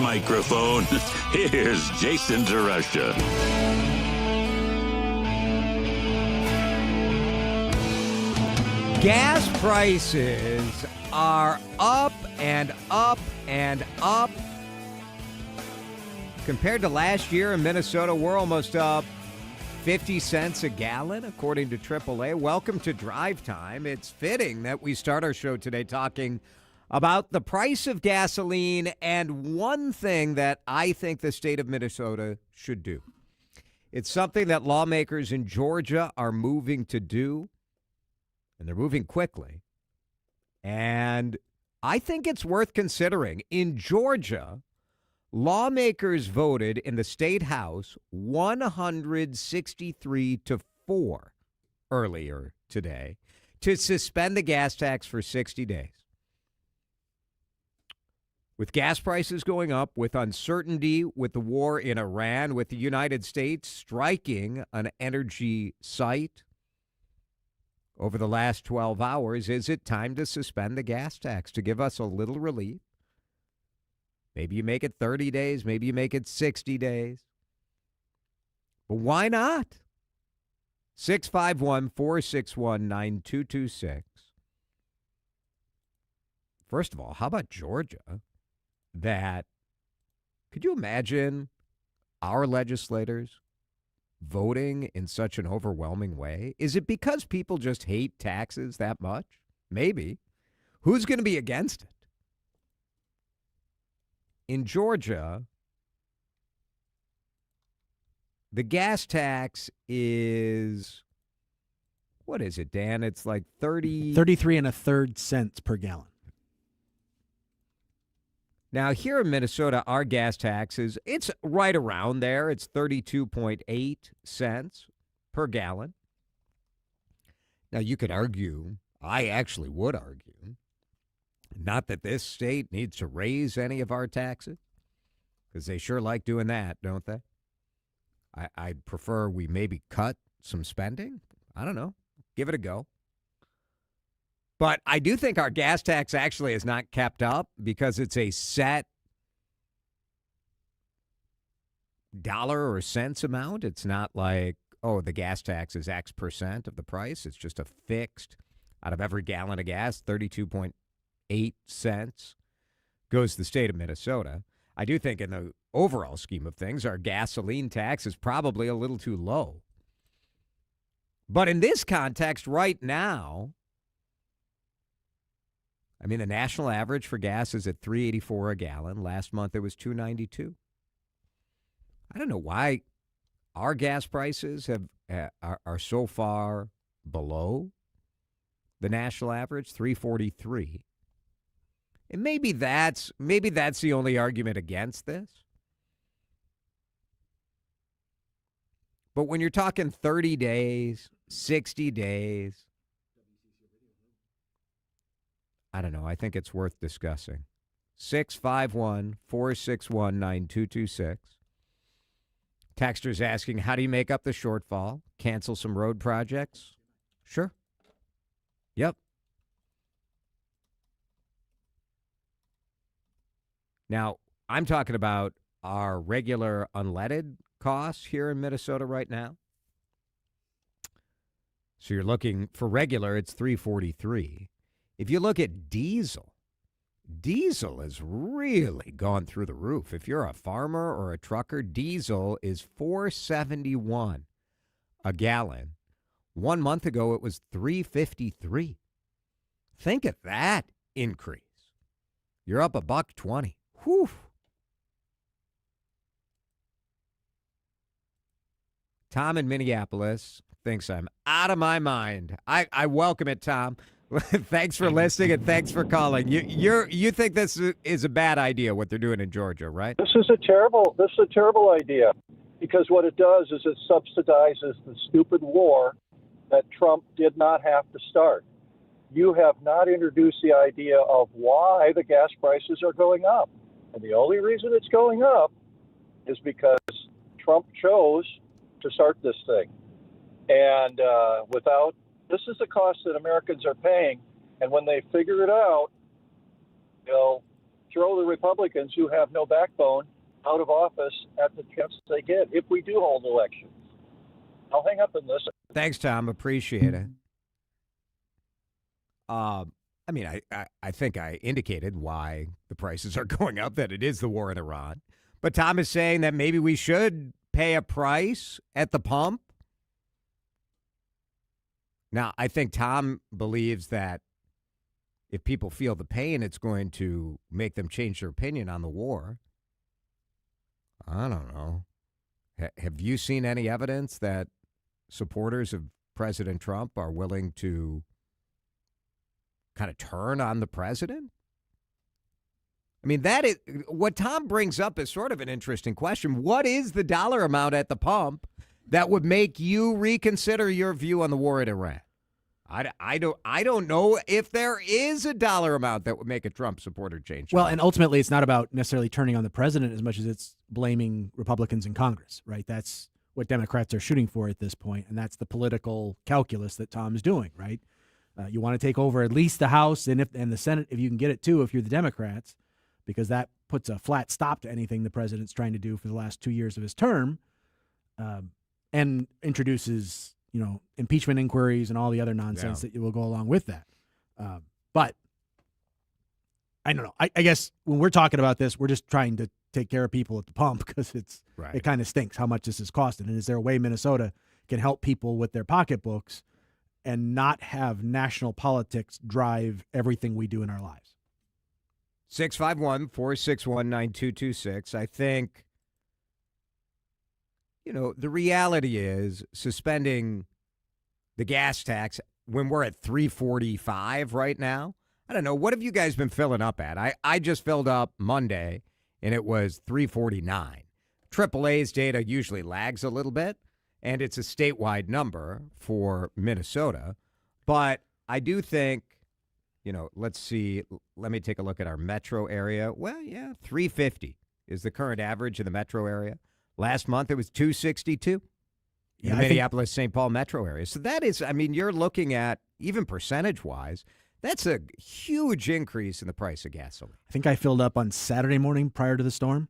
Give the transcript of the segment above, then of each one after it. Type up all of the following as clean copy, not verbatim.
microphone, here's Jason DeRUSH. Gas prices are up and up and up. Compared to last year in Minnesota, we're almost up 50 cents a gallon, according to AAA. Welcome to Drive Time. It's fitting that we start our show today talking about the price of gasoline and one thing that I think the state of Minnesota should do. It's something that lawmakers in Georgia are moving to do, and they're moving quickly. And I think it's worth considering. In Georgia, lawmakers voted in the state house 163-4 earlier today to suspend the gas tax for 60 days. With gas prices going up, with uncertainty with the war in Iran, with the United States striking an energy site over the last 12 hours, is it time to suspend the gas tax to give us a little relief? Maybe you make it 30 days. Maybe you make it 60 days. But why not? 651-461-9226. First of all, how about Georgia? Could you imagine our legislators voting in such an overwhelming way? Is it because people just hate taxes that much? Maybe. Who's going to be against it? In Georgia, the gas tax is, what is it, Dan? It's like 33 1/3 cents per gallon. Now, here in Minnesota, our gas tax it's right around there. It's 32.8 cents per gallon. Now, you could argue, I actually would argue, not that this state needs to raise any of our taxes, because they sure like doing that, don't they? I'd prefer we maybe cut some spending. I don't know. Give it a go. But I do think our gas tax actually is not kept up because it's a set dollar or cents amount. It's not like, oh, the gas tax is X percent of the price. It's just a fixed, out of every gallon of gas, 32.8 cents goes to the state of Minnesota. I do think in the overall scheme of things, our gasoline tax is probably a little too low. But in this context right now, I mean, the national average for gas is at $3.84 a gallon. Last month, it was $2.92. I don't know why our gas prices are so far below the national average, $3.43. And maybe that's the only argument against this. But when you're talking 30 days, 60 days, I don't know. I think it's worth discussing. 651-461-9226. Texter's asking, how do you make up the shortfall? Cancel some road projects? Sure. Yep. Now, I'm talking about our regular unleaded costs here in Minnesota right now. So you're looking for regular, it's $3.43. If you look at diesel has really gone through the roof. If you're a farmer or a trucker, diesel is $4.71 a gallon. 1 month ago, it was $3.53. Think of that increase. You're up $1.20. Whew. Tom in Minneapolis thinks I'm out of my mind. I welcome it, Tom. Thanks for listening and thanks for calling. You think this is a bad idea, what they're doing in Georgia, right? This is a terrible idea, because what it does is it subsidizes the stupid war that Trump did not have to start. You have not introduced the idea of why the gas prices are going up. And the only reason it's going up is because Trump chose to start this thing. And this is the cost that Americans are paying. And when they figure it out, they'll throw the Republicans who have no backbone out of office at the chance they get if we do hold elections. I'll hang up and listen. Thanks, Tom. Appreciate it. I mean, I think I indicated why the prices are going up, that it is the war in Iran. But Tom is saying that maybe we should pay a price at the pump. Now, I think Tom believes that if people feel the pain, it's going to make them change their opinion on the war. I don't know. Have you seen any evidence that supporters of President Trump are willing to kind of turn on the president? I mean, that is what Tom brings up is sort of an interesting question. What is the dollar amount at the pump that would make you reconsider your view on the war in Iran? I don't know if there is a dollar amount that would make a Trump supporter change. Well, and ultimately, it's not about necessarily turning on the president as much as it's blaming Republicans in Congress, right? That's what Democrats are shooting for at this point, and that's the political calculus that Tom's doing, right? You want to take over at least the House and the Senate if you can get it too, if you're the Democrats, because that puts a flat stop to anything the president's trying to do for the last 2 years of his term, and introduces, impeachment inquiries and all the other nonsense that will go along with that. But I don't know. I guess when we're talking about this, we're just trying to take care of people at the pump because it kind of stinks how much this is costing. And is there a way Minnesota can help people with their pocketbooks and not have national politics drive everything we do in our lives? 651-461-9226. I think, the reality is suspending the gas tax when we're at $3.45 right now. I don't know. What have you guys been filling up at? I just filled up Monday, and it was $3.49. AAA's data usually lags a little bit, and it's a statewide number for Minnesota. But I do think, let's see. Let me take a look at our metro area. Well, yeah, $3.50 is the current average in the metro area. Last month, it was $2.62 in the Minneapolis-St. Paul metro area. So that is, you're looking at, even percentage-wise, that's a huge increase in the price of gasoline. I think I filled up on Saturday morning prior to the storm,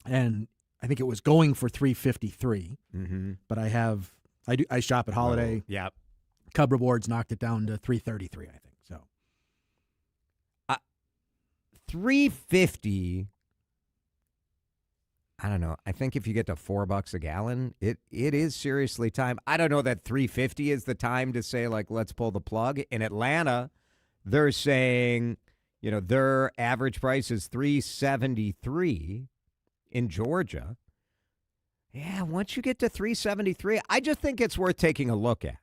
and I think it was going for $3.53. Mm-hmm. But I shop at Holiday. Oh, yep. Cub Rewards knocked it down to $3.33, I think. So $3.50. I don't know. I think if you get to $4 a gallon, it is seriously time. I don't know that $3.50 is the time to say, let's pull the plug. In Atlanta, they're saying, their average price is $3.73. In Georgia. Yeah, once you get to $3.73, I just think it's worth taking a look at.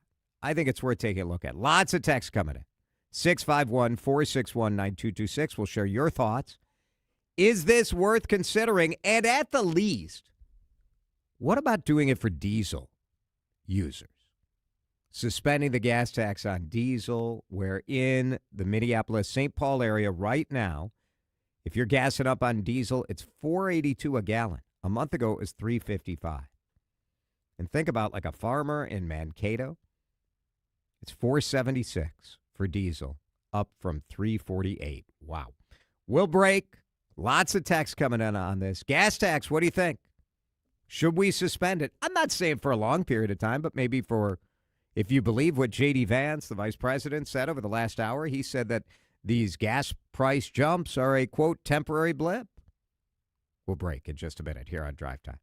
Lots of texts coming in. 651-461-9226. We'll share your thoughts. Is this worth considering? And at the least, what about doing it for diesel users? Suspending the gas tax on diesel, where in the Minneapolis-St. Paul area right now, if you're gassing up on diesel, it's $4.82 a gallon. A month ago, it was $3.55. And think about a farmer in Mankato. It's $4.76 for diesel, up from $3.48. Wow. We'll break. Lots of text coming in on this. Gas tax, what do you think? Should we suspend it? I'm not saying for a long period of time, but maybe if you believe what JD Vance, the vice president, said over the last hour. He said that these gas price jumps are a, quote, temporary blip. We'll break in just a minute here on Drive Time.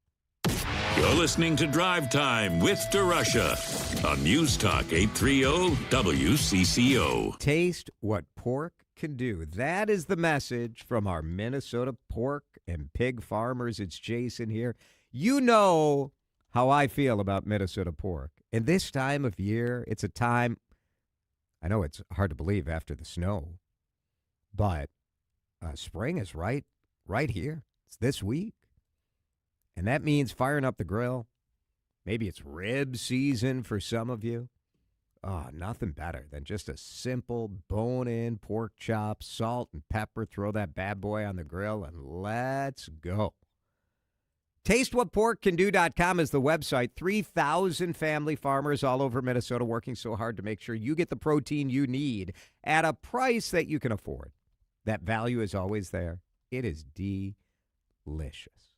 You're listening to Drive Time with DeRUSH on News Talk 830 WCCO. Taste what pork can do. That is the message from our Minnesota pork and pig farmers. It's Jason here. You know how I feel about Minnesota pork. And this time of year, it's a time, I know it's hard to believe after the snow, but spring is right here. It's this week. And that means firing up the grill. Maybe it's rib season for some of you. Oh, nothing better than just a simple bone-in pork chop, salt and pepper. Throw that bad boy on the grill and let's go. TasteWhatPorkCanDo.com is the website. 3,000 family farmers all over Minnesota working so hard to make sure you get the protein you need at a price that you can afford. that value is always there. It is delicious.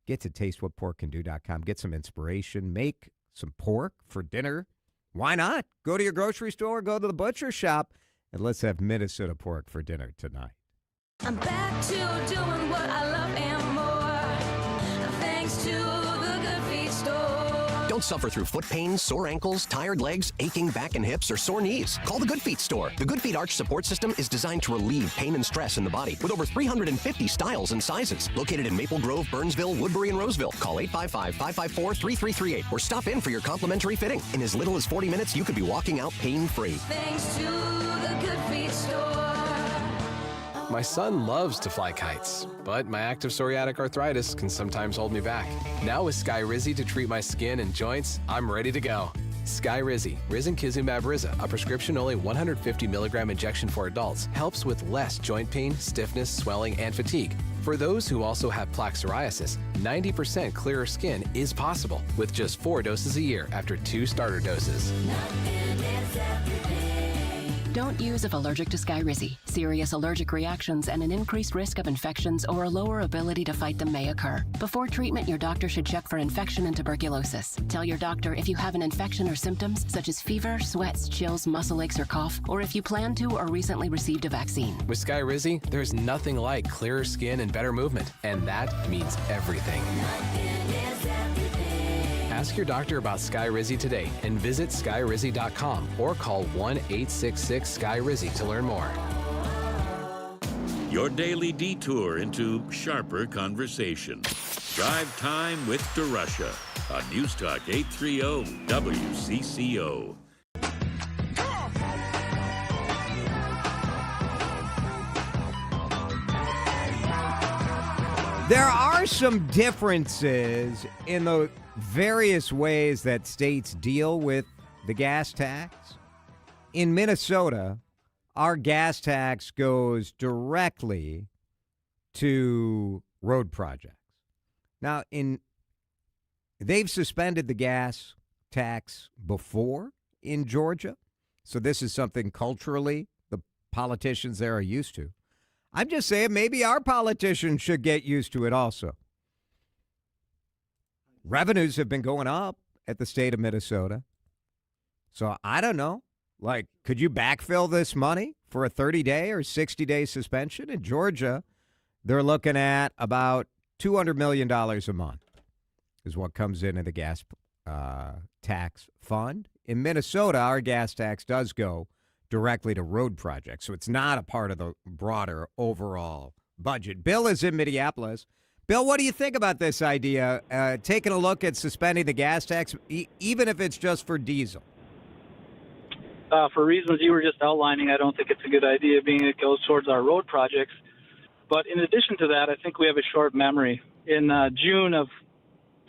Get to tastewhatporkcando.com. Get some inspiration. Make some pork for dinner. Why not? Go to your grocery store, go to the butcher shop, and let's have Minnesota pork for dinner tonight. I'm back to doing what I love and more, thanks to the Good Feet store. Don't suffer through foot pain, sore ankles, tired legs, aching back and hips, or sore knees. Call the Good Feet store. The Good Feet Arch Support System is designed to relieve pain and stress in the body with over 350 styles and sizes. Located in Maple Grove, Burnsville, Woodbury, and Roseville. Call 855-554-3338 or stop in for your complimentary fitting. In as little as 40 minutes, you could be walking out pain-free. Thanks to the Good Feet store. My son loves to fly kites, but my active psoriatic arthritis can sometimes hold me back. Now with Skyrizi to treat my skin and joints, I'm ready to go. Skyrizi, risankizumab Riza, a prescription-only 150 milligram injection for adults, helps with less joint pain, stiffness, swelling, and fatigue. For those who also have plaque psoriasis, 90% clearer skin is possible with just 4 doses a year after 2 starter doses. Don't use if allergic to Skyrizi. Serious allergic reactions and an increased risk of infections or a lower ability to fight them may occur. Before treatment, your doctor should check for infection and tuberculosis. Tell your doctor if you have an infection or symptoms such as fever, sweats, chills, muscle aches, or cough, or if you plan to or recently received a vaccine. With Skyrizi, there's nothing like clearer skin and better movement, and that means everything. Ask your doctor about Skyrizi today and visit skyrizi.com or call 1-866-SKY-RIZZI to learn more. Your daily detour into sharper conversation. Drive Time with DeRUSH on News Talk 830 WCCO. There are some differences in the various ways that states deal with the gas tax. In Minnesota, our gas tax goes directly to road projects. Now, they've suspended the gas tax before in Georgia, so this is something culturally the politicians there are used to. I'm just saying maybe our politicians should get used to it also. Revenues have been going up at the state of Minnesota. So I don't know. Like, could you backfill this money for a 30-day or 60-day suspension? In Georgia, they're looking at about $200 million a month is what comes into the gas tax fund. In Minnesota, our gas tax does go directly to road projects, so it's not a part of the broader overall budget. Bill is in Minneapolis. Bill, what do you think about this idea, taking a look at suspending the gas tax, even if it's just for diesel? For reasons you were just outlining, I don't think it's a good idea, being it goes towards our road projects. But in addition to that, I think we have a short memory. In June of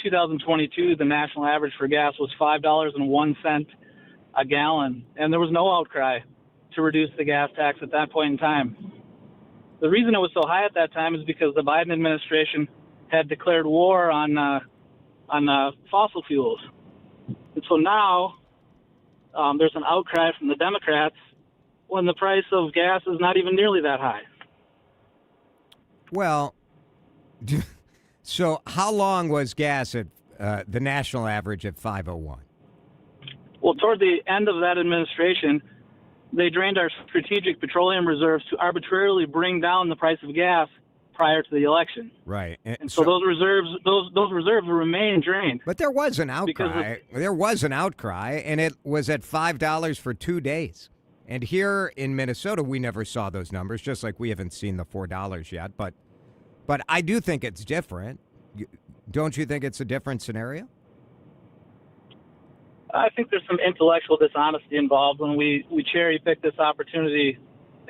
2022, the national average for gas was $5.01 a gallon, and there was no outcry to reduce the gas tax at that point in time. The reason it was so high at that time is because the Biden administration had declared war on fossil fuels. And so now there's an outcry from the Democrats when the price of gas is not even nearly that high. Well, so how long was gas at the national average at 501? Well, toward the end of that administration, they drained our strategic petroleum reserves to arbitrarily bring down the price of gas prior to the election. Right. And so those reserves remain drained. But there was an outcry. There was an outcry, and it was at $5 for 2 days. And here in Minnesota, we never saw those numbers, just like we haven't seen the $4 yet. But I do think it's different. Don't you think it's a different scenario? I think there's some intellectual dishonesty involved when we cherry pick this opportunity,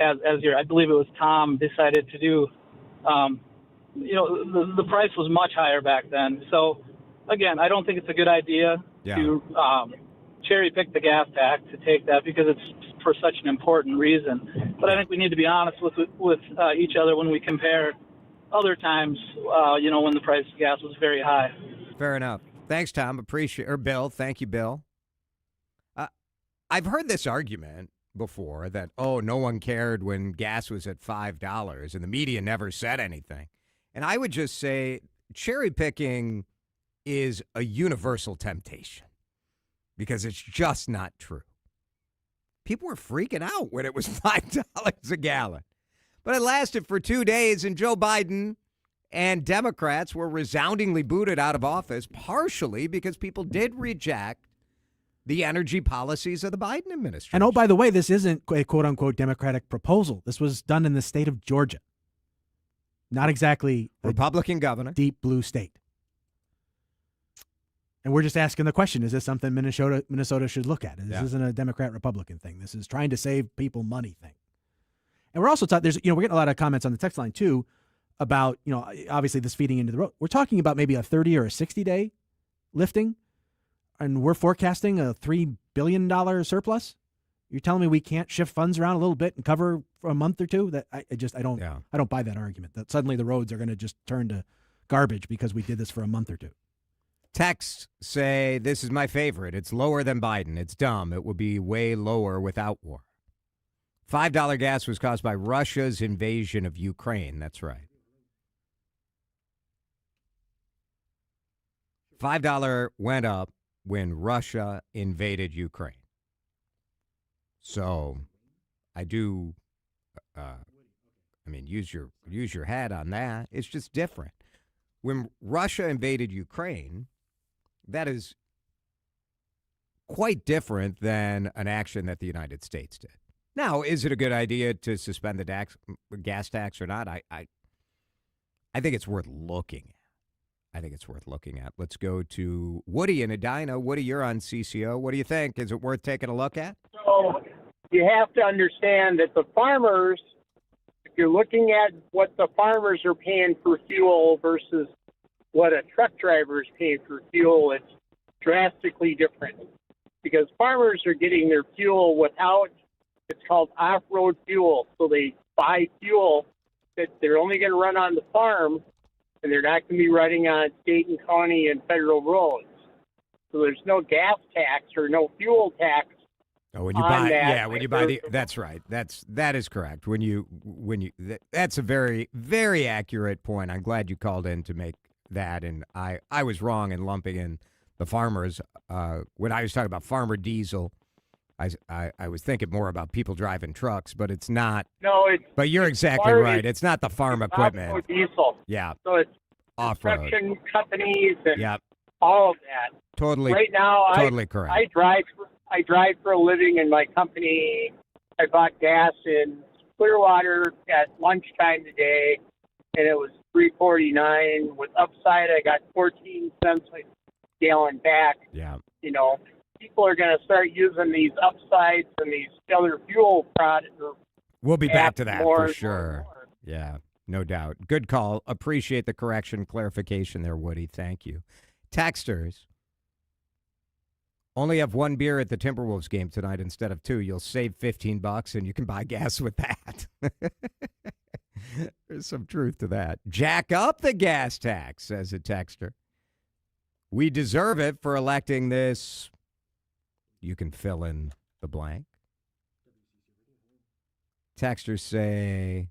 as I believe it was Tom decided to do. The price was much higher back then. So, again, I don't think it's a good idea to cherry pick the gas tax to take that because it's for such an important reason. But I think we need to be honest with each other when we compare other times, when the price of gas was very high. Fair enough. Thanks, Tom. Bill. Thank you, Bill. I've heard this argument before that, oh, no one cared when gas was at $5 and the media never said anything. And I would just say cherry picking is a universal temptation because it's just not true. People were freaking out when it was $5 a gallon. But it lasted for 2 days, and Joe Biden and Democrats were resoundingly booted out of office, partially because people did reject the energy policies of the Biden administration. And oh, by the way, this isn't a quote-unquote Democratic proposal. This was done in the state of Georgia. Not exactly a Republican governor. Deep blue state. And we're just asking the question, is this something Minnesota should look at? This isn't a Democrat-Republican thing. This is trying to save people money thing. And we're also talking, we're getting a lot of comments on the text line, too, about, obviously this feeding into the road. We're talking about maybe a 30 or a 60-day lifting, and we're forecasting a $3 billion surplus. You're telling me we can't shift funds around a little bit and cover for a month or two? That I don't buy that argument, that suddenly the roads are going to just turn to garbage because we did this for a month or two. Texts say, this is my favorite. It's lower than Biden. It's dumb. It would be way lower without war. $5 gas was caused by Russia's invasion of Ukraine. That's right. $5 went up when Russia invaded Ukraine. So I do, use your head on that. It's just different. When Russia invaded Ukraine, that is quite different than an action that the United States did. Now, is it a good idea to suspend the gas tax or not? I think it's worth looking at. Let's go to Woody in Edina. Woody, you're on CCO. What do you think? Is it worth taking a look at? So you have to understand that the farmers, if you're looking at what the farmers are paying for fuel versus what a truck driver is paying for fuel, it's drastically different. Because farmers are getting their fuel without, it's called off-road fuel. So they buy fuel that they're only going to run on the farm, and they're not going to be running on state and county and federal roads. So there's no gas tax or no fuel tax. Oh, when you buy, that's right. That is correct. That's a very, very accurate point. I'm glad you called in to make that, and I was wrong in lumping in the farmers. When I was talking about farmer diesel, I was thinking more about people driving trucks, but it's not. No, it's. But you're exactly right. It's not the farm equipment. Off-road diesel. Yeah. So it's off-road construction companies and yep. all of that. Totally. Right now, totally correct. I drive for a living in my company. I bought gas in Clearwater at lunchtime today, and it was $3.49. With Upside, I got 14 cents a gallon back. Yeah. People are going to start using these Upsides and these other fuel products. We'll be back to that for sure. Yeah, no doubt. Good call. Appreciate the correction, clarification there, Woody. Thank you. Texters. Only have one beer at the Timberwolves game tonight instead of two. You'll save $15 and you can buy gas with that. There's some truth to that. Jack up the gas tax, says a texter. We deserve it for electing this. You can fill in the blank. Texters say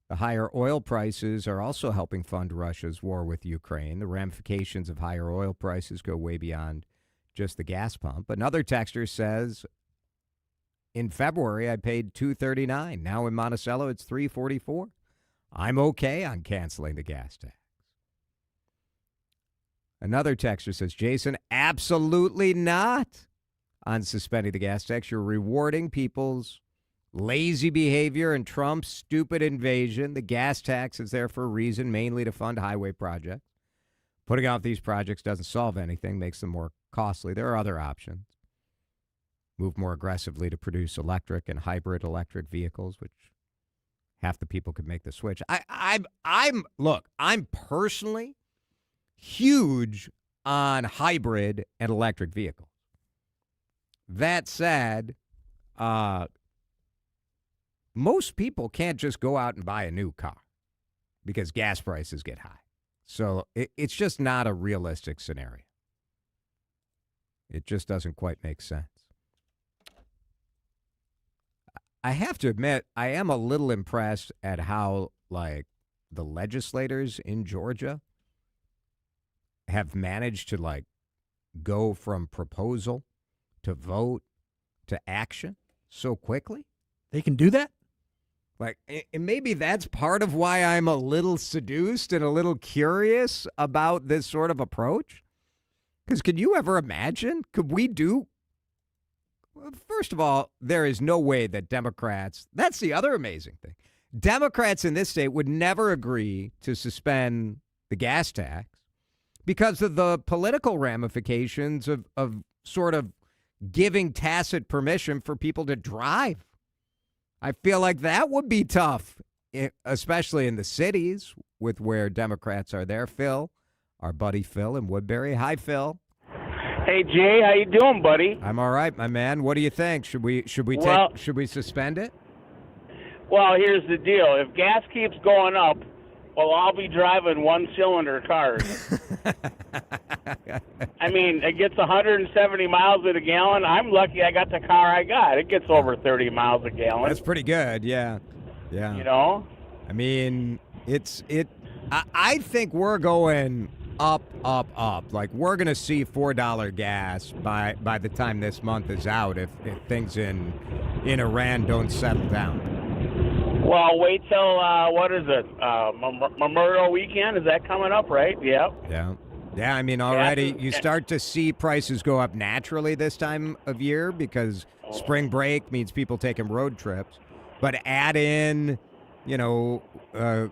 the higher oil prices are also helping fund Russia's war with Ukraine. The ramifications of higher oil prices go way beyond just the gas pump. Another texter says, in February, I paid $2.39. Now in Monticello, it's $3.44. I'm okay on canceling the gas tax. Another texter says, Jason, absolutely not on suspending the gas tax. You're rewarding people's lazy behavior and Trump's stupid invasion. The gas tax is there for a reason, mainly to fund highway projects. Putting off these projects doesn't solve anything, makes them more costly. There are other options. Move more aggressively to produce electric and hybrid electric vehicles, which half the people could make the switch. I'm personally huge on hybrid and electric vehicles. That said, most people can't just go out and buy a new car because gas prices get high. So it's just not a realistic scenario. It just doesn't quite make sense. I have to admit, I am a little impressed at how, like, the legislators in Georgia have managed to, like, go from proposal to vote to action so quickly. They can do that? Like, and maybe that's part of why I'm a little seduced and a little curious about this sort of approach. Because could you ever imagine? Could we do? Well, first of all, there is no way that Democrats, that's the other amazing thing. Democrats in this state would never agree to suspend the gas tax because of the political ramifications of sort of giving tacit permission for people to drive. I feel like that would be tough, especially in the cities with where Democrats are there. Phil, our buddy Phil in Woodbury. Hi, Phil. Hey, Jay, how you doing, buddy? I'm all right, my man. What do you think? Should we suspend it? Well, here's the deal. If gas keeps going up, well, I'll be driving one-cylinder cars. I mean, it gets 170 miles at a gallon. I'm lucky I got the car I got. It gets over 30 miles a gallon. That's pretty good, yeah. You know? I mean, I think we're going up. Like, we're going to see $4 gas by the time this month is out if things in Iran don't settle down. Well, wait till, what is it, Memorial Weekend? Is that coming up, right? Yeah. Yeah, I mean, already you start to see prices go up naturally this time of year because spring break means people taking road trips. But add in, an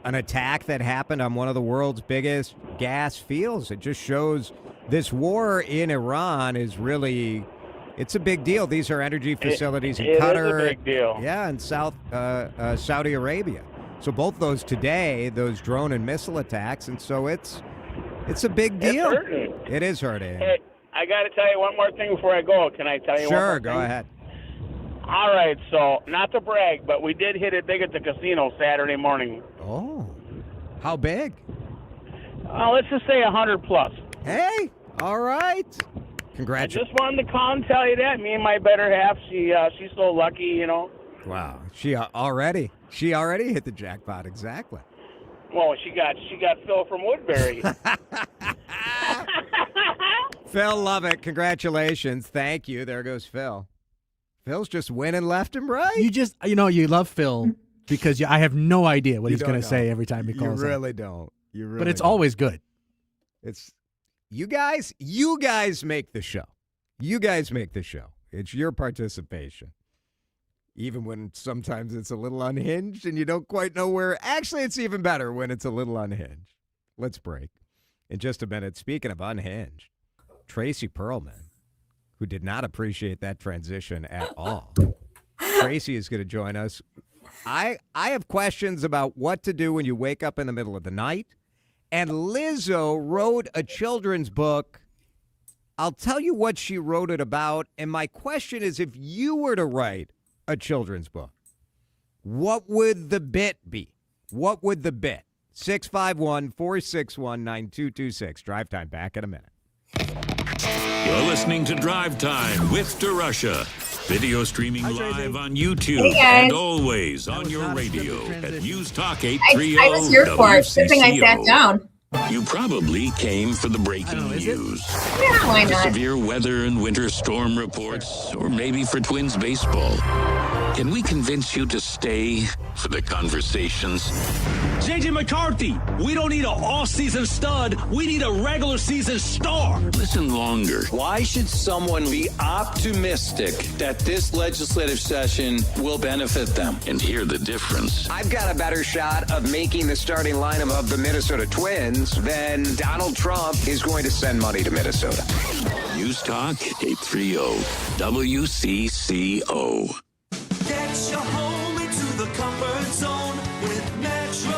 attack that happened on one of the world's biggest gas fields. It just shows this war in Iran is really... It's a big deal. These are energy facilities in Qatar. It is a big deal. Yeah, and Saudi Arabia. So both those today, those drone and missile attacks, and so it's a big deal. It's hurting. It is hurting. Hey, I got to tell you one more thing before I go. Can I tell you one more Sure, thing? go ahead. All right, so not to brag, but we did hit it big at the casino Saturday morning. Oh, how big? Let's just say 100 plus. Hey, all right. Congratulations. I just wanted to call and tell you that. Me and my better half, she's so lucky, Wow, she already hit the jackpot, exactly. Well, she got Phil from Woodbury. Phil, love it. Congratulations. Thank you. There goes Phil. Phil's just winning left and right. You just, you love Phil because I have no idea what he's going to say every time he calls. You really don't. But it's always good. It's you guys make the show. You guys make the show. It's your participation. Even when sometimes it's a little unhinged and you don't quite know where. Actually, it's even better when it's a little unhinged. Let's break. In just a minute, speaking of unhinged, Tracy Perlman, who did not appreciate that transition at all. Tracy is going to join us. I have questions about what to do when you wake up in the middle of the night. And Lizzo wrote a children's book. I'll tell you what she wrote it about. And my question is, if you were to write a children's book, what would the bit be? What would the bit? 651-461-9226. Drive Time, back in a minute. You're listening to Drive Time with DeRUSH. Video streaming live on YouTube and always on your radio at News Talk 830 I was here for it. Good thing I sat down. You probably came for the breaking news. Yeah, why not? Severe weather and winter storm reports, or maybe for Twins baseball. Can we convince you to stay for the conversations? JJ McCarthy, we don't need an all-season stud. We need a regular season star. Listen longer. Why should someone be optimistic that this legislative session will benefit them? And hear the difference. I've got a better shot of making the starting lineup of the Minnesota Twins than Donald Trump is going to send money to Minnesota. News Talk 830 WCCO. Get your home into the comfort zone with Metro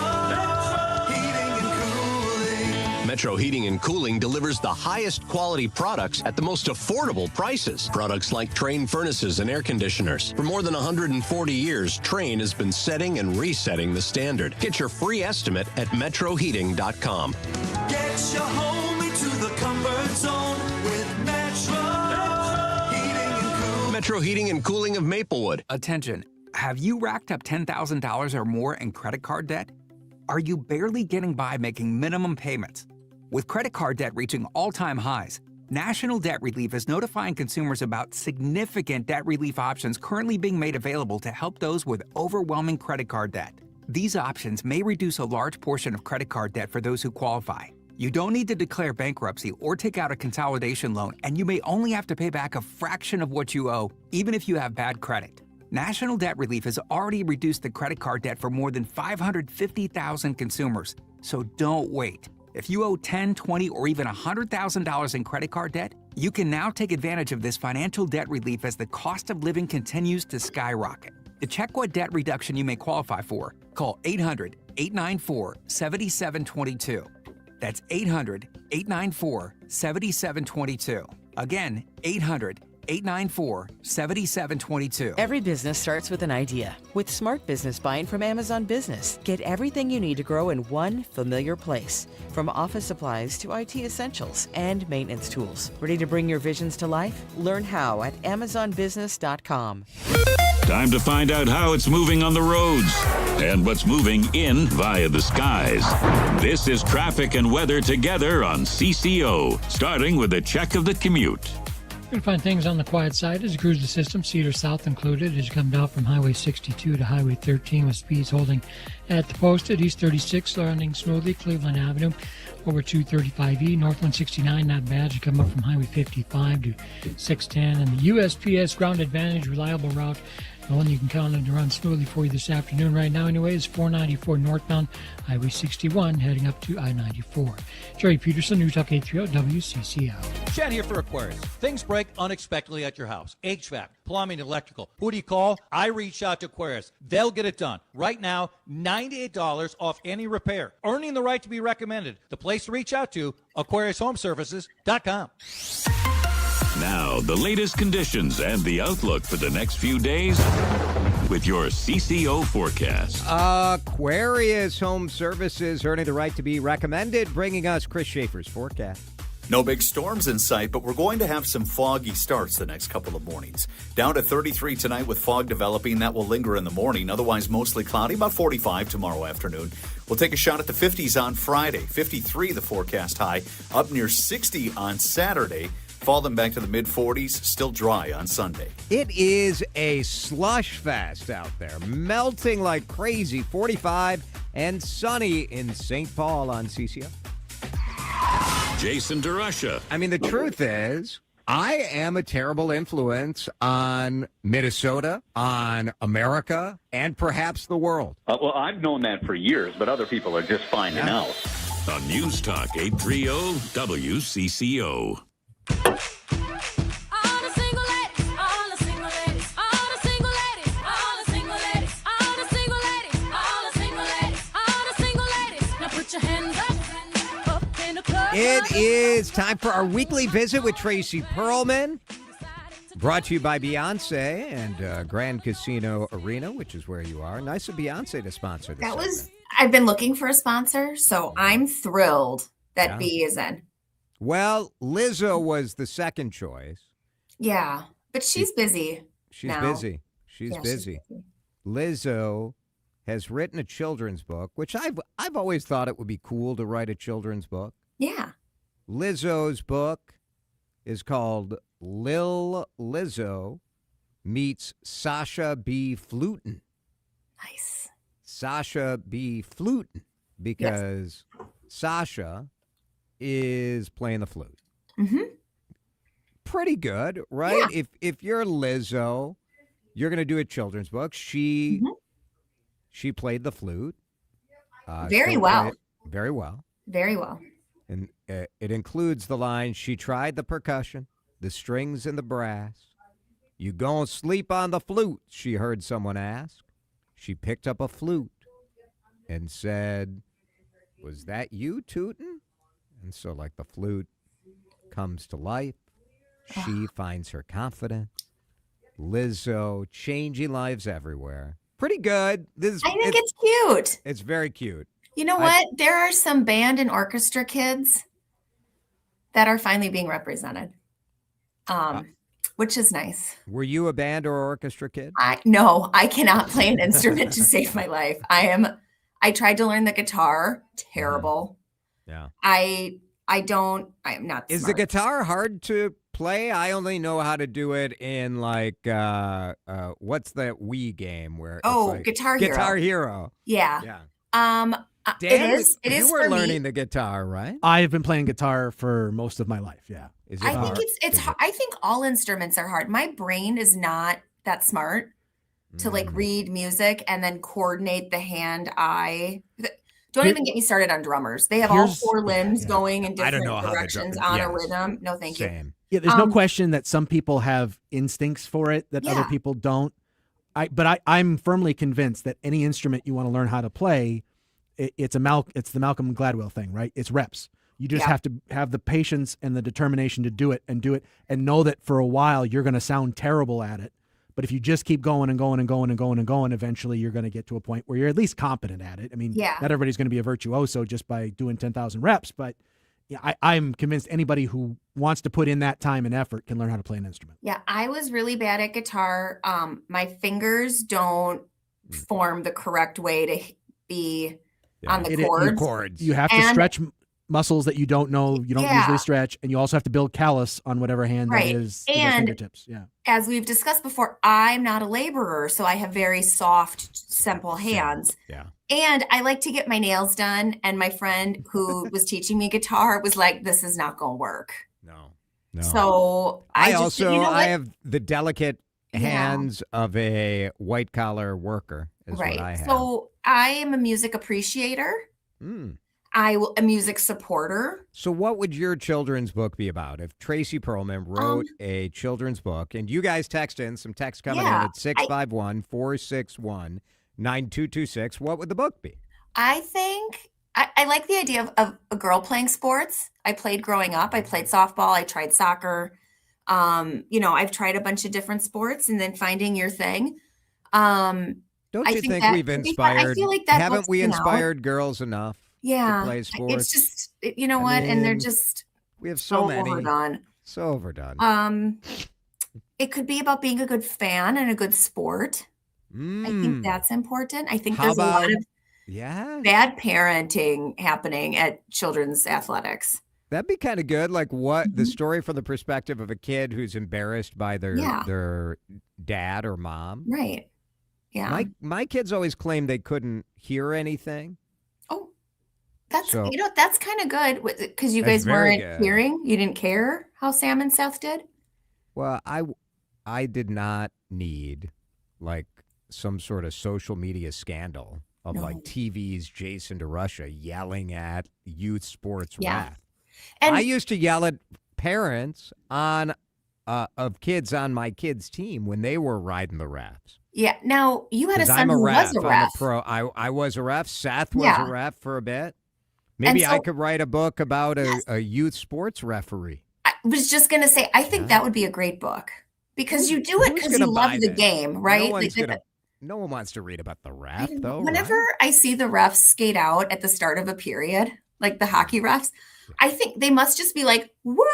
Heating and Cooling. Metro Heating and Cooling delivers the highest quality products at the most affordable prices. Products like Trane furnaces and air conditioners. For more than 140 years, Trane has been setting and resetting the standard. Get your free estimate at metroheating.com. Get your home into the comfort zone with Metro Heating and Cooling. Metro Heating and Cooling of Maplewood. Attention. Have you racked up $10,000 or more in credit card debt? Are you barely getting by making minimum payments? With credit card debt reaching all-time highs, National Debt Relief is notifying consumers about significant debt relief options currently being made available to help those with overwhelming credit card debt. These options may reduce a large portion of credit card debt for those who qualify. You don't need to declare bankruptcy or take out a consolidation loan, and you may only have to pay back a fraction of what you owe, even if you have bad credit. National Debt Relief has already reduced the credit card debt for more than 550,000 consumers, so don't wait. If you owe $10,000, $20,000, or even $100,000 in credit card debt, you can now take advantage of this financial debt relief as the cost of living continues to skyrocket. To check what debt reduction you may qualify for, call 800-894-7722. That's 800-894-7722. Again, 800-894-7722. Every business starts with an idea. With Smart Business Buying from Amazon Business, get everything you need to grow in one familiar place. From office supplies to IT essentials and maintenance tools. Ready to bring your visions to life? Learn how at amazonbusiness.com. Time to find out how it's moving on the roads and what's moving in via the skies. This is traffic and weather together on CCO, starting with a check of the commute. You're going to find things on the quiet side as you cruise the system, Cedar South included, as you come down from Highway 62 to Highway 13 with speeds holding at the post at East 36, running smoothly, Cleveland Avenue over 235E, North 169, not bad. You come up from Highway 55 to 610, and the USPS Ground Advantage reliable route, the one you can count on to run smoothly for you this afternoon right now anyway, is 494 northbound, Highway 61, heading up to I-94. Jerry Peterson, News Talk 830 WCCO. Chad here for Aquarius. Things break unexpectedly at your house. HVAC, plumbing, electrical. Who do you call? I reach out to Aquarius. They'll get it done. Right now, $98 off any repair. Earning the right to be recommended. The place to reach out to, AquariusHomeservices.com. Now, the latest conditions and the outlook for the next few days with your CCO forecast. Aquarius Home Services earning the right to be recommended, bringing us Chris Schaefer's forecast. No big storms in sight, but we're going to have some foggy starts the next couple of mornings. Down to 33 tonight with fog developing. That will linger in the morning. Otherwise, mostly cloudy, about 45 tomorrow afternoon. We'll take a shot at the 50s on Friday. 53 the forecast high, up near 60 on Saturday. Falling back to the mid-40s, still dry on Sunday. It is a slush fest out there, melting like crazy. 45 and sunny in St. Paul on CCO. Jason DeRUSH. I mean, the truth is, I am a terrible influence on Minnesota, on America, and perhaps the world. Well, I've known that for years, but other people are just finding out. On News Talk 830 WCCO. It is time for our weekly visit with Tracy Perlman. Brought to you by Beyonce and Grand Casino Arena, which is where you are. Nice of Beyonce to sponsor this. I've been looking for a sponsor, so I'm thrilled that B is in. Well, Lizzo was the second choice. Yeah, but she's busy. She's busy. She's busy. Lizzo has written a children's book, which I've always thought it would be cool to write a children's book. Yeah. Lizzo's book is called Lil Lizzo Meets Sasha B. Flutin. Nice. Sasha B. Flutin, because Sasha is playing the flute. Mm-hmm. Pretty good, right? Yeah. If you're Lizzo, you're going to do a children's book. She played the flute. Very well. Very well. Very well. And it includes the line, she tried the percussion, the strings and the brass. You gonna sleep on the flute, she heard someone ask. She picked up a flute and said, was that you tootin'? And so like the flute comes to life. She finds her confidence. Lizzo changing lives everywhere. Pretty good. I think it's cute. It's very cute. You know what? There are some band and orchestra kids that are finally being represented. which is nice. Were you a band or orchestra kid? No, I cannot play an instrument to save my life. I tried to learn the guitar. Terrible. Yeah. I am not Is smart. the guitar hard to play? I only know how to do it in like what's that Wii game where it's like Guitar Hero. Guitar Hero. Yeah. Dan, it is you for were me. learning the guitar, right? I've been playing guitar for most of my life. Yeah. Is it I hard? think it's hard. I think all instruments are hard. My brain is not that smart to like read music and then coordinate the hand eye. Don't even get me started on drummers. They have all four limbs going in I don't different know how the directions on a rhythm. No, thank you. Same. Yeah, there's no question that some people have instincts for it that other Yeah. people don't. But I'm firmly convinced that any instrument you want to learn how to play, it's the Malcolm Gladwell thing, right? It's reps. You just have to have the patience and the determination to do it and know that for a while you're going to sound terrible at it. But if you just keep going and going and going and going and going, eventually you're going to get to a point where you're at least competent at it. I mean, not everybody's going to be a virtuoso just by doing 10,000 reps, but yeah, I'm convinced anybody who wants to put in that time and effort can learn how to play an instrument. Yeah, I was really bad at guitar. My fingers don't form the correct way to be on the chords. You have to stretch muscles that you don't usually stretch, and you also have to build callus on whatever hand that is with your fingertips. Yeah. As we've discussed before, I'm not a laborer, so I have very soft, simple hands. Yeah. And I like to get my nails done. And my friend who was teaching me guitar was like, "This is not going to work." No. So I have the delicate hands of a white collar worker. Is what I have. So I am a music appreciator. A music supporter. So what would your children's book be about? If Tracy Perlman wrote a children's book, and you guys text in, some text coming in at 651-461-9226, what would the book be? I think I like the idea of a girl playing sports. I played growing up. I played softball. I tried soccer. I've tried a bunch of different sports and then finding your thing. Don't you think we've inspired? I feel like that haven't we inspired girls enough? Yeah, to play sports? It's just and they're just we have so many overdone. So overdone. It could be about being a good fan and a good sport. I think that's important. I think there's a lot of bad parenting happening at children's athletics. That'd be kind of good. Like the story from the perspective of a kid who's embarrassed by their dad or mom. Right. Yeah. My kids always claimed they couldn't hear anything. Oh, that's kind of good because you guys weren't hearing. You didn't care how Sam and Seth did. Well, I did not need like some sort of social media scandal of like TV's Jason DeRusha yelling at youth sports wrath. And I used to yell at parents of kids on my kids' team when they were riding the rafts. Yeah. Now you had a son who was a ref. I was a ref. Seth was a ref for a bit. Maybe I could write a book about a youth sports referee. I was just going to say, I think that would be a great book because you do it because you love the game, right? No one wants to read about the ref, though. Whenever I see the refs skate out at the start of a period, like the hockey refs, I think they must just be like, woo,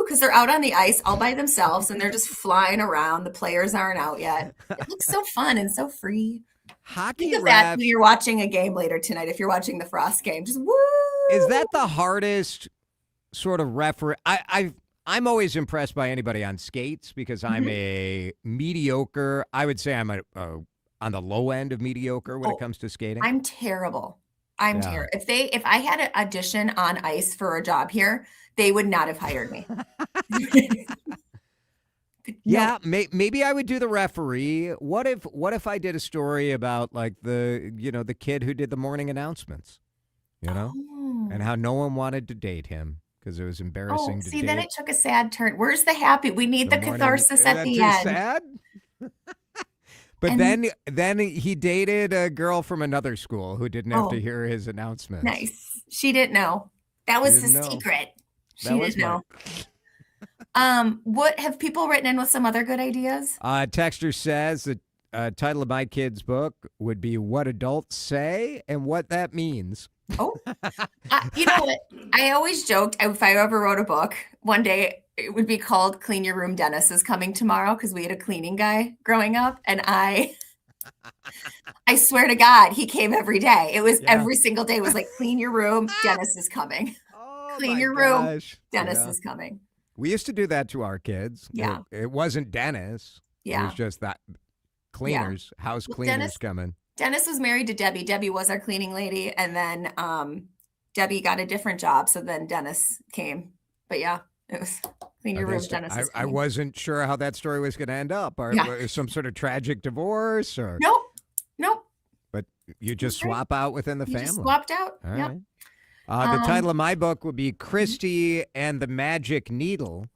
because they're out on the ice all by themselves and they're just flying around. The players aren't out yet. It looks so fun and so free. Hockey Think of that when you're watching a game later tonight. If you're watching the Frost game, just woo. Is that the hardest sort of referee? I'm always impressed by anybody on skates because I'm a mediocre. I would say I'm on the low end of mediocre when it comes to skating. I'm terrible. I'm terrible. If I had an audition on ice for a job here, they would not have hired me. Yeah, maybe I would do the referee. What if I did a story about like the kid who did the morning announcements, and how no one wanted to date him because it was embarrassing to date. Then it took a sad turn. Where's the happy? We need the catharsis at the end. Sad? But then he dated a girl from another school who didn't have to hear his announcements. Nice. She didn't know. That was his secret. She didn't know. What have people written in with some other good ideas? Texter says the title of my kid's book would be "What Adults Say and What That Means." Oh, you know what? I always joked if I ever wrote a book one day, it would be called Clean Your Room, Dennis is Coming Tomorrow, because we had a cleaning guy growing up, and I swear to God, he came every day. It was every single day was like, clean your room, Dennis is coming. Clean your room, Dennis is coming. We used to do that to our kids. Yeah. It wasn't Dennis. Yeah. It was just that cleaners, house cleaners coming. Dennis was married to Debbie. Debbie was our cleaning lady, and then Debbie got a different job, so then Dennis came. But yeah, it was clean your room, Dennis is I coming. wasn't sure how that story was going to end up. Or some sort of tragic divorce, or Nope. But you just swap out within the family. Just swapped out. All Yep. right. The title of my book would be Christy and the Magic Needle,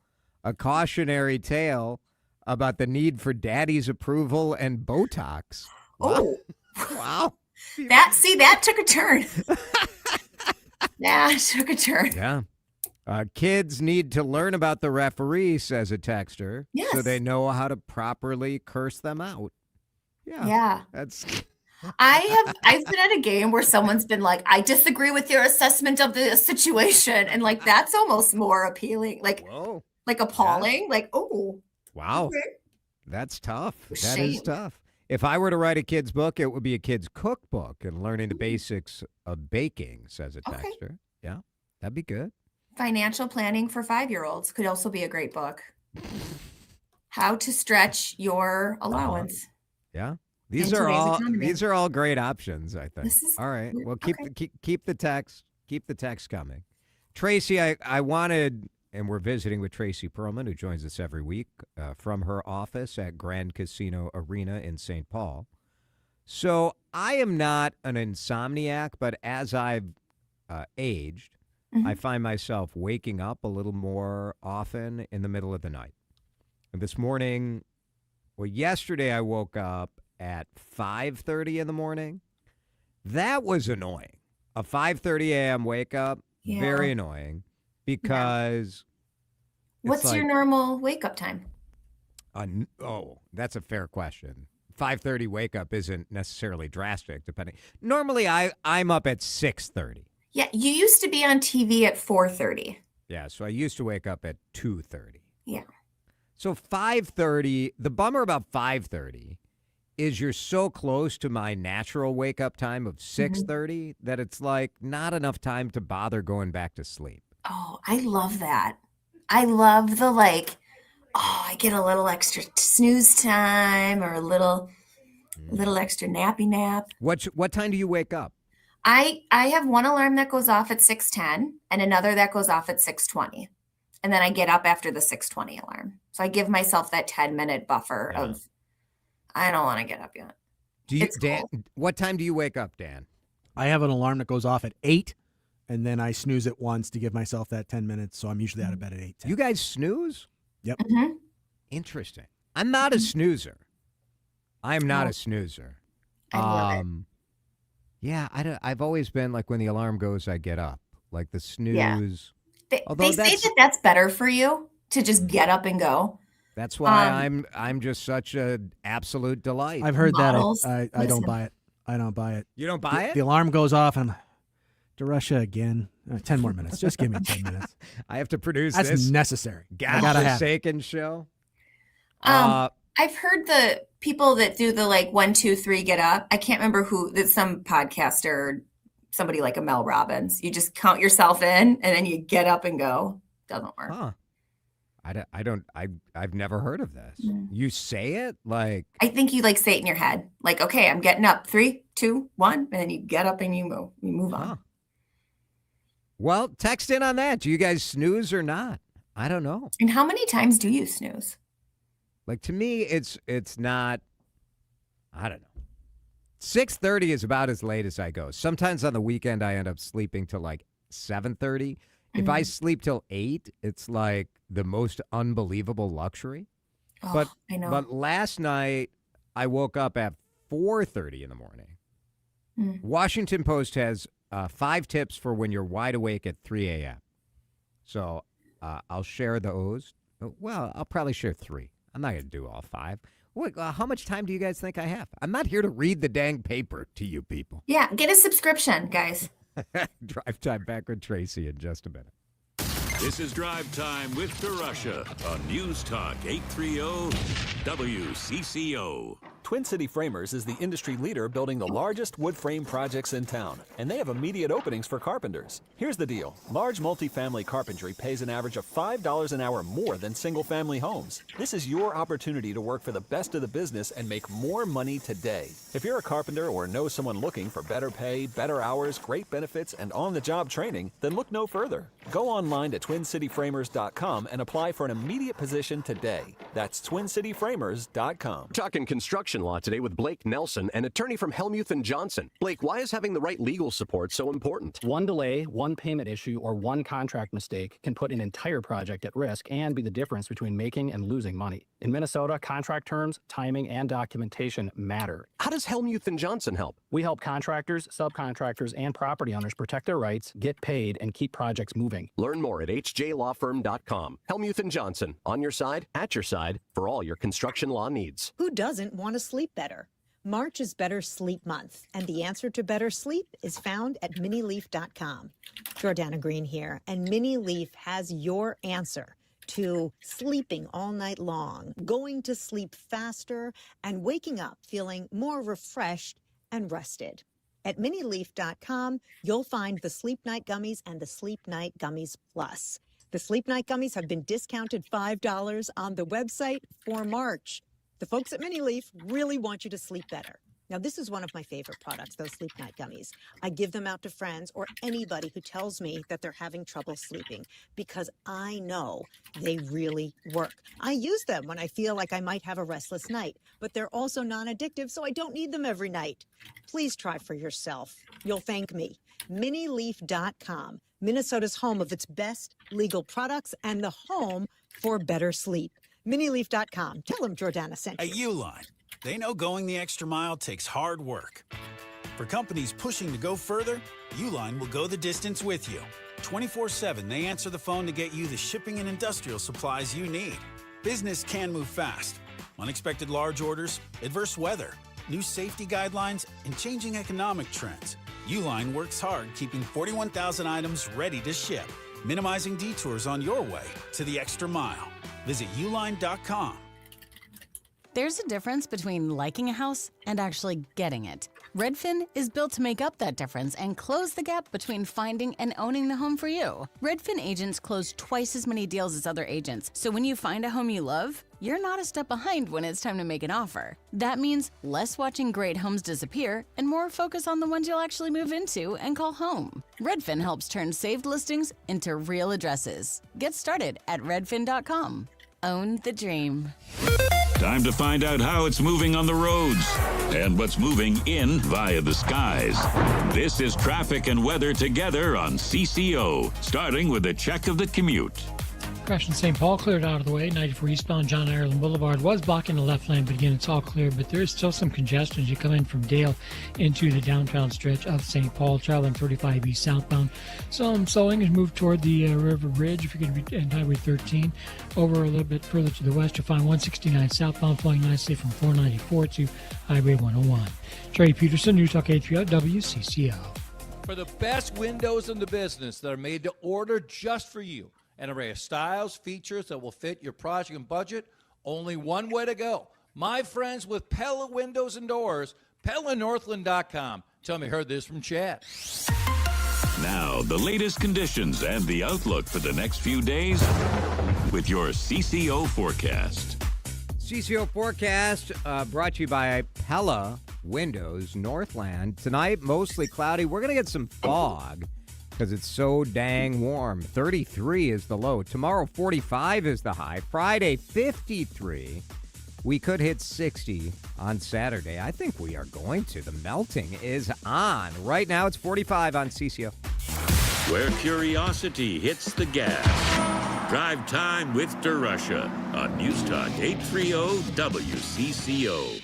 a cautionary tale about the need for daddy's approval and Botox. Oh, wow. That took a turn. Yeah, it took a turn. Yeah. Kids need to learn about the referee, says a texter, so they know how to properly curse them out. Yeah. That's... I've been at a game where someone's been like, I disagree with your assessment of the situation. And like, that's almost more appealing. Like, like appalling. Like, oh. Wow. Okay. That's tough. That Shame. is tough. If I were to write a kid's book, it would be a kid's cookbook and learning the basics of baking, says a texter. Yeah, that'd be good. Financial planning for 5-year-olds could also be a great book. How to stretch your allowance. Yeah. These are all great options, I think. All right. Well, keep the text coming. Tracy, I wanted, and we're visiting with Tracy Perlman, who joins us every week from her office at Grand Casino Arena in St. Paul. So I am not an insomniac, but as I've aged, I find myself waking up a little more often in the middle of the night. And this morning, yesterday I woke up at 5:30 in the morning. That was annoying. A 5:30 a.m. wake up, very annoying because what's your normal wake up time? That's a fair question. 5:30 wake up isn't necessarily drastic, depending. Normally, I'm up at 6:30. Yeah, you used to be on TV at 4:30. Yeah, so I used to wake up at 2:30. Yeah. So 5:30. The bummer about 5:30 is you're so close to my natural wake up time of 6:30 that it's like not enough time to bother going back to sleep. Oh, I love that. I love the I get a little extra snooze time or a little extra nappy nap. What time do you wake up? I have one alarm that goes off at 6:10 and another that goes off at 6:20. And then I get up after the 6:20 alarm. So I give myself that 10-minute buffer of I don't want to get up yet. Dan, what time do you wake up, Dan? I have an alarm that goes off at 8, and then I snooze it once to give myself that 10 minutes, so I'm usually out of bed at 8:10. You guys snooze? Yep. Interesting. I'm not a snoozer. I'm not a snoozer. I love it. Yeah, I've always been like when the alarm goes, I get up. Like the snooze. Yeah. They say that that's better for you to just get up and go. That's why I'm just such an absolute delight. I've heard that. I don't buy it. I don't buy it. You don't buy it? The alarm goes off and DeRUSH again. 10 more minutes. Just give me 10 minutes. I have to produce That's this. necessary. God-forsaken show. I've heard the people that do the 1, 2, 3 get up. I can't remember who. That's some podcaster, somebody like a Mel Robbins. You just count yourself in and then you get up and go. Doesn't work. Huh. I've never heard of this. You say it like I think you say it in your head. Like, okay, I'm getting up. 3, 2, 1, and then you get up and you move on. Well, text in on that. Do you guys snooze or not? I don't know. And how many times do you snooze? Like to me, it's not. I don't know. 6:30 is about as late as I go. Sometimes on the weekend I end up sleeping till 7:30. If I sleep till 8, it's like the most unbelievable luxury. Oh, I know. But last night I woke up at 4:30 in the morning. Washington Post has 5 tips for when you're wide awake at 3 a.m. So I'll share those. Well, I'll probably share 3. I'm not going to do all 5. Wait, how much time do you guys think I have? I'm not here to read the dang paper to you people. Yeah, get a subscription, guys. Drive time back with Tracy in just a minute. This is Drive Time with DeRUSH on News Talk 830 WCCO. Twin City Framers is the industry leader building the largest wood frame projects in town, and they have immediate openings for carpenters. Here's the deal. Large multifamily carpentry pays an average of $5 an hour more than single-family homes. This is your opportunity to work for the best of the business and make more money today. If you're a carpenter or know someone looking for better pay, better hours, great benefits, and on-the-job training, then look no further. Go online to TwinCityFramers.com and apply for an immediate position today. That's TwinCityFramers.com. Talking construction law today with Blake Nelson, an attorney from Helmuth & Johnson. Blake, why is having the right legal support so important? One delay, one payment issue, or one contract mistake can put an entire project at risk and be the difference between making and losing money. In Minnesota, contract terms, timing, and documentation matter. How does Helmuth & Johnson help? We help contractors, subcontractors, and property owners protect their rights, get paid, and keep projects moving. Learn more at hjlawfirm.com. Helmuth & Johnson, on your side, at your side, for all your construction law needs. Who doesn't want to sleep better? March is Better Sleep Month, and the answer to better sleep is found at minileaf.com. Jordana Green here, and Minileaf has your answer to sleeping all night long, going to sleep faster, and waking up feeling more refreshed and rested. At minileaf.com, you'll find the Sleep Night Gummies and the Sleep Night Gummies Plus. The Sleep Night Gummies have been discounted $5 on the website for March. The folks at Minileaf really want you to sleep better. Now, this is one of my favorite products, those Sleep Night Gummies. I give them out to friends or anybody who tells me that they're having trouble sleeping because I know they really work. I use them when I feel like I might have a restless night, but they're also non-addictive, so I don't need them every night. Please try for yourself. You'll thank me. Minileaf.com, Minnesota's home of its best legal products and the home for better sleep. Minileaf.com. Tell them Jordana sent you. At Uline, they know going the extra mile takes hard work. For companies pushing to go further, Uline will go the distance with you. 24/7, they answer the phone to get you the shipping and industrial supplies you need. Business can move fast. Unexpected large orders, adverse weather, new safety guidelines, and changing economic trends. Uline works hard keeping 41,000 items ready to ship, minimizing detours on your way to the extra mile. Visit uline.com. There's a difference between liking a house and actually getting it. Redfin is built to make up that difference and close the gap between finding and owning the home for you. Redfin agents close twice as many deals as other agents, so when you find a home you love, you're not a step behind when it's time to make an offer. That means less watching great homes disappear and more focus on the ones you'll actually move into and call home. Redfin helps turn saved listings into real addresses. Get started at redfin.com. Own the dream. Time to find out how it's moving on the roads and what's moving in via the skies. This is traffic and weather together on CCO, starting with a check of the commute. Crash in St. Paul cleared out of the way. 94 eastbound John Ireland Boulevard was blocking the left lane, but again, it's all clear. But there is still some congestion as you come in from Dale into the downtown stretch of St. Paul, traveling 35 east southbound. Some slowing as moved toward the River Bridge. If you're going to be on Highway 13, over a little bit further to the west, you'll find 169 southbound flowing nicely from 494 to Highway 101. Trey Peterson, News Talk 830 WCCO. For the best windows in the business that are made to order just for you, an array of styles, features that will fit your project and budget, only one way to go. My friends with Pella Windows and Doors, PellaNorthland.com. Tell me you heard this from Chad. Now, the latest conditions and the outlook for the next few days with your CCO forecast. CCO forecast brought to you by Pella Windows Northland. Tonight, mostly cloudy. We're going to get some fog because it's so dang warm. 33 is the low. Tomorrow, 45 is the high. Friday, 53. We could hit 60 on Saturday. I think we are going to. The melting is on. Right now, it's 45 on CCO. Where curiosity hits the gas. Drive Time with DeRUSH on News Talk 830 WCCO.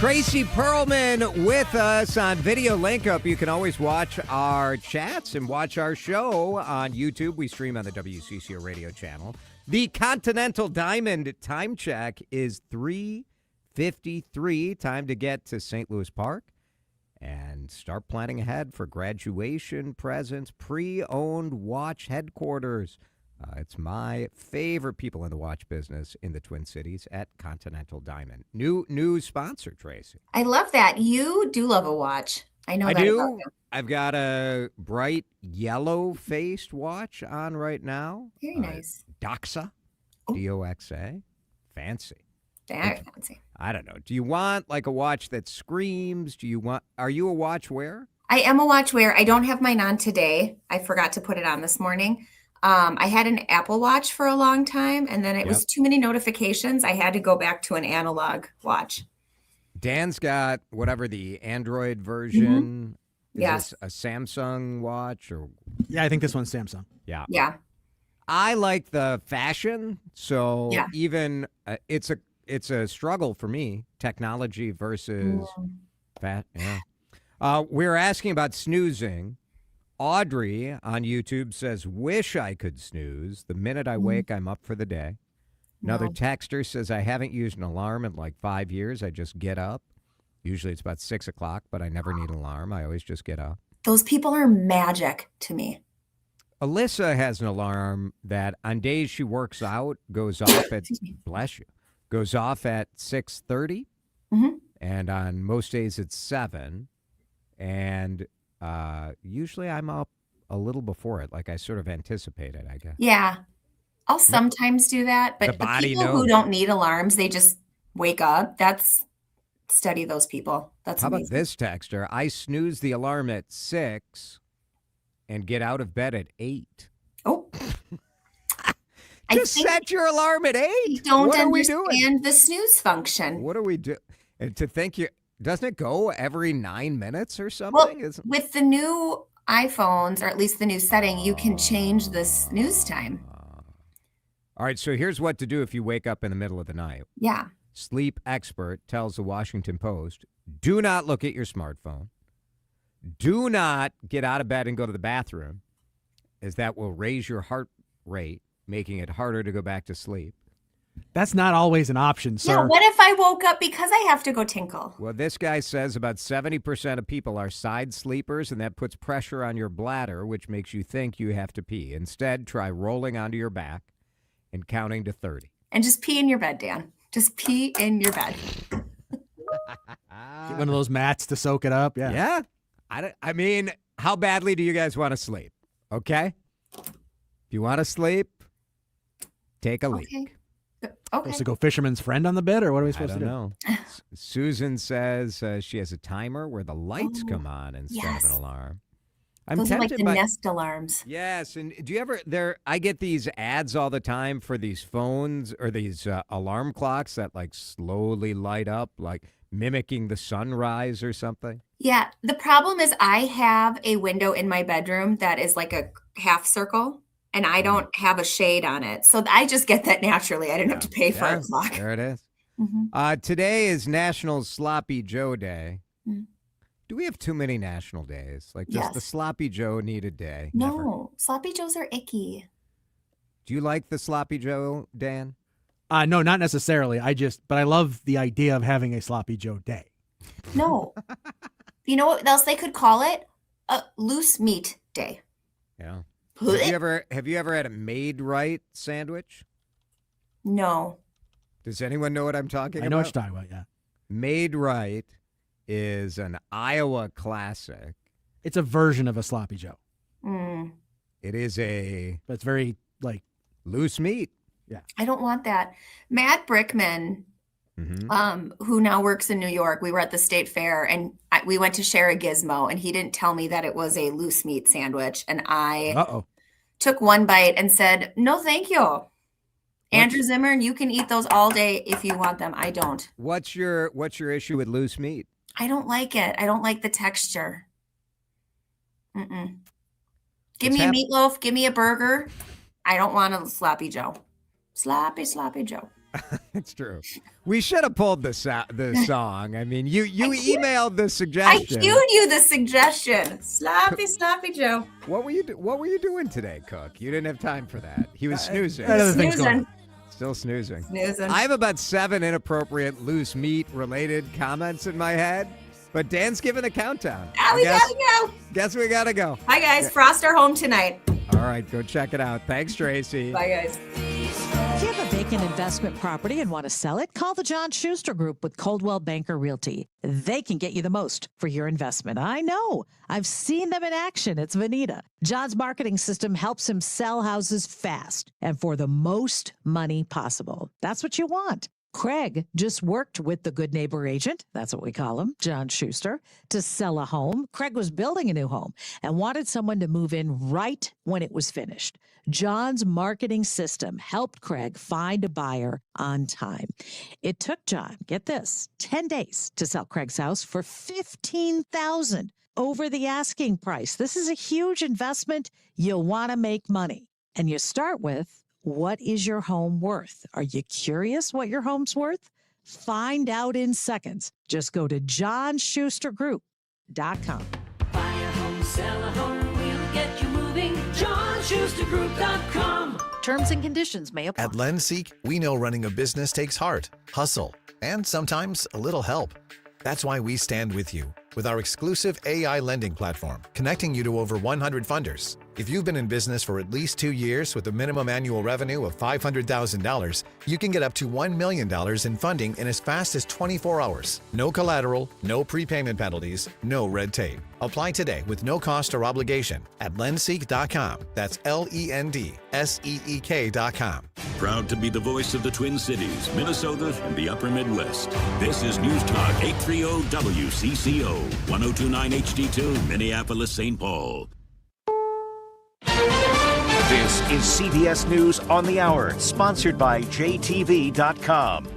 Tracy Perlman with us on Video Link Up. You can always watch our chats and watch our show on YouTube. We stream on the WCCO radio channel. The Continental Diamond time check is 3 6:53. Time to get to St. Louis Park and start planning ahead for graduation presents, pre-owned watch headquarters. It's my favorite people in the watch business in the Twin Cities at Continental Diamond. New sponsor, Tracy. I love that. You do love a watch. I know I that about do. you. I've got a bright yellow-faced watch on right now. Very nice. Doxa, D-O-X-A. Fancy. Very fancy. I don't know. Do you want like a watch that screams? Are you a watch wearer? I am a watch wearer. I don't have mine on today. I forgot to put it on this morning. I had an Apple Watch for a long time, and then it was too many notifications. I had to go back to an analog watch. Dan's got whatever the Android version. Is Yes. this a Samsung watch or? Yeah, I think this one's Samsung. Yeah. Yeah. I like the fashion, so Yeah. even it's a struggle for me. Technology versus fat. Yeah. We're asking about snoozing. Audrey on YouTube says, "Wish I could snooze. The minute I wake, I'm up for the day." Another texter says, "I haven't used an alarm in like 5 years. I just get up. Usually it's about 6 o'clock, but I never need an alarm. I always just get up." Those people are magic to me. Alyssa has an alarm that on days she works out goes off at bless you, goes off at 6:30, and on most days it's 7, and usually I'm up a little before it, like I sort of anticipate it, I guess. Yeah. I'll sometimes do that, but The the body people knows. who don't need alarms, they just wake up. Study those people. That's How about amazing. this texter? I snooze the alarm at 6 and get out of bed at 8. Oh. Just set your alarm at 8. You don't What are we doing? understand the snooze function. What do we do? And to think doesn't it go every 9 minutes or Well, something? with the new iPhones, or at least the new setting, you can change the snooze time. All right, so here's what to do if you wake up in the middle of the night. Yeah. Sleep expert tells the Washington Post, do not look at your smartphone. Do not get out of bed and go to the bathroom, as that will raise your heart rate, making it harder to go back to sleep. That's not always an option, sir. Yeah, what if I woke up because I have to go tinkle? Well, this guy says about 70% of people are side sleepers, and that puts pressure on your bladder, which makes you think you have to pee. Instead, try rolling onto your back and counting to 30. And just pee in your bed, Dan. Just pee in your bed. Get one of those mats to soak it up. Yeah. Yeah. I mean, how badly do you guys want to sleep? Okay? If you want to sleep, take a leak. Okay. Supposed to go fisherman's friend on the bed, or what are we supposed I to don't do? know. Susan says she has a timer where the lights come on instead of an alarm. I'm Those are like tempted the by Nest alarms. Yes, and do you ever I get these ads all the time for these phones or these alarm clocks that like slowly light up, like mimicking the sunrise or something. Yeah. The problem is I have a window in my bedroom that is like a half circle, and I don't have a shade on it. So I just get that naturally. I didn't have to pay for a clock. There it is. Mhm. Today is National Sloppy Joe Day. Mm. Do we have too many national days? Like, does the Yes. Sloppy Joe need a day? No, Never. sloppy joes are icky. Do you like the Sloppy Joe, Dan? No, not necessarily. But I love the idea of having a sloppy Joe day. No. You know what else they could call it? A loose meat day. Yeah. Have you ever had a made right sandwich? No. Does anyone know what I'm talking about? I know what you're talking about, yeah. Made right is an Iowa classic. It's a version of a sloppy Joe. Mm. It is But it's very, like, loose meat. Yeah. I don't want that. Matt Brickman, who now works in New York, we were at the state fair and we went to share a gizmo, and he didn't tell me that it was a loose meat sandwich. And I took one bite and said, "No, thank you. Andrew Zimmern, you can eat those all day if you want them. I don't. What's your issue with loose meat? I don't like it. I don't like the texture. Mm-mm. Give me a meatloaf. Give me a burger. I don't want a sloppy Joe. Sloppy Joe. It's true. We should have pulled the song. I mean, you emailed the suggestion. I queued you the suggestion. Sloppy Joe. What were you doing today, Cook? You didn't have time for that. He was snoozing. Snoozing. Still snoozing. Snoozing. I have about 7 inappropriate loose meat related comments in my head, but Dan's giving a countdown. We gotta go. Guess we gotta go. Hi, guys. Frost our home tonight. All right, go check it out. Thanks, Tracy. Bye, guys. If you have a vacant investment property and want to sell it, call the John Schuster Group with Coldwell Banker Realty. They can get you the most for your investment. I know. I've seen them in action. It's Vanita. John's marketing system helps him sell houses fast and for the most money possible. That's what you want. Craig just worked with the Good Neighbor agent, that's what we call him, John Schuster, to sell a home. Craig was building a new home and wanted someone to move in right when it was finished. John's marketing system helped Craig find a buyer on time. It took John, get this, 10 days to sell Craig's house for $15,000 over the asking price. This is a huge investment. You'll want to make money. And you start with, what is your home worth? Are you curious what your home's worth? Find out in seconds. Just go to johnschustergroup.com. Buy a home, sell a home, we'll get you moving. JohnSchusterGroup.com. Terms and conditions may apply. At LendSeek, we know running a business takes heart, hustle, and sometimes a little help. That's why we stand with you with our exclusive AI lending platform, connecting you to over 100 funders. If you've been in business for at least 2 years with a minimum annual revenue of $500,000, you can get up to $1 million in funding in as fast as 24 hours. No collateral, no prepayment penalties, no red tape. Apply today with no cost or obligation at lendseek.com. That's LENDSEEK.com. Proud to be the voice of the Twin Cities, Minnesota, and the Upper Midwest. This is News Talk 830 WCCO, 1029 HD2, Minneapolis, St. Paul. This is CBS News on the Hour, sponsored by JTV.com.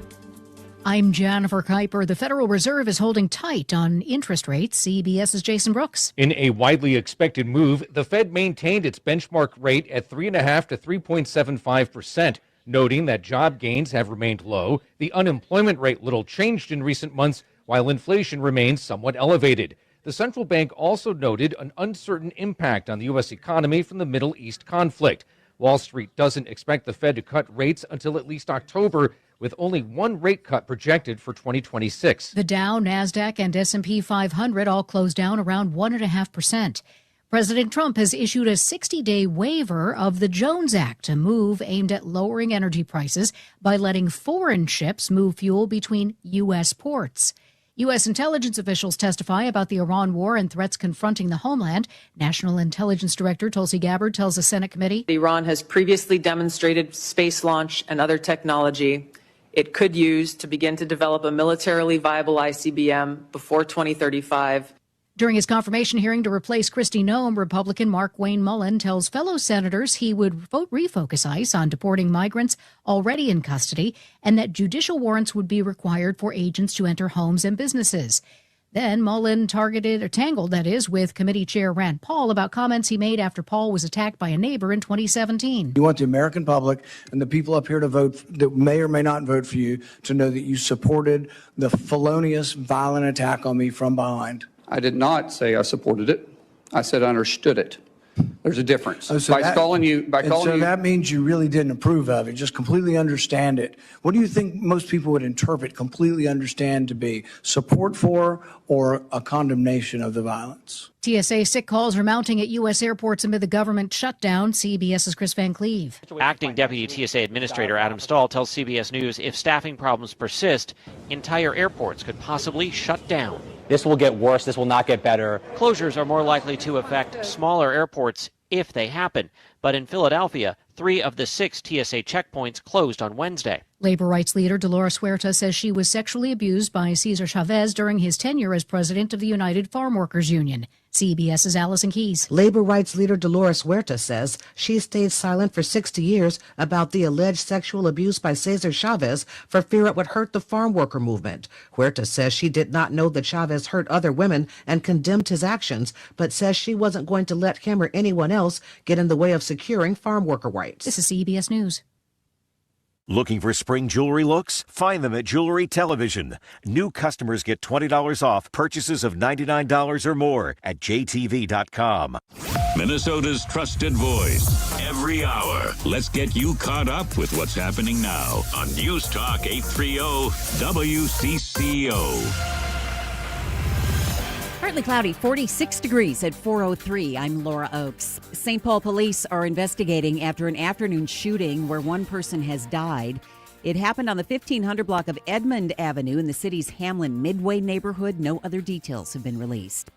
I'm Jennifer Kuiper. The Federal Reserve is holding tight on interest rates. CBS's Jason Brooks. In a widely expected move, the Fed maintained its benchmark rate at 3.5% to 3.75%, noting that job gains have remained low. The unemployment rate little changed in recent months, while inflation remains somewhat elevated. The central bank also noted an uncertain impact on the U.S. economy from the Middle East conflict. Wall Street doesn't expect the Fed to cut rates until at least October, with only one rate cut projected for 2026. The Dow, NASDAQ, and S&P 500 all closed down around 1.5%. President Trump has issued a 60-day waiver of the Jones Act, a move aimed at lowering energy prices by letting foreign ships move fuel between U.S. ports. U.S. intelligence officials testify about the Iran war and threats confronting the homeland. National Intelligence Director Tulsi Gabbard tells the Senate committee Iran has previously demonstrated space launch and other technology it could use to begin to develop a militarily viable ICBM before 2035. During his confirmation hearing to replace Kristi Noem, Republican Mark Wayne Mullen tells fellow senators he would refocus ICE on deporting migrants already in custody and that judicial warrants would be required for agents to enter homes and businesses. Then Mullen tangled with Committee Chair Rand Paul about comments he made after Paul was attacked by a neighbor in 2017. You want the American public and the people up here to vote that may or may not vote for you to know that you supported the felonious, violent attack on me from behind. I did not say I supported it. I said I understood it. There's a difference. So that means you really didn't approve of it, just completely understand it. What do you think most people would interpret completely understand to be? Support for or a condemnation of the violence? TSA sick calls are mounting at U.S. airports amid the government shutdown. CBS's Chris Van Cleve. Acting Deputy TSA Administrator Adam Stahl tells CBS News if staffing problems persist, entire airports could possibly shut down. This will get worse. This will not get better. Closures are more likely to affect smaller airports if they happen. But in Philadelphia, 3 of the 6 TSA checkpoints closed on Wednesday. Labor rights leader Dolores Huerta says she was sexually abused by Cesar Chavez during his tenure as president of the United Farm Workers Union. CBS's Allison Keyes. Labor rights leader Dolores Huerta says she stayed silent for 60 years about the alleged sexual abuse by Cesar Chavez for fear it would hurt the farm worker movement. Huerta says she did not know that Chavez hurt other women and condemned his actions, but says she wasn't going to let him or anyone else get in the way of securing farm worker rights. This is CBS News. Looking for spring jewelry looks? Find them at Jewelry Television. New customers get $20 off purchases of $99 or more at jtv.com. Minnesota's trusted voice. Every hour. Let's get you caught up with what's happening now on News Talk 830 WCCO. Partly cloudy, 46 degrees at 4:03. I'm Laura Oakes. St. Paul police are investigating after an afternoon shooting where one person has died. It happened on the 1500 block of Edmond Avenue in the city's Hamlin Midway neighborhood. No other details have been released.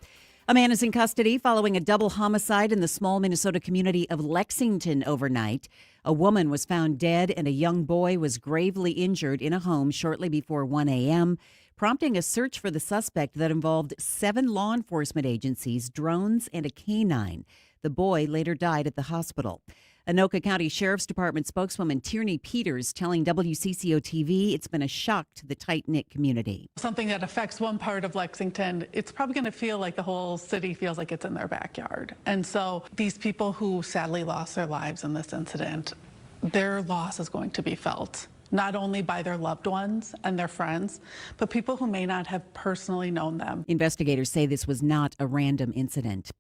A man is in custody following a double homicide in the small Minnesota community of Lexington overnight. A woman was found dead and a young boy was gravely injured in a home shortly before 1 a.m., prompting a search for the suspect that involved 7 law enforcement agencies, drones, and a canine. The boy later died at the hospital. Anoka County Sheriff's Department spokeswoman Tierney Peters telling WCCO-TV it's been a shock to the tight-knit community. Something that affects one part of Lexington, it's probably going to feel like the whole city feels like it's in their backyard. And so these people who sadly lost their lives in this incident, their loss is going to be felt. Not only by their loved ones and their friends, but people who may not have personally known them. Investigators say this was not a random incident.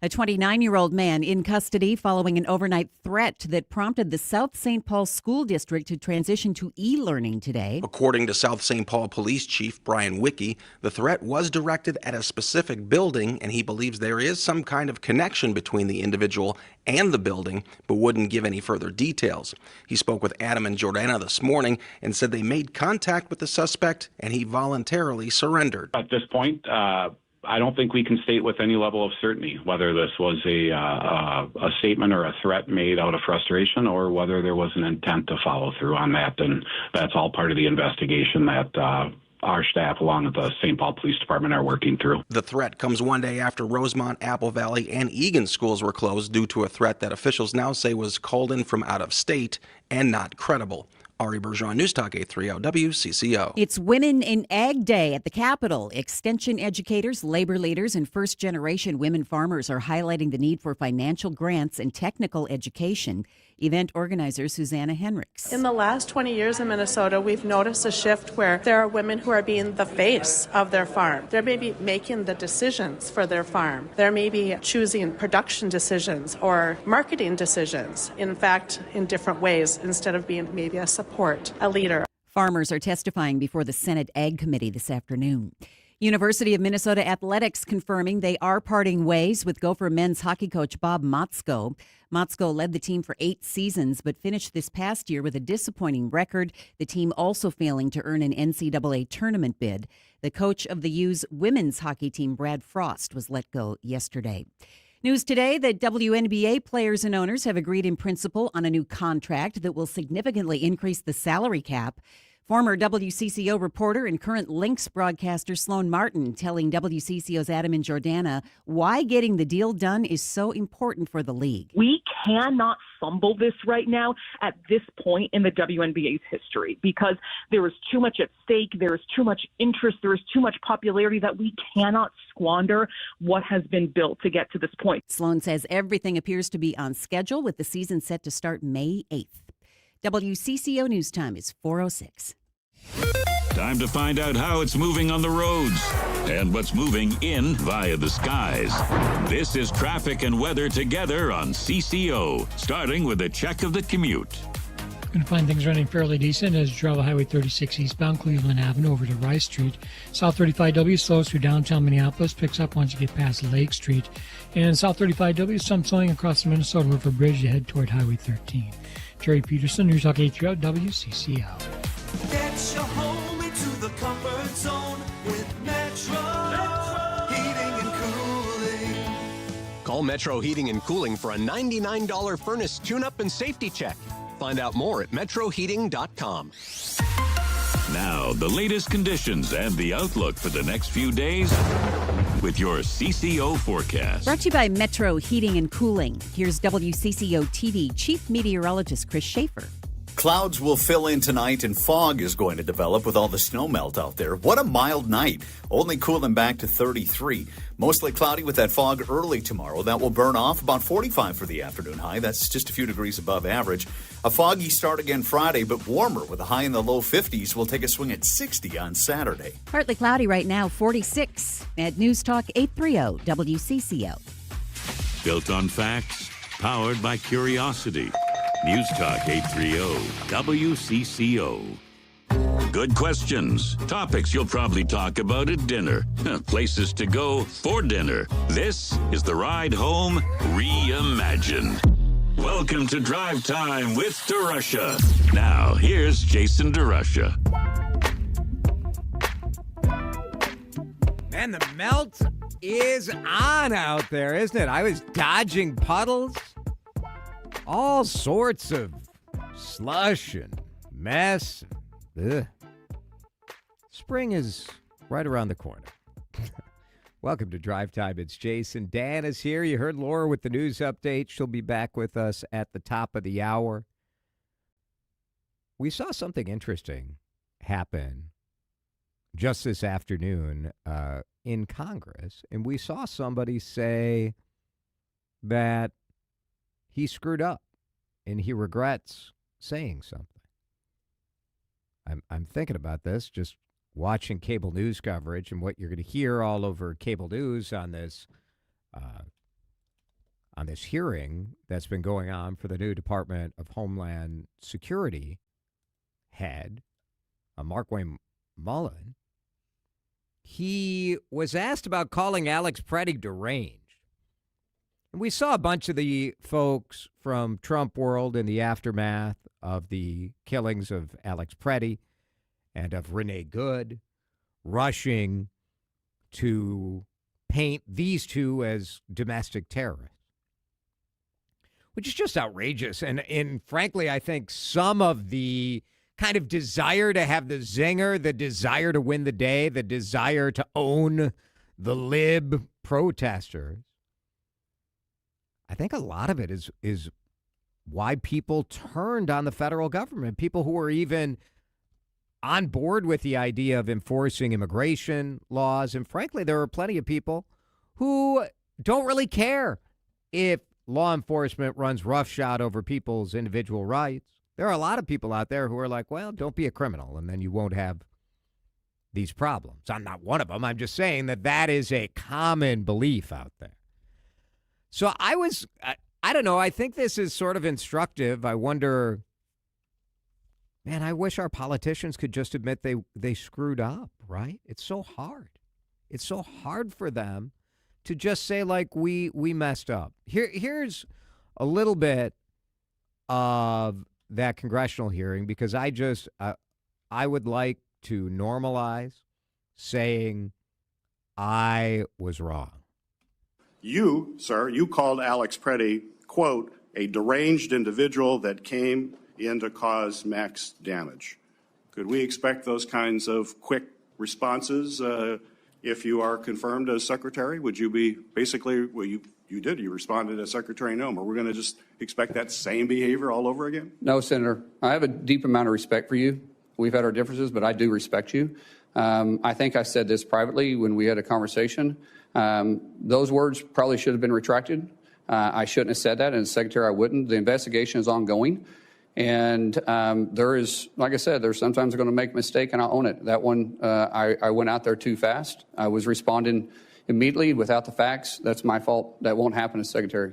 A 29-year-old man in custody following an overnight threat that prompted the South St. Paul School District to transition to e-learning today. According to South St. Paul Police Chief Brian Wicke, the threat was directed at a specific building, and he believes there is some kind of connection between the individual and the building, but wouldn't give any further details. He spoke with Adam and Jordana this morning and said they made contact with the suspect, and he voluntarily surrendered. At this point, I don't think we can state with any level of certainty whether this was a statement or a threat made out of frustration or whether there was an intent to follow through on that. And that's all part of the investigation that our staff, along with the St. Paul Police Department, are working through. The threat comes one day after Rosemont, Apple Valley, and Egan schools were closed due to a threat that officials now say was called in from out of state and not credible. Ari Bergeron, News Talk 830 WCCO. It's Women in Ag Day at the Capitol. Extension educators, labor leaders, and first-generation women farmers are highlighting the need for financial grants and technical education. Event organizer Susanna Henricks. In the last 20 years in Minnesota, we've noticed a shift where there are women who are being the face of their farm. They're maybe making the decisions for their farm. They're maybe choosing production decisions or marketing decisions, in fact, in different ways, instead of being maybe a support, a leader. Farmers are testifying before the Senate Ag Committee this afternoon. University of Minnesota Athletics confirming they are parting ways with Gopher men's hockey coach Bob Motzko. Motzko led the team for 8 seasons, but finished this past year with a disappointing record, the team also failing to earn an NCAA tournament bid. The coach of the U's women's hockey team, Brad Frost, was let go yesterday. News today that WNBA players and owners have agreed in principle on a new contract that will significantly increase the salary cap. Former WCCO reporter and current Lynx broadcaster Sloan Martin telling WCCO's Adam and Jordana why getting the deal done is so important for the league. We cannot fumble this right now at this point in the WNBA's history because there is too much at stake, there is too much interest, there is too much popularity that we cannot squander what has been built to get to this point. Sloan says everything appears to be on schedule with the season set to start May 8th. WCCO News Time is 4:06. Time to find out how it's moving on the roads and what's moving in via the skies. This is traffic and weather together on CCO, starting with a check of the commute. Going to find things running fairly decent as you travel Highway 36 eastbound Cleveland Avenue over to Rice Street. South 35W slows through downtown Minneapolis, picks up once you get past Lake Street. And South 35W, some slowing across the Minnesota River Bridge to head toward Highway 13. Jerry Peterson, News Talk 830 WCCO. Get your home into the comfort zone with Metro Heating and Cooling. Call Metro Heating and Cooling for a $99 furnace tune-up and safety check. Find out more at metroheating.com. Now, the latest conditions and the outlook for the next few days with your CCO forecast. Brought to you by Metro Heating and Cooling. Here's WCCO TV Chief Meteorologist Chris Schaefer. Clouds will fill in tonight and fog is going to develop with all the snow melt out there. What a mild night. Only cooling back to 33. Mostly cloudy with that fog early tomorrow. That will burn off about 45 for the afternoon high. That's just a few degrees above average. A foggy start again Friday, but warmer with a high in the low 50s. We'll take a swing at 60 on Saturday. Partly cloudy right now, 46 at News Talk 830 WCCO. Built on facts, powered by curiosity. News Talk 830 WCCO. Good questions. Topics you'll probably talk about at dinner. Places to go for dinner. This is the Ride Home Reimagined. Welcome to Drive Time with DeRUSH. Now, here's Jason DeRUSH. Man, the melt is on out there, isn't it? I was dodging puddles. All sorts of slush and mess. Ugh. Spring is right around the corner. Welcome to Drive Time. It's Jason. Dan is here. You heard Laura with the news update. She'll be back with us at the top of the hour. We saw something interesting happen just this afternoon in Congress, and we saw somebody say that he screwed up and he regrets saying something. I'm thinking about this, just watching cable news coverage and what you're going to hear all over cable news on this hearing that's been going on for the new Department of Homeland Security head, Mark Wayne Mullen. He was asked about calling Alex Preddy deranged. And we saw a bunch of the folks from Trump world in the aftermath of the killings of Alex Preddy and of Renee Good rushing to paint these two as domestic terrorists, which is just outrageous. And frankly, I think some of the kind of desire to have the zinger, the desire to win the day, the desire to own the lib protesters, I think a lot of it is why people turned on the federal government, people who were even on board with the idea of enforcing immigration laws. And frankly, there are plenty of people who don't really care if law enforcement runs roughshod over people's individual rights. There are a lot of people out there who are like, well, don't be a criminal, and then you won't have these problems. I'm not one of them. I'm just saying that is a common belief out there. So I don't know. I think this is sort of instructive. I wonder, man, I wish our politicians could just admit they screwed up, right? It's so hard. It's so hard for them to just say, like, we messed up. Here's a little bit of that congressional hearing, because I would like to normalize saying I was wrong. You, sir, you called Alex Preddy, quote, a deranged individual that came in to cause max damage. Could we expect those kinds of quick responses if you are confirmed as secretary? Would you be basically, well, you responded as Secretary Noem. Are we going to just expect that same behavior all over again? No, Senator. I have a deep amount of respect for you. We've had our differences, but I do respect you. I think I said this privately when we had a conversation. Those words probably should have been retracted. I shouldn't have said that, and as Secretary, I wouldn't. The investigation is ongoing, and there is, like I said, there's sometimes going to make a mistake, and I'll own it. That one, I went out there too fast. I was responding immediately without the facts. That's my fault. That won't happen as Secretary.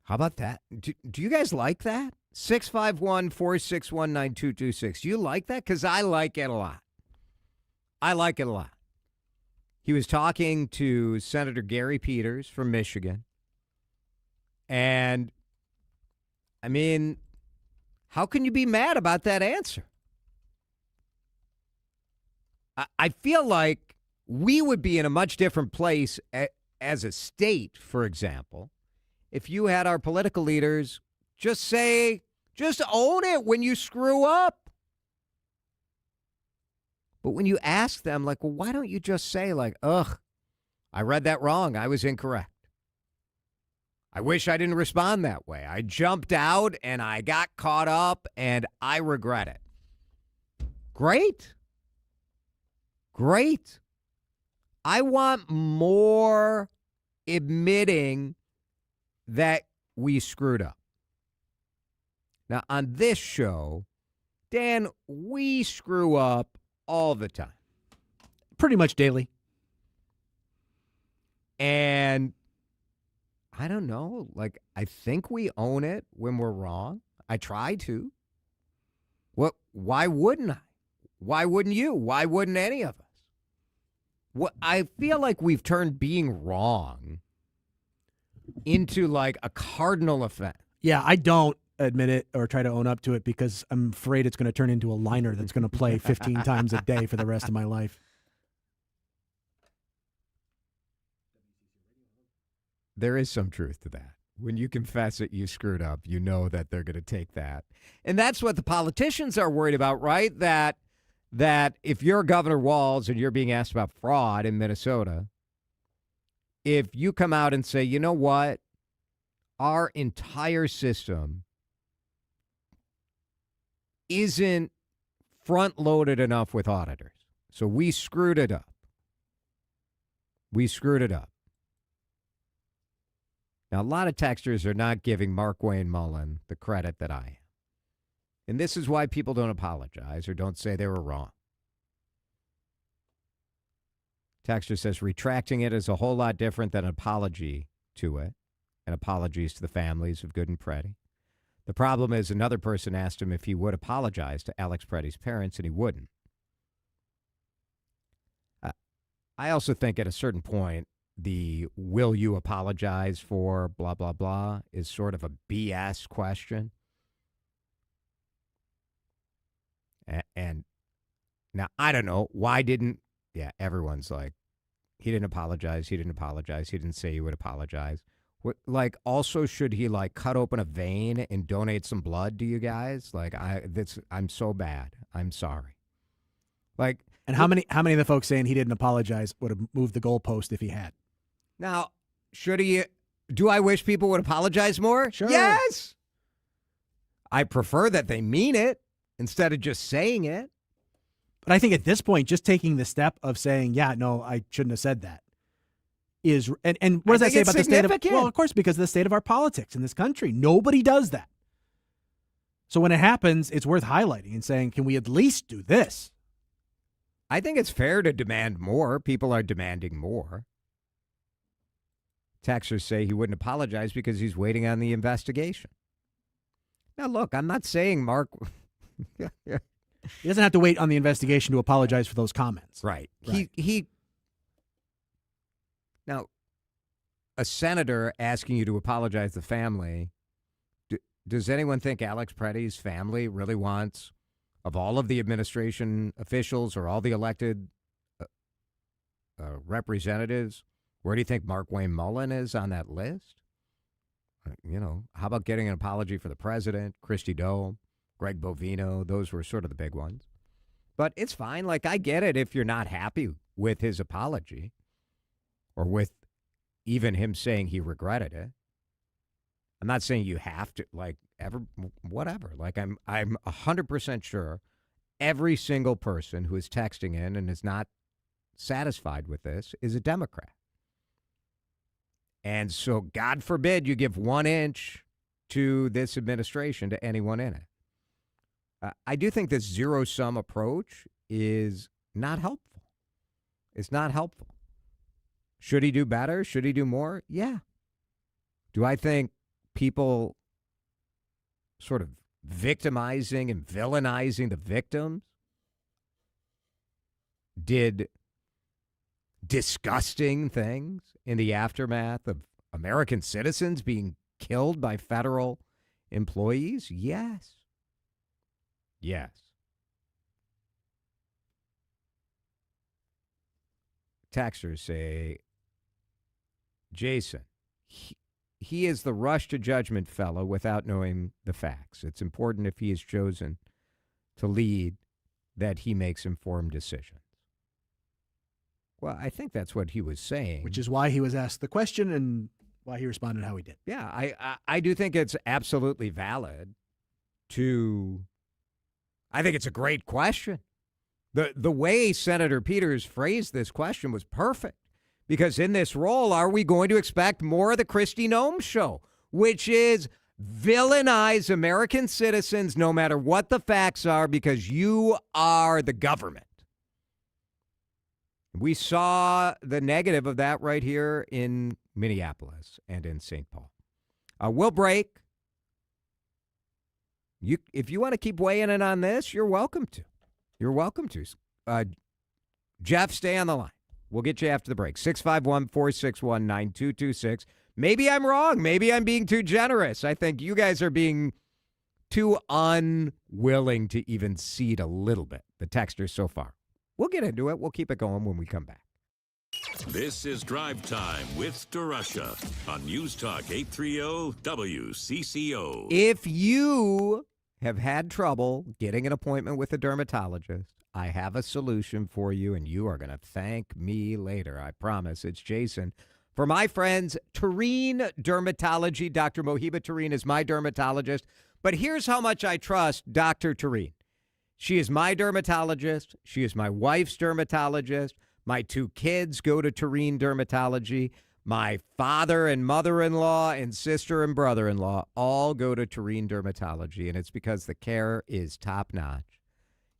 How about that? Do you guys like that? 651-461-9226. Do you like that? Because I like it a lot. I like it a lot. He was talking to Senator Gary Peters from Michigan. And, I mean, how can you be mad about that answer? I feel like we would be in a much different place as a state, for example, if you had our political leaders just own it when you screw up. But when you ask them, like, well, why don't you just say, like, ugh, I read that wrong. I was incorrect. I wish I didn't respond that way. I jumped out and I got caught up and I regret it. Great. Great. I want more admitting that we screwed up. Now, on this show, Dan, we screw up all the time. Pretty much daily. And I don't know, like, I think we own it when we're wrong. I try to. Why wouldn't I? Why wouldn't you? Why wouldn't any of us? I feel like we've turned being wrong into like a cardinal offense. Yeah, I don't admit it or try to own up to it because I'm afraid it's going to turn into a liner that's going to play 15 times a day for the rest of my life. There is some truth to that. When you confess that you screwed up, you know that they're going to take that. And that's what the politicians are worried about, right? That if you're Governor Walz and you're being asked about fraud in Minnesota, if you come out and say, you know what, our entire system isn't front-loaded enough with auditors, so we screwed it up. We screwed it up. Now, a lot of texters are not giving Mark Wayne Mullen the credit that I am. And this is why people don't apologize or don't say they were wrong. Texter says retracting it is a whole lot different than an apology to it, and apologies to the families of Good and Preddy. The problem is another person asked him if he would apologize to Alex Preddy's parents, and he wouldn't. I also think at a certain point, the will you apologize for blah, blah, blah is sort of a BS question. And now, I don't know, why didn't, everyone's like, he didn't apologize, he didn't say he would apologize. Also, should he, cut open a vein and donate some blood to you guys? I'm so bad. I'm sorry. And how many of the folks saying he didn't apologize would have moved the goalpost if he had? Now, do I wish people would apologize more? Sure. Yes. I prefer that they mean it instead of just saying it. But I think at this point, just taking the step of saying, yeah, no, I shouldn't have said that is, and what does that say about the state of, well, of course, because of the state of our politics in this country, nobody does that. So when it happens, it's worth highlighting and saying, can we at least do this? I think it's fair to demand more. People are demanding more. Texters say he wouldn't apologize because he's waiting on the investigation. Now, look, I'm not saying Mark... He doesn't have to wait on the investigation to apologize for those comments. Right. Now, a senator asking you to apologize to the family, does anyone think Alex Preddy's family really wants, of all of the administration officials or all the elected representatives, where do you think Mark Wayne Mullen is on that list? How about getting an apology for the president, Christy Dole, Greg Bovino? Those were sort of the big ones. But it's fine. I get it if you're not happy with his apology or with even him saying he regretted it. I'm not saying you have to, whatever. I'm 100% sure every single person who is texting in and is not satisfied with this is a Democrat. And so, God forbid you give 1 inch to this administration, to anyone in it. I do think this zero-sum approach is not helpful. It's not helpful. Should he do better? Should he do more? Yeah. Do I think people sort of victimizing and villainizing the victims did disgusting things in the aftermath of American citizens being killed by federal employees? Yes. Yes. Texters say, Jason, he is the rush to judgment fellow without knowing the facts. It's important if he is chosen to lead that he makes informed decisions. Well, I think that's what he was saying. Which is why he was asked the question and why he responded how he did. Yeah, I do think it's absolutely valid I think it's a great question. The way Senator Peters phrased this question was perfect, because in this role, are we going to expect more of the Kristi Noem show, which is villainize American citizens no matter what the facts are because you are the government? We saw the negative of that right here in Minneapolis and in St. Paul. We'll break. If you want to keep weighing in on this, you're welcome to. You're welcome to. Jeff, stay on the line. We'll get you after the break. 651-461-9226. Maybe I'm wrong. Maybe I'm being too generous. I think you guys are being too unwilling to even cede a little bit, the texters so far. We'll get into it. We'll keep it going when we come back. This is Drive Time with DeRUSH on News Talk 830 WCCO. If you have had trouble getting an appointment with a dermatologist, I have a solution for you, and you are going to thank me later. I promise. It's Jason. For my friends, Tureen Dermatology. Dr. Mohiba Tureen is my dermatologist. But here's how much I trust Dr. Tureen. She is my dermatologist. She is my wife's dermatologist. My 2 kids go to Tureen Dermatology. My father and mother-in-law and sister and brother-in-law all go to Tureen Dermatology, and it's because the care is top-notch.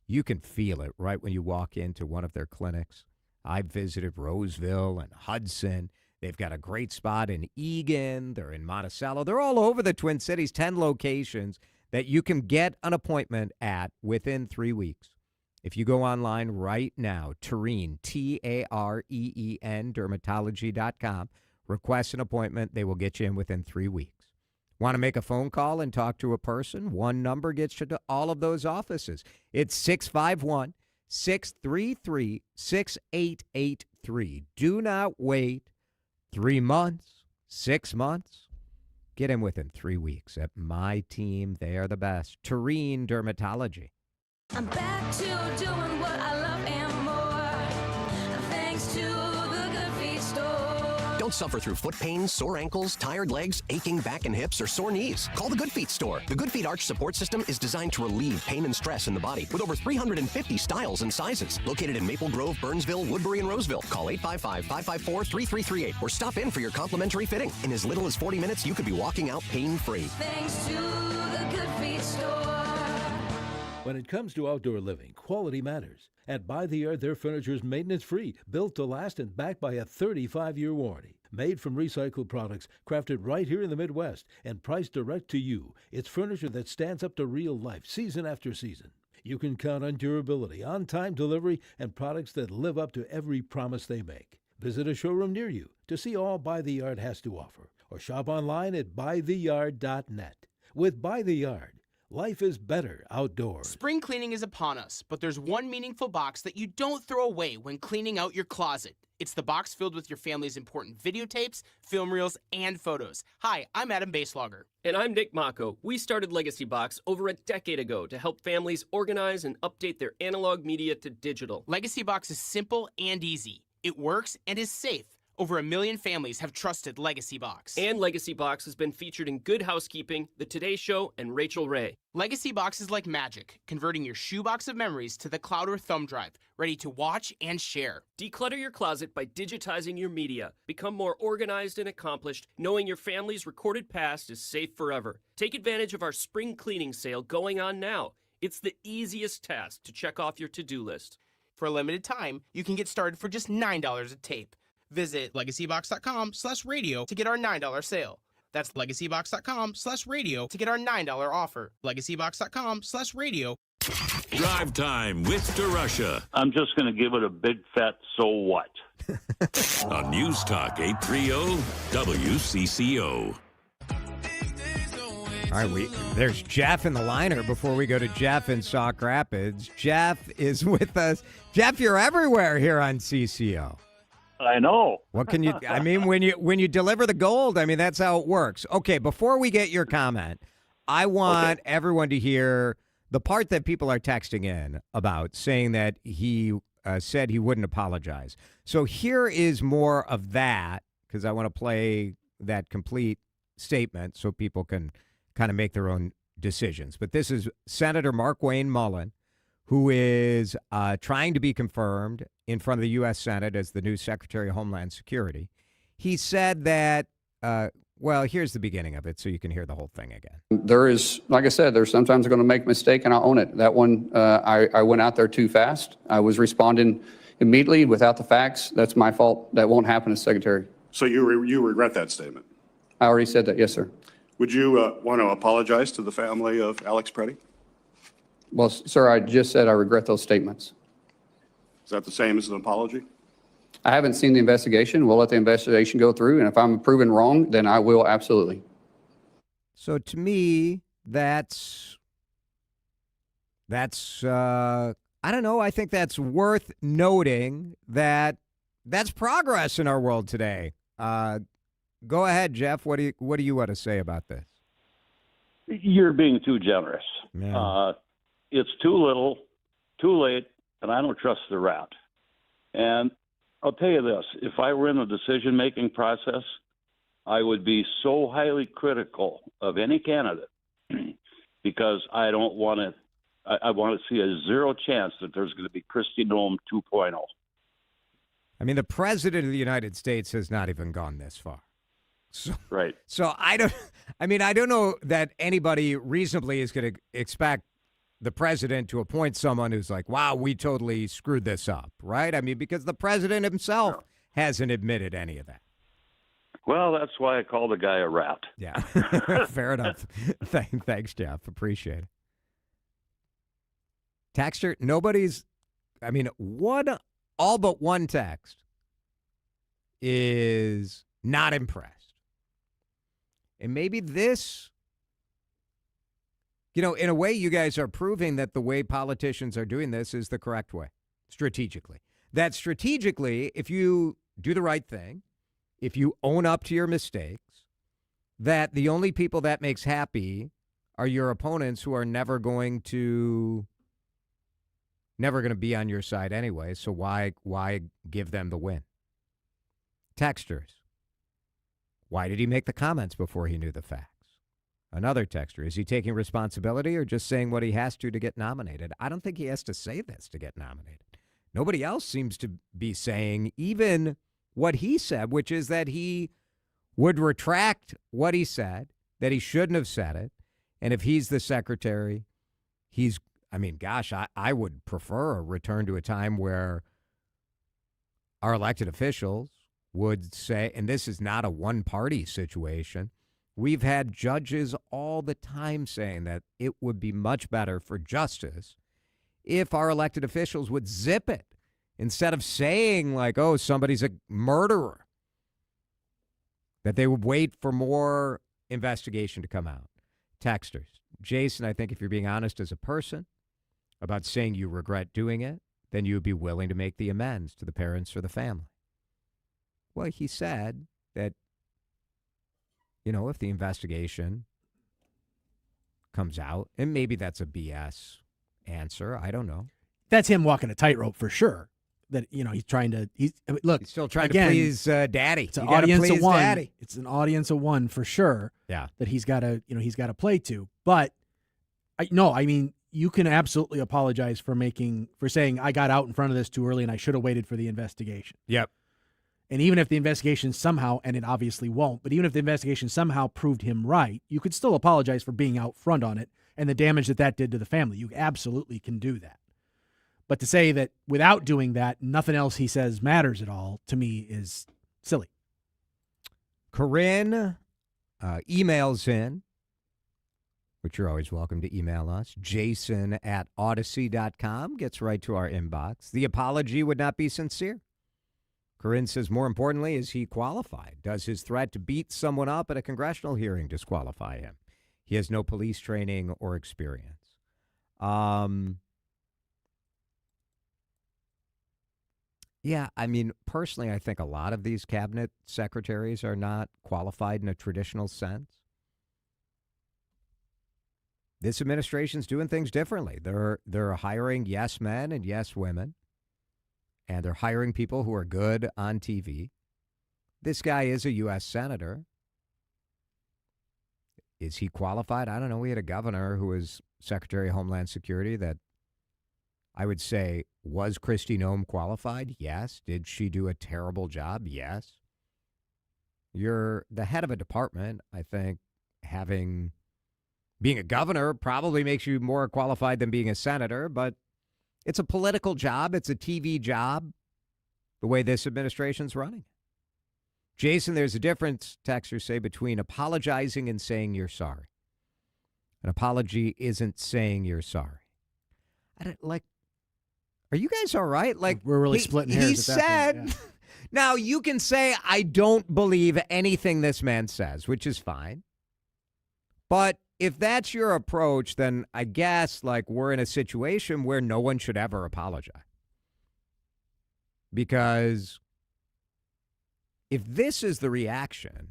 You can feel it right when you walk into one of their clinics. I've visited Roseville and Hudson. They've got a great spot in Eagan. They're in Monticello. They're all over the Twin Cities, 10 locations that you can get an appointment at within 3 weeks. If you go online right now, Tureen, Tareen, dermatology.com, request an appointment. They will get you in within 3 weeks. Want to make a phone call and talk to a person? One number gets you to all of those offices. It's 651-633-6883. Do not wait 3 months, 6 months. Get in within 3 weeks at my team. They are the best. Tureen Dermatology. I'm back to doing what I love and more, thanks to the Good Feet store. Don't suffer through foot pain, sore ankles, tired legs, aching back and hips, or sore knees. Call the Good Feet store. The Good Feet Arch Support System is designed to relieve pain and stress in the body with over 350 styles and sizes. Located in Maple Grove, Burnsville, Woodbury, and Roseville. Call 855-554-3338 or stop in for your complimentary fitting. In as little as 40 minutes, you could be walking out pain-free. Thanks to the Good Feet store. When it comes to outdoor living, quality matters. At By the Yard, their furniture is maintenance-free, built to last, and backed by a 35-year warranty. Made from recycled products, crafted right here in the Midwest, and priced direct to you. It's furniture that stands up to real life, season after season. You can count on durability, on-time delivery, and products that live up to every promise they make. Visit a showroom near you to see all By the Yard has to offer, or shop online at buytheyard.net. With By the Yard, life is better outdoors. Spring cleaning is upon us, but there's one meaningful box that you don't throw away when cleaning out your closet. It's the box filled with your family's important videotapes, film reels, and photos. Hi, I'm Adam Baselogger. And I'm Nick Mako. We started Legacy Box over a decade ago to help families organize and update their analog media to digital. Legacy Box is simple and easy. It works and is safe. Over 1 million families have trusted Legacy Box. And Legacy Box has been featured in Good Housekeeping, The Today Show, and Rachel Ray. Legacy Box is like magic, converting your shoebox of memories to the cloud or thumb drive, ready to watch and share. Declutter your closet by digitizing your media. Become more organized and accomplished, knowing your family's recorded past is safe forever. Take advantage of our spring cleaning sale going on now. It's the easiest task to check off your to-do list. For a limited time, you can get started for just $9 a tape. Visit legacybox.com/radio to get our $9 sale. That's legacybox.com/radio to get our $9 offer. Legacybox.com/radio. Drive Time with DeRUSH. I'm just going to give it a big fat so what. On News Talk 830 WCCO. All right, there's Jeff in the liner before we go to Jeff in Sauk Rapids. Jeff is with us. Jeff, you're everywhere here on CCO. I know. What can you? I mean, when you deliver the gold, I mean that's how it works. Okay, before we get your comment, I want everyone to hear the part that people are texting in about, saying that he said he wouldn't apologize. So here is more of that, because I want to play that complete statement so people can kind of make their own decisions. But this is Senator Markwayne Mullin, who is trying to be confirmed in front of the U.S. Senate as the new Secretary of Homeland Security. He said that, well, here's the beginning of it so you can hear the whole thing again. There is, like I said, there's sometimes I'm going to make a mistake and I'll own it. That one, I went out there too fast. I was responding immediately without the facts. That's my fault. That won't happen as Secretary. So you regret that statement? I already said that, yes, sir. Would you want to apologize to the family of Alex Preddy? Well, sir, I just said I regret those statements. Is that the same as an apology? I haven't seen the investigation. We'll let the investigation go through, and if I'm proven wrong, then I will absolutely. So to me, that's I don't know. I think that's worth noting that that's progress in our world today. Go ahead, Jeff. What do you want to say about this? You're being too generous. Yeah. It's too little, too late, and I don't trust the rat. And I'll tell you this, if I were in the decision-making process, I would be so highly critical of any candidate because I don't want to, I want to see a zero chance that there's going to be Kristi Noem 2.0. I mean, the president of the United States has not even gone this far. So, right. So I don't know that anybody reasonably is going to expect the president to appoint someone who's like, wow, we totally screwed this up, right? I mean, because the president himself hasn't admitted any of that. Well, that's why I call the guy a rat. Yeah, fair enough. Thanks, Jeff. Appreciate it. Texter, all but one text is not impressed. And maybe this, in a way, you guys are proving that the way politicians are doing this is the correct way, strategically. That strategically, if you do the right thing, if you own up to your mistakes, that the only people that makes happy are your opponents who are never going to be on your side anyway, so why give them the win? Texters. Why did he make the comments before he knew the facts? Another texter, is he taking responsibility or just saying what he has to get nominated? I don't think he has to say this to get nominated. Nobody else seems to be saying even what he said, which is that he would retract what he said, that he shouldn't have said it, and if he's the secretary, I would prefer a return to a time where our elected officials would say, and this is not a one-party situation, we've had judges all the time saying that it would be much better for justice if our elected officials would zip it instead of saying like, oh, somebody's a murderer, that they would wait for more investigation to come out. Texters. Jason, I think if you're being honest as a person about saying you regret doing it, then you would be willing to make the amends to the parents or the family. Well, he said that, if the investigation comes out, and maybe that's a BS answer, I don't know. That's him walking a tightrope for sure. That, he's still trying to please daddy. It's an audience of one. Daddy. It's an audience of one for sure. Yeah. That he's got to play to. But you can absolutely apologize for saying I got out in front of this too early and I should have waited for the investigation. Yep. And even if the investigation somehow, and it obviously won't, but even if the investigation somehow proved him right, you could still apologize for being out front on it and the damage that did to the family. You absolutely can do that. But to say that without doing that, nothing else he says matters at all, to me is silly. Corinne emails in, which you're always welcome to email us, jason@odyssey.com, gets right to our inbox. The apology would not be sincere. Corinne says, more importantly, is he qualified? Does his threat to beat someone up at a congressional hearing disqualify him? He has no police training or experience. Yeah, personally, I think a lot of these cabinet secretaries are not qualified in a traditional sense. This administration's doing things differently. They're hiring yes men and yes women. And they're hiring people who are good on TV. This guy is a U.S. senator. Is he qualified? I don't know. We had a governor who was Secretary of Homeland Security that I would say, was Kristi Noem qualified? Yes. Did she do a terrible job? Yes. You're the head of a department. I think being a governor probably makes you more qualified than being a senator, but it's a political job. It's a TV job, the way this administration's running. Jason, there's a difference, texters say, between apologizing and saying you're sorry. An apology isn't saying you're sorry. Are you guys all right? Like, we're really splitting hairs. He at that said, point, yeah. Now you can say, I don't believe anything this man says, which is fine. But if that's your approach, then I guess we're in a situation where no one should ever apologize. Because if this is the reaction,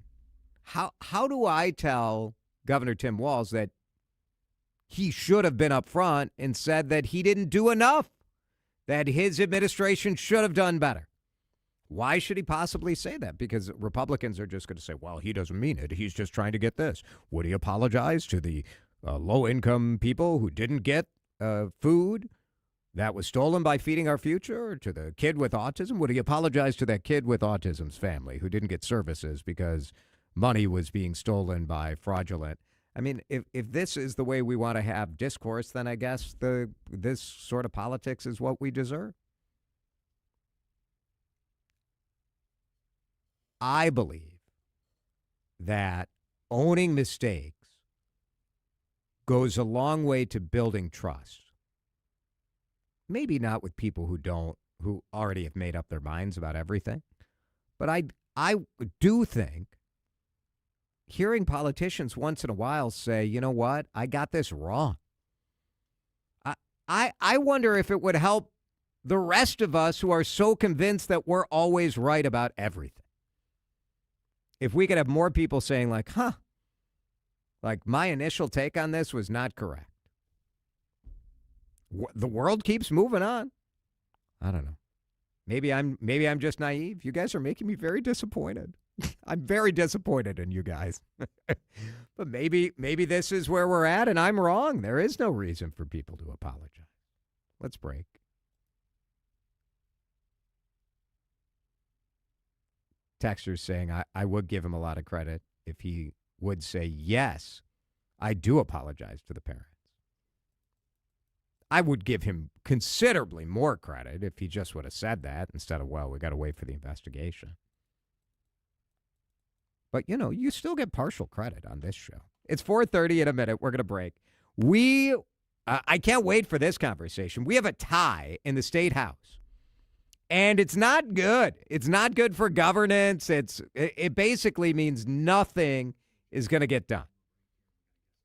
how do I tell Governor Tim Walz that he should have been up front and said that he didn't do enough, that his administration should have done better? Why should he possibly say that? Because Republicans are just going to say, well, he doesn't mean it. He's just trying to get this. Would he apologize to the low-income people who didn't get food that was stolen by Feeding Our Future, or to the kid with autism? Would he apologize to that kid with autism's family who didn't get services because money was being stolen by fraudulent? I mean, if this is the way we want to have discourse, then I guess this sort of politics is what we deserve. I believe that owning mistakes goes a long way to building trust. Maybe not with people who already have made up their minds about everything. But I do think hearing politicians once in a while say, you know what, I got this wrong. I wonder if it would help the rest of us who are so convinced that we're always right about everything. If we could have more people saying my initial take on this was not correct. The world keeps moving on. I don't know. Maybe I'm just naive. You guys are making me very disappointed. I'm very disappointed in you guys. But maybe this is where we're at and I'm wrong. There is no reason for people to apologize. Let's break. Texter's saying I would give him a lot of credit if he would say, yes, I do apologize to the parents. I would give him considerably more credit if he just would have said that instead of, well, we got to wait for the investigation. But, you still get partial credit on this show. It's 4:30 in a minute. We're going to break. I can't wait for this conversation. We have a tie in the State House. And it's not good. It's not good for governance. It basically means nothing is going to get done.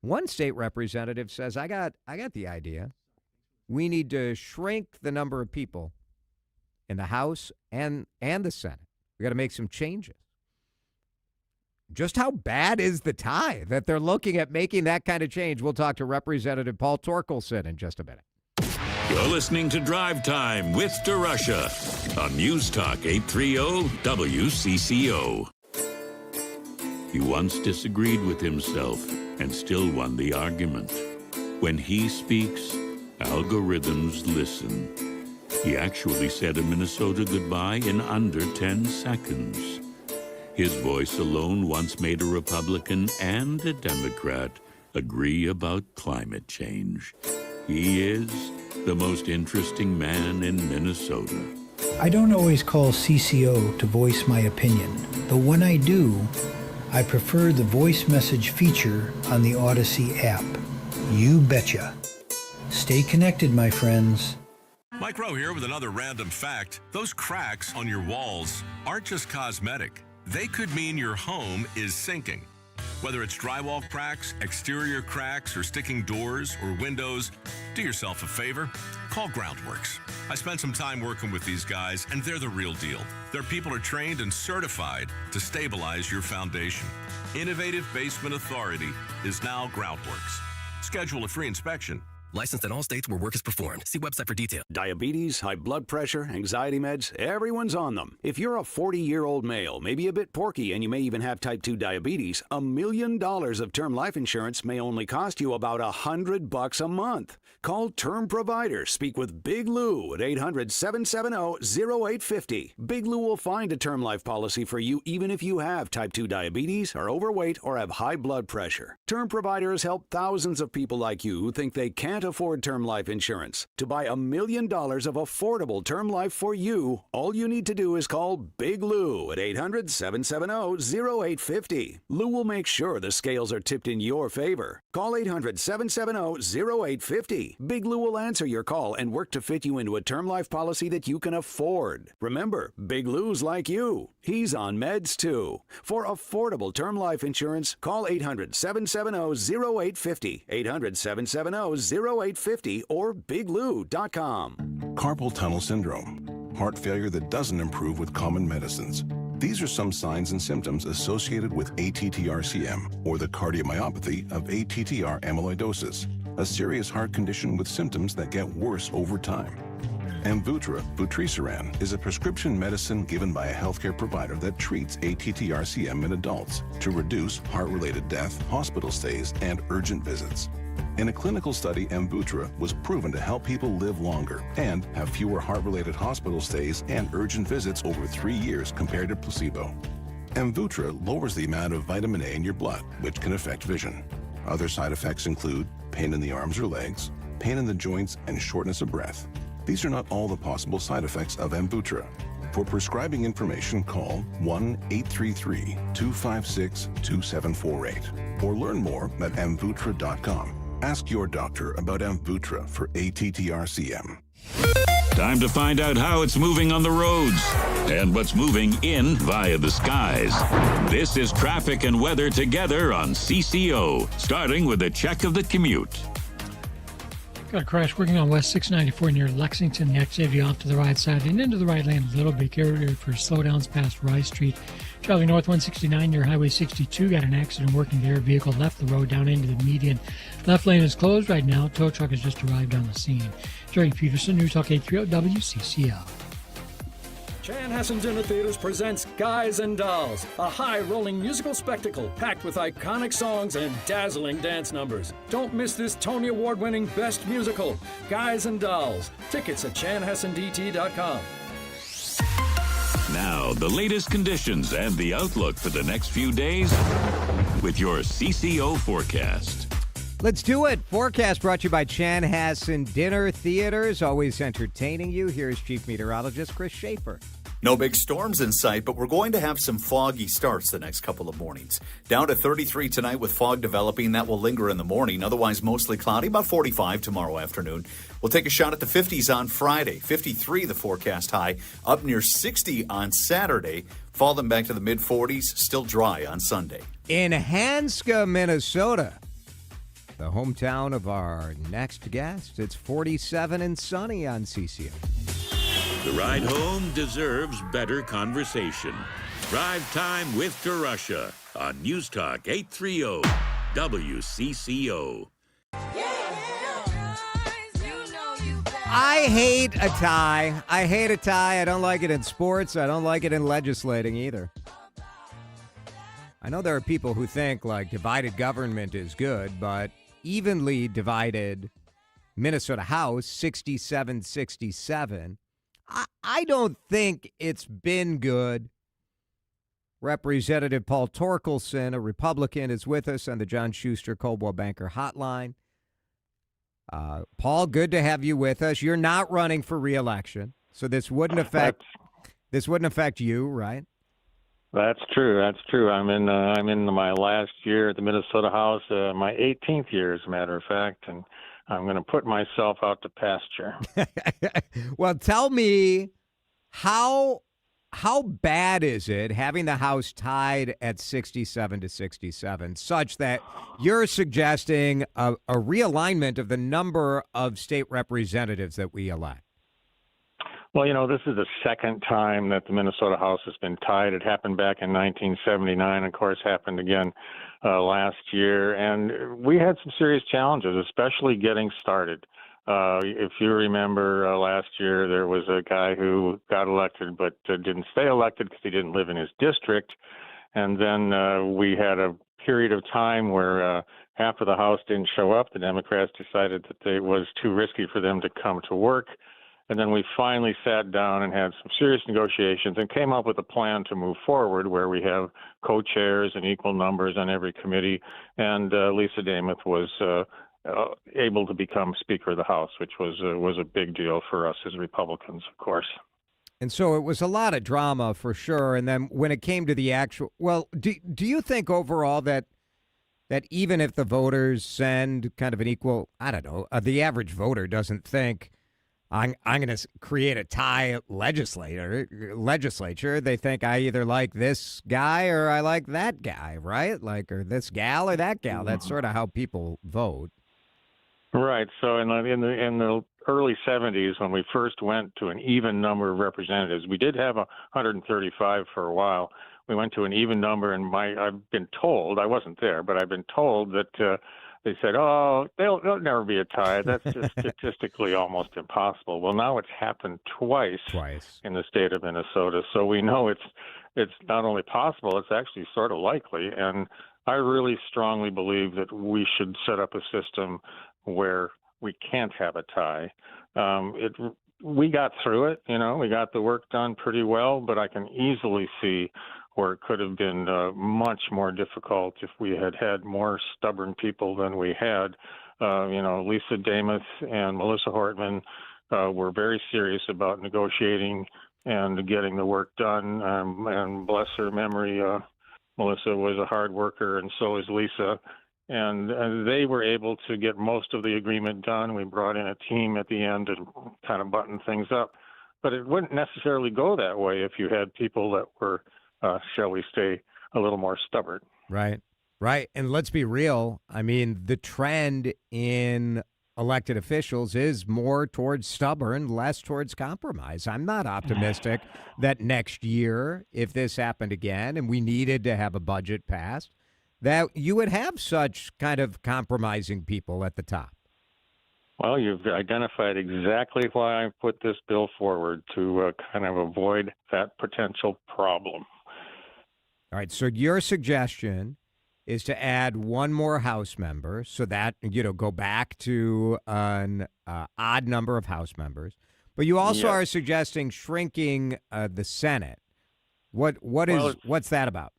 One state representative says, I got the idea. We need to shrink the number of people in the House and the Senate. We got to make some changes. Just how bad is the tie that they're looking at making that kind of change? We'll talk to Representative Paul Torkelson in just a minute. You're listening to Drive Time with DeRUSH on News Talk 830 WCCO. He once disagreed with himself and still won the argument. When he speaks, algorithms listen. He actually said a Minnesota goodbye in under 10 seconds. His voice alone once made a Republican and a Democrat agree about climate change. He is the most interesting man in Minnesota. I don't always call CCO to voice my opinion, though when I do, I prefer the voice message feature on the Odyssey app. You betcha. Stay connected, my friends. Mike Rowe here with another random fact. Those cracks on your walls aren't just cosmetic. They could mean your home is sinking. Whether it's drywall cracks, exterior cracks, or sticking doors or windows, do yourself a favor. Call Groundworks. I spent some time working with these guys, and they're the real deal. Their people are trained and certified to stabilize your foundation. Innovative Basement Authority is now Groundworks. Schedule a free inspection Licensed in all states where work is performed. See website for details. Diabetes, high blood pressure, anxiety meds, everyone's on them. If you're a 40-year-old male, maybe a bit porky, and you may even have type 2 diabetes, $1 million of term life insurance may only cost you about $100 a month. Call Term Provider. Speak with Big Lou at 800-770-0850. Big Lou will find a term life policy for you even if you have type 2 diabetes, are overweight, or have high blood pressure. Term Providers help thousands of people like you who think they can't afford term life insurance. To buy $1 million of affordable term life for you, all you need to do is call Big Lou at 800-770-0850. Lou will make sure the scales are tipped in your favor. Call 800-770-0850. Big Lou will answer your call and work to fit you into a term life policy that you can afford. Remember, Big Lou's like you. He's on meds too. For affordable term life insurance, call 800-770-0850. 800-770-0850 or biglou.com. Carpal tunnel syndrome, heart failure that doesn't improve with common medicines. These are some signs and symptoms associated with ATTR-CM, or the cardiomyopathy of ATTR amyloidosis, a serious heart condition with symptoms that get worse over time. Amvuttra, vutrisiran, is a prescription medicine given by a healthcare provider that treats ATTR-CM in adults to reduce heart-related death, hospital stays, and urgent visits. In a clinical study, Amvuttra was proven to help people live longer and have fewer heart-related hospital stays and urgent visits over 3 years compared to placebo. Amvuttra lowers the amount of vitamin A in your blood, which can affect vision. Other side effects include pain in the arms or legs, pain in the joints, and shortness of breath. These are not all the possible side effects of Amvuttra. For prescribing information, call 1-833-256-2748 or learn more at amvuttra.com. Ask your doctor about Amvuttra for ATTR-CM. Time to find out how it's moving on the roads and what's moving in via the skies. This is traffic and weather together on CCO, starting with a check of the commute. Got a crash working on West 694 near Lexington. The activity off to the right side and into the right lane a little bit. Get ready for slowdowns past Rice Street. Traveling north 169 near Highway 62. Got an accident working there. Vehicle left the road down into the median. Left lane is closed right now. Tow truck has just arrived on the scene. Jerry Peterson, News Talk 830 WCCO. Chanhassen Dinner Theaters presents Guys and Dolls, a high-rolling musical spectacle packed with iconic songs and dazzling dance numbers. Don't miss this Tony Award-winning Best Musical, Guys and Dolls. Tickets at chanhassendt.com. Now, the latest conditions and the outlook for the next few days with your CCO forecast. Let's do it. Forecast brought to you by Chanhassen Dinner Theaters, always entertaining you. Here's Chief Meteorologist Chris Schaefer. No big storms in sight, but we're going to have some foggy starts the next couple of mornings. Down to 33 tonight with fog developing. That will linger in the morning. Otherwise, mostly cloudy, about 45 tomorrow afternoon. We'll take a shot at the 50s on Friday. 53 the forecast high. Up near 60 on Saturday. Falling back to the mid-40s. Still dry on Sunday. In Hanska, Minnesota, the hometown of our next guest, it's 47 and sunny on CCO. The ride home deserves better conversation. Drive Time with DeRUSH on News Talk 830 WCCO. I hate a tie. I don't like it in sports. I don't like it in legislating either. I know there are people who think like divided government is good, but evenly divided Minnesota House, 67-67. I don't think it's been good. Representative Paul Torkelson, a Republican, is with us on the John Schuster Coldwell Banker Hotline. Paul, good to have you with us. You're not running for re-election, so this wouldn't affect you, right? That's true. I'm in my last year at the Minnesota House, my 18th year, as a matter of fact, and I'm going to put myself out to pasture. Well, tell me, how bad is it having the House tied at 67-67, such that you're suggesting a realignment of the number of state representatives that we elect? Well, this is the second time that the Minnesota House has been tied. It happened back in 1979, of course, happened again last year. And we had some serious challenges, especially getting started. If you remember last year, there was a guy who got elected but didn't stay elected because he didn't live in his district. And then we had a period of time where half of the House didn't show up. The Democrats decided that it was too risky for them to come to work. And then we finally sat down and had some serious negotiations and came up with a plan to move forward where we have co-chairs and equal numbers on every committee. And Lisa Dameth was able to become Speaker of the House, which was a big deal for us as Republicans, of course. And so it was a lot of drama for sure. And then when it came to the actual, well, do you think overall that even if the voters send kind of an equal, I don't know, the average voter doesn't think I'm going to create a tie legislature. They think I either like this guy or I like that guy, right? Like, or this gal or that gal. That's sort of how people vote. Right. So in the early 70s, when we first went to an even number of representatives, we did have 135 for a while. We went to an even number, and I've been told, I wasn't there, but I've been told that they said, oh, there'll never be a tie. That's just statistically almost impossible. Well, now it's happened twice in the state of Minnesota. So we know it's not only possible, it's actually sort of likely. And I really strongly believe that we should set up a system where we can't have a tie. We got through it, we got the work done pretty well, but I can easily see where it could have been much more difficult if we had had more stubborn people than we had. Lisa Dameth and Melissa Hortman were very serious about negotiating and getting the work done. And bless her memory, Melissa was a hard worker, and so is Lisa. And they were able to get most of the agreement done. We brought in a team at the end and kind of buttoned things up. But it wouldn't necessarily go that way if you had people that were, shall we say, a little more stubborn. Right. And let's be real. I mean, the trend in elected officials is more towards stubborn, less towards compromise. I'm not optimistic that next year, if this happened again and we needed to have a budget passed, that you would have such kind of compromising people at the top. Well, you've identified exactly why I put this bill forward, to kind of avoid that potential problem. All right, so your suggestion is to add one more House member so that, go back to an odd number of House members. But you also are suggesting shrinking the Senate. What's that about?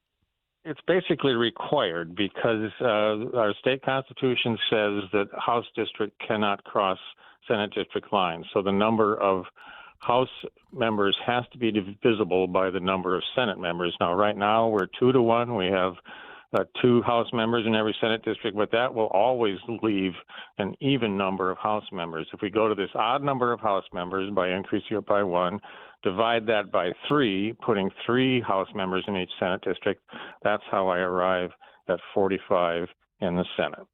It's basically required because our state constitution says that House district cannot cross Senate district lines. So the number of House members has to be divisible by the number of Senate members. Now, right now, we're 2-1. We have 2 House members in every Senate district, but that will always leave an even number of House members. If we go to this odd number of House members by increasing it by 1, divide that by 3, putting 3 House members in each Senate district, that's how I arrive at 45 in the Senate.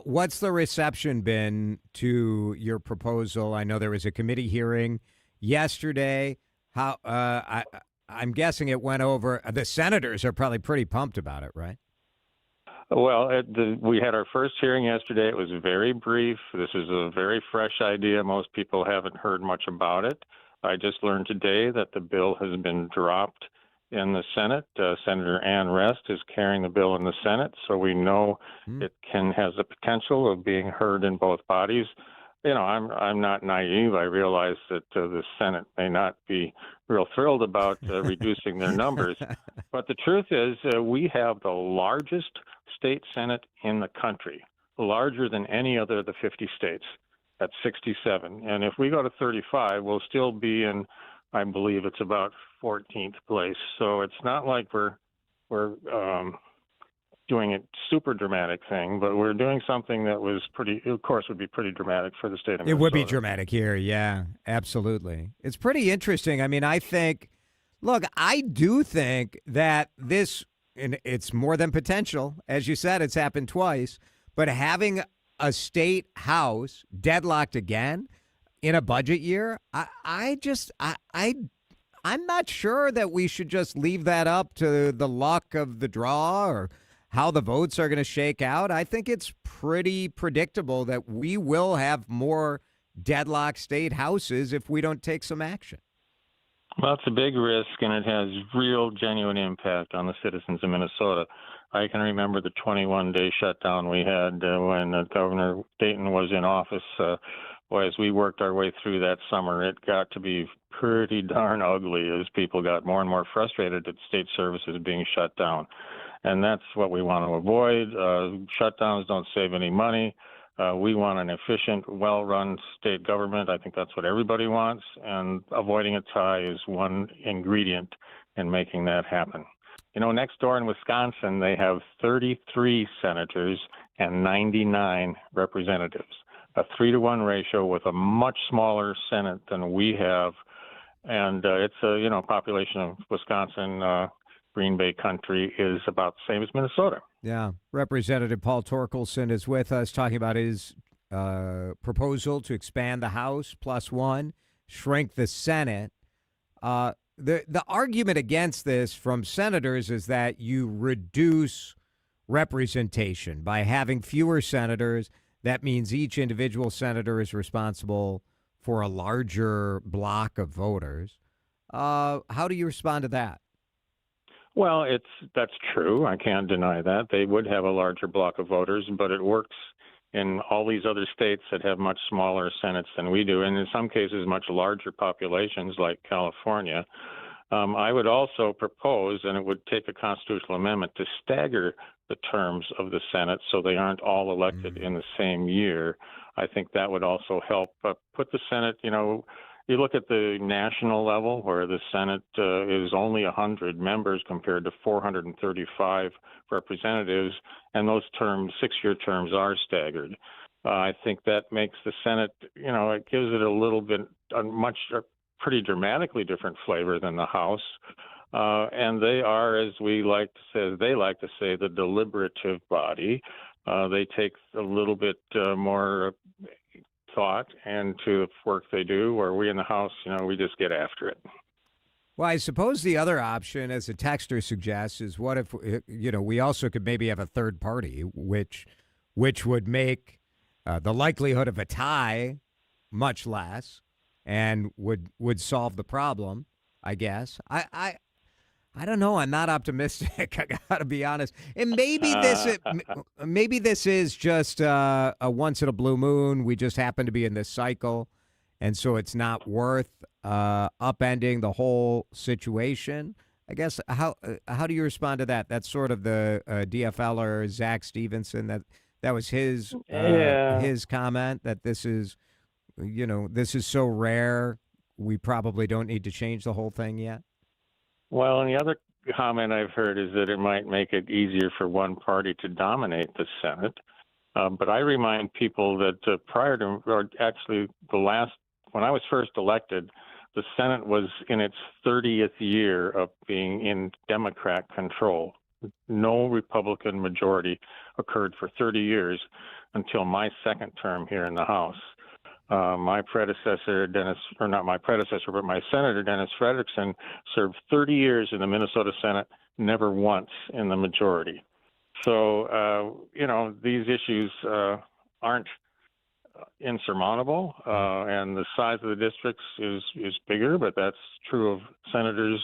What's the reception been to your proposal? I know there was a committee hearing yesterday. I'm guessing it went over. The senators are probably pretty pumped about it, right? Well, we had our first hearing yesterday. It was very brief. This is a very fresh idea. Most people haven't heard much about it. I just learned today that the bill has been dropped in the Senate. Senator Ann Rest is carrying the bill in the Senate, so we know it has the potential of being heard in both bodies. I'm not naive. I realize that the Senate may not be real thrilled about reducing their numbers. But the truth is we have the largest state Senate in the country, larger than any other of the 50 states at 67. And if we go to 35, we'll still be in, I believe it's about 14th place. So it's not like we're doing a super dramatic thing, but we're doing something that was would be pretty dramatic for the state of Minnesota. It would be dramatic here, yeah, absolutely. It's pretty interesting. I mean, I do think that this, and it's more than potential. As you said, it's happened twice, but having a state house deadlocked again, in a budget year, I'm not sure that we should just leave that up to the luck of the draw or how the votes are going to shake out. I think it's pretty predictable that we will have more deadlock state houses if we don't take some action. Well, it's a big risk, and it has real, genuine impact on the citizens of Minnesota. I can remember the 21-day shutdown we had when Governor Dayton was in office. As we worked our way through that summer, it got to be pretty darn ugly as people got more and more frustrated that state services being shut down. And that's what we want to avoid. Shutdowns don't save any money. We want an efficient, well-run state government. I think that's what everybody wants, and avoiding a tie is one ingredient in making that happen. You know, next door in Wisconsin, they have 33 senators and 99 representatives, a 3-to-1 ratio with a much smaller Senate than we have. And it's a, population of Wisconsin, Green Bay country is about the same as Minnesota. Yeah. Representative Paul Torkelson is with us talking about his proposal to expand the House +1, shrink the Senate. The argument against this from senators is that you reduce representation by having fewer senators. That means each individual senator is responsible for a larger block of voters. How do you respond to that? Well, that's true. I can't deny that. They would have a larger block of voters, but it works in all these other states that have much smaller Senates than we do, and in some cases much larger populations like California. I would also propose, and it would take a constitutional amendment, to stagger the terms of the Senate so they aren't all elected in the same year. I think that would also help put the Senate, you look at the national level where the Senate is only 100 members compared to 435 representatives, and those 6-year terms are staggered. I think that makes the Senate, it gives it a little bit, a pretty dramatically different flavor than the House. And they are, as they like to say, the deliberative body. They take a little bit more thought into the work they do, where we in the House, we just get after it. Well, I suppose the other option, as a texter suggests, is what if, we also could maybe have a third party, which would make the likelihood of a tie much less and would solve the problem, I guess. I don't know. I'm not optimistic. I got to be honest. And maybe this is just a once in a blue moon. We just happen to be in this cycle, and so it's not worth upending the whole situation. I guess how do you respond to that? That's sort of the DFLer Zach Stevenson. That was his comment that this is so rare. We probably don't need to change the whole thing yet. Well, and the other comment I've heard is that it might make it easier for one party to dominate the Senate. But I remind people that when I was first elected, the Senate was in its 30th year of being in Democrat control. No Republican majority occurred for 30 years until my second term here in the House. My predecessor, my Senator Dennis Frederickson served 30 years in the Minnesota Senate, never once in the majority. So, these issues aren't insurmountable, and the size of the districts is bigger, but that's true of senators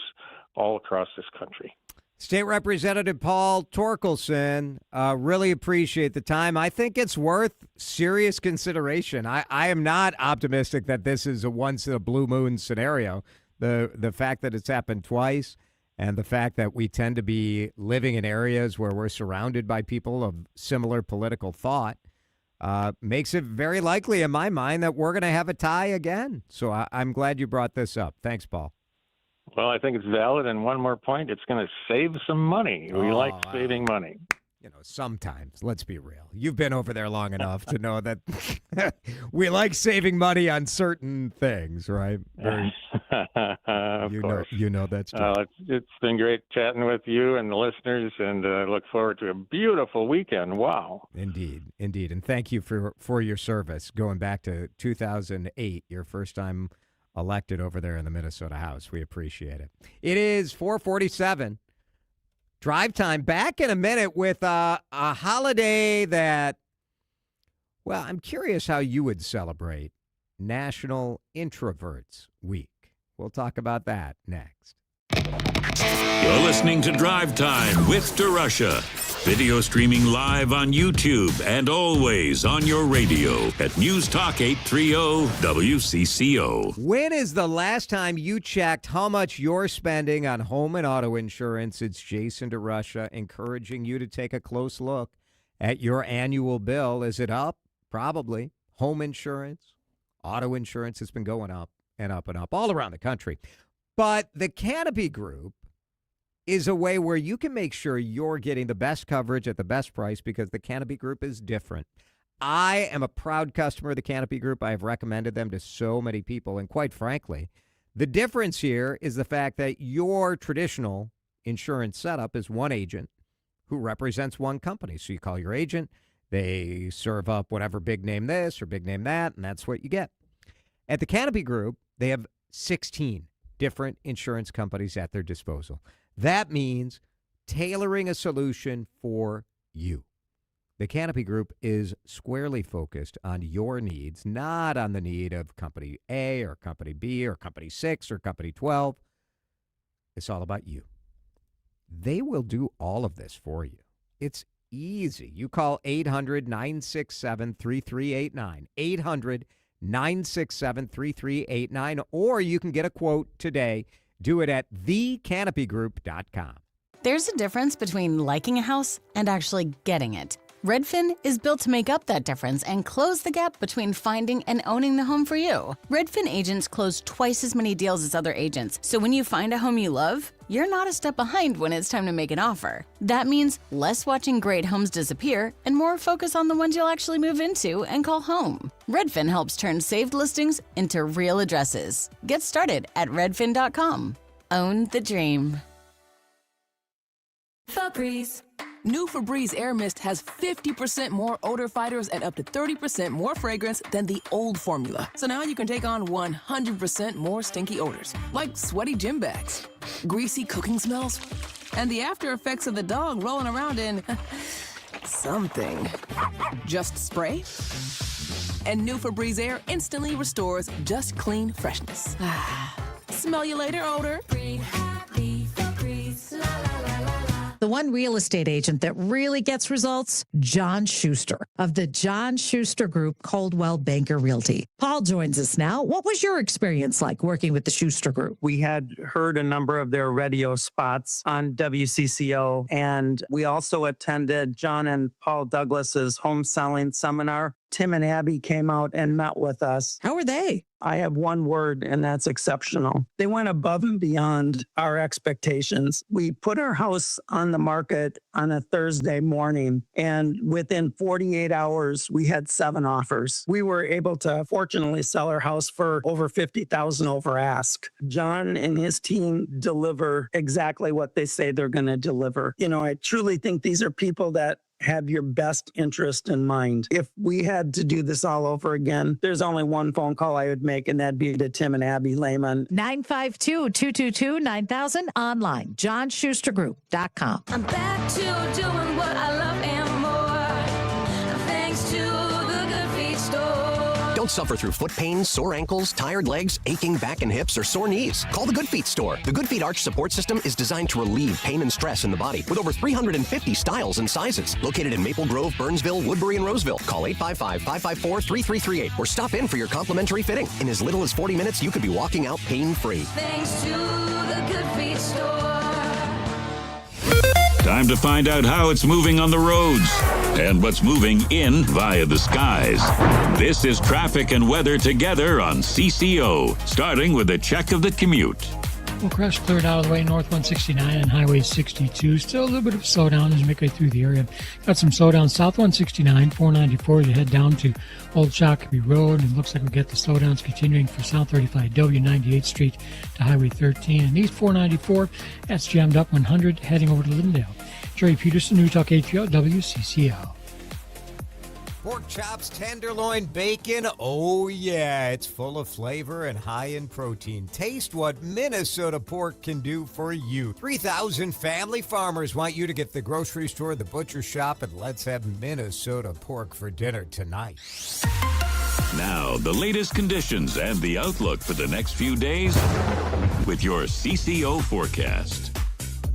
all across this country. State Representative Paul Torkelson, really appreciate the time. I think it's worth serious consideration. I am not optimistic that this is a once in a blue moon scenario. The fact that it's happened twice and the fact that we tend to be living in areas where we're surrounded by people of similar political thought makes it very likely in my mind that we're going to have a tie again. So I'm glad you brought this up. Thanks, Paul. Well, I think it's valid. And one more point, it's going to save some money. We like saving money. sometimes, let's be real. You've been over there long enough to know that we like saving money on certain things, right? Of course. You know that's true. It's been great chatting with you and the listeners, and look forward to a beautiful weekend. Wow. Indeed. And thank you for your service, going back to 2008, your first time elected over there in the Minnesota House. We appreciate it. It is 4:47. Drive time. Back in a minute with a holiday that, well, I'm curious how you would celebrate National Introverts Week. We'll talk about that next. You're listening to Drive Time with DeRUSH. Video streaming live on YouTube and always on your radio at News Talk 830 WCCO. When is the last time you checked how much you're spending on home and auto insurance? It's Jason DeRUSH encouraging you to take a close look at your annual bill. Is it up? Probably. Home insurance, auto insurance has been going up and up and up all around the country. But the Canopy Group is a way where you can make sure you're getting the best coverage at the best price, because the Canopy Group is different. I am a proud customer of the Canopy Group. I have recommended them to so many people. And quite frankly, the difference here is the fact that your traditional insurance setup is one agent who represents one company. So you call your agent, they serve up whatever big name this or big name that, and that's what you get. At the Canopy Group, they have 16 different insurance companies at their disposal. That means tailoring a solution for you. The Canopy Group is squarely focused on your needs, not on the need of Company A or Company B or Company 6 or Company 12. It's all about you. They will do all of this for you. It's easy. You call 800-967-3389, 800-967-3389, or you can get a quote today. Do it at thecanopygroup.com. There's a difference between liking a house and actually getting it. Redfin is built to make up that difference and close the gap between finding and owning the home for you. Redfin agents close twice as many deals as other agents, so when you find a home you love, you're not a step behind when it's time to make an offer. That means less watching great homes disappear and more focus on the ones you'll actually move into and call home. Redfin helps turn saved listings into real addresses. Get started at redfin.com. Own the dream. Febreze. New Febreze Air Mist has 50% more odor fighters and up to 30% more fragrance than the old formula. So now you can take on 100% more stinky odors, like sweaty gym bags, greasy cooking smells, and the after effects of the dog rolling around in something. Just spray, and new Febreze Air instantly restores just clean freshness. Smell you later, odor. Breathe happy Febreze. La, la, la, la, la. The one real estate agent that really gets results, John Schuster of the John Schuster Group, Coldwell Banker Realty. Paul joins us now. What was your experience like working with the Schuster Group? We had heard a number of their radio spots on WCCO, and we also attended John and Paul Douglas's home selling seminar. Tim and Abby came out and met with us. How were they? I have one word, and that's exceptional. They went above and beyond our expectations. We put our house on the market on a Thursday morning, and within 48 hours, we had 7 offers. We were able to fortunately sell our house for over $50,000 over ask. John and his team deliver exactly what they say they're going to deliver. You know, I truly think these are people that have your best interest in mind. If we had to do this all over again, there's only one phone call I would make, and that'd be to Tim and Abby Lehman. 952-222-9000, online, johnschustergroup.com. I'm back to doing what I love and more, thanks to the Good Feet store. Don't suffer through foot pain, sore ankles, tired legs, aching back and hips, or sore knees. Call the Good Feet store. The Good Feet Arch support system is designed to relieve pain and stress in the body with over 350 styles and sizes. Located in Maple Grove, Burnsville, Woodbury, and Roseville. Call 855-554-3338 or stop in for your complimentary fitting. In as little as 40 minutes, you could be walking out pain-free. Thanks to the Good Feet store. Time to find out how it's moving on the roads and what's moving in via the skies. This is traffic and weather together on CCO, starting with a check of the commute. Well, crash cleared out of the way north 169 and Highway 62. Still a little bit of slowdown as you make your way through the area. Got some slowdown south 169, 494 as you head down to Old Shakopee Road. And it looks like we get the slowdowns continuing for South 35W, 98th Street to Highway 13. And East 494, that's jammed up 100 heading over to Lindale. Jerry Peterson, News Talk 830 WCCO. Pork chops, tenderloin, bacon. Oh, yeah, it's full of flavor and high in protein. Taste what Minnesota pork can do for you. 3,000 family farmers want you to get the grocery store, the butcher shop, and let's have Minnesota pork for dinner tonight. Now, the latest conditions and the outlook for the next few days with your CCO forecast.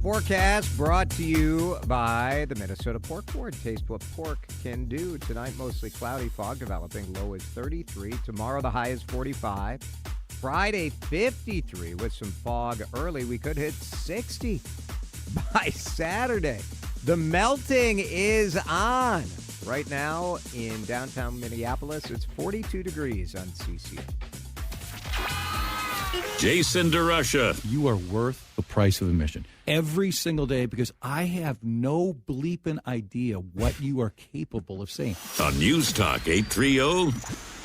Forecast brought to you by the Minnesota Pork Board. Taste what pork can do. Tonight, mostly cloudy, fog developing. Low is 33. Tomorrow, the high is 45. Friday, 53 with some fog early. We could hit 60 by Saturday. The melting is on. Right now in downtown Minneapolis, it's 42 degrees on CCO. Jason DeRUSH. You are worth the price of admission every single day because I have no bleeping idea what you are capable of saying. On News Talk 830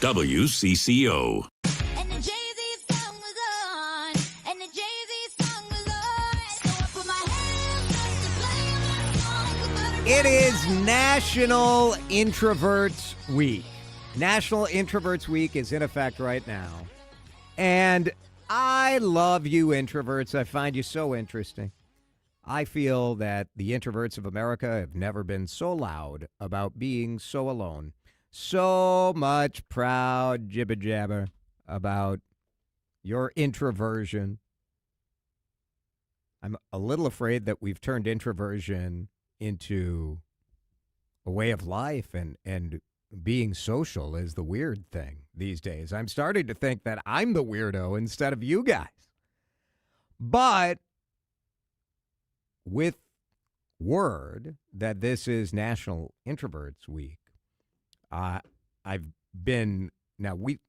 WCCO. It is National Introverts Week. National Introverts Week is in effect right now. And I love you introverts. I find you so interesting. I feel that the introverts of America have never been so loud about being so alone. So much proud jibber jabber about your introversion. I'm a little afraid that we've turned introversion into a way of life, and being social is the weird thing these days. I'm starting to think that I'm the weirdo instead of you guys. But with word that this is National Introverts Week, I've been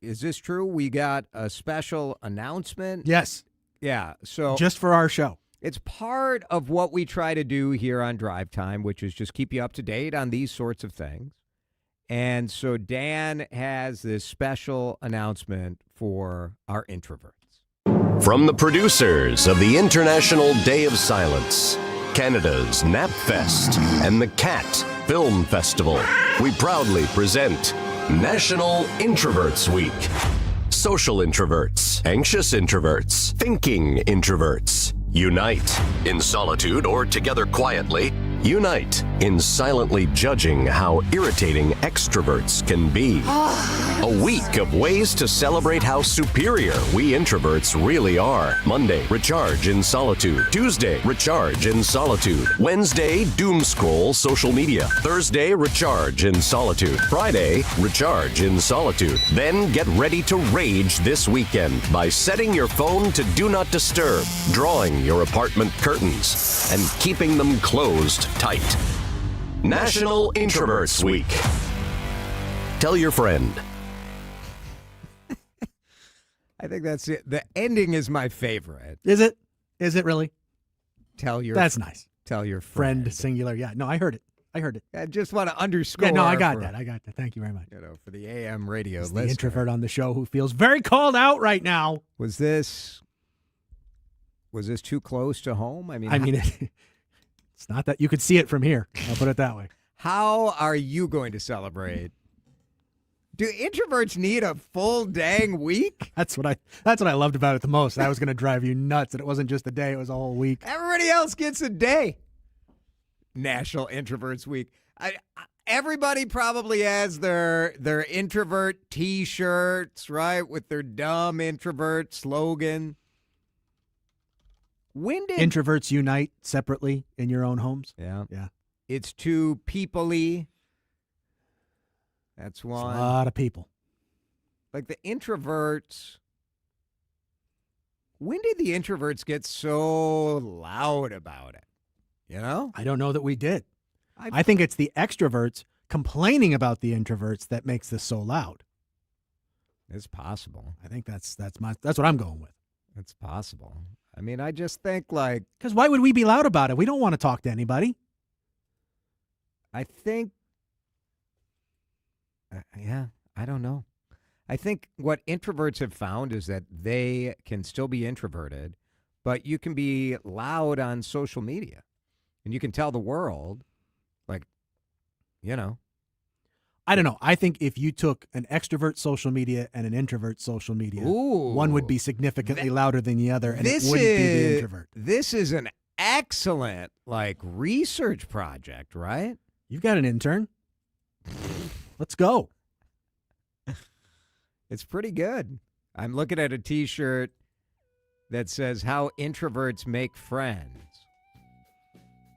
is this true? We got a special announcement? Yes. Yeah. So just for our show. It's part of what we try to do here on DriveTime, which is just keep you up to date on these sorts of things. And so Dan has this special announcement for our introverts. From the producers of the International Day of Silence, Canada's NapFest, and the CAT Film Festival, we proudly present National Introverts Week. Social introverts, anxious introverts, thinking introverts. Unite in solitude or together quietly. Unite in silently judging how irritating extroverts can be. A week of ways to celebrate how superior we introverts really are. Monday, recharge in solitude. Tuesday, recharge in solitude. Wednesday, doom scroll social media. Thursday, recharge in solitude. Friday, recharge in solitude. Then get ready to rage this weekend by setting your phone to do not disturb, drawing your apartment curtains, and keeping them closed tight. National Introverts Week. Tell your friend. I think that's it. The ending is my favorite. Is it? Is it really? Tell your. That's nice. Tell your friend. Singular. Yeah. No, I heard it. I just want to underscore. Yeah, no, I got that. Thank you very much. For the AM radio listener. The introvert on the show who feels very called out right now. Was this too close to home? I mean, it's not that you could see it from here. I'll put it that way. How are you going to celebrate? Do introverts need a full dang week? That's what I loved about it the most. That was going to drive you nuts, and it wasn't just a day; it was a whole week. Everybody else gets a day. National Introverts Week. Everybody probably has their introvert T-shirts, right, with their dumb introvert slogan. When did introverts unite separately in your own homes? Yeah. Yeah. It's too people-y. That's one. It's a lot of people. Like the introverts. When did the introverts get so loud about it? You know? I don't know that we did. I think it's the extroverts complaining about the introverts that makes this so loud. It's possible. I think that's what I'm going with. It's possible. I mean, I just think like... Because why would we be loud about it? We don't want to talk to anybody. I think... I don't know. I think what introverts have found is that they can still be introverted, but you can be loud on social media. And you can tell the world, like, you know. I don't know. I think if you took an extrovert social media and an introvert social media, one would be significantly louder than the other, and it wouldn't be the introvert. This is an excellent, like, research project, right? You've got an intern. Let's go. It's pretty good. I'm looking at a T-shirt that says how introverts make friends.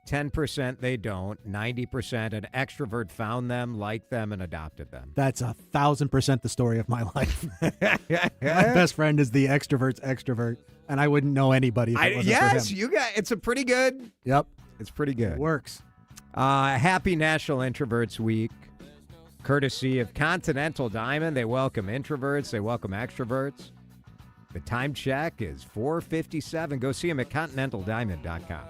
10% they don't, 90% an extrovert found them, liked them, and adopted them. That's 1,000% the story of my life. My best friend is the extrovert's extrovert, and I wouldn't know anybody if it wasn't for him. It's a pretty good. Yep. It's pretty good. It works. Happy National Introverts Week, courtesy of Continental Diamond. They welcome introverts. They welcome extroverts. The time check is 4:57. Go see them at continentaldiamond.com.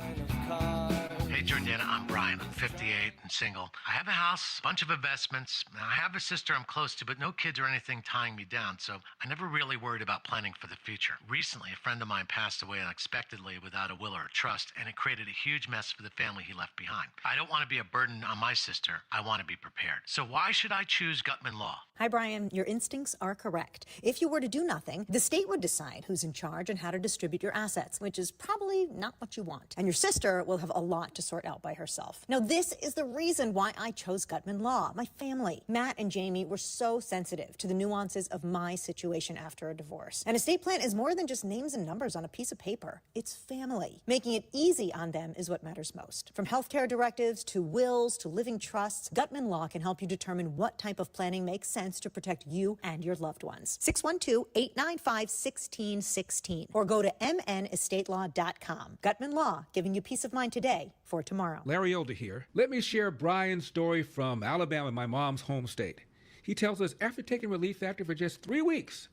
Hey, Jordana, I'm Brian. I'm 58 and single. I have a house, a bunch of investments. I have a sister I'm close to, but no kids or anything tying me down, so I never really worried about planning for the future. Recently, a friend of mine passed away unexpectedly without a will or a trust, and it created a huge mess for the family he left behind. I don't want to be a burden on my sister. I want to be prepared. So why should I choose Gutman Law? Hi, Brian. Your instincts are correct. If you were to do nothing, the state would decide who's in charge and how to distribute your assets, which is probably not what you want. And your sister will have a lot to sort out by herself. Now, this is the reason why I chose Gutman Law. My family, Matt and Jamie, were so sensitive to the nuances of my situation after a divorce. An estate plan is more than just names and numbers on a piece of paper. It's family. Making it easy on them is what matters most. From healthcare directives to wills to living trusts, Gutman Law can help you determine what type of planning makes sense to protect you and your loved ones. 612-895-1616 or go to mnestatelaw.com. Gutman Law, giving you peace of mind today for tomorrow. Larry Older here. Let me share Brian's story from Alabama, my mom's home state. He tells us after taking Relief Factor for just 3 weeks,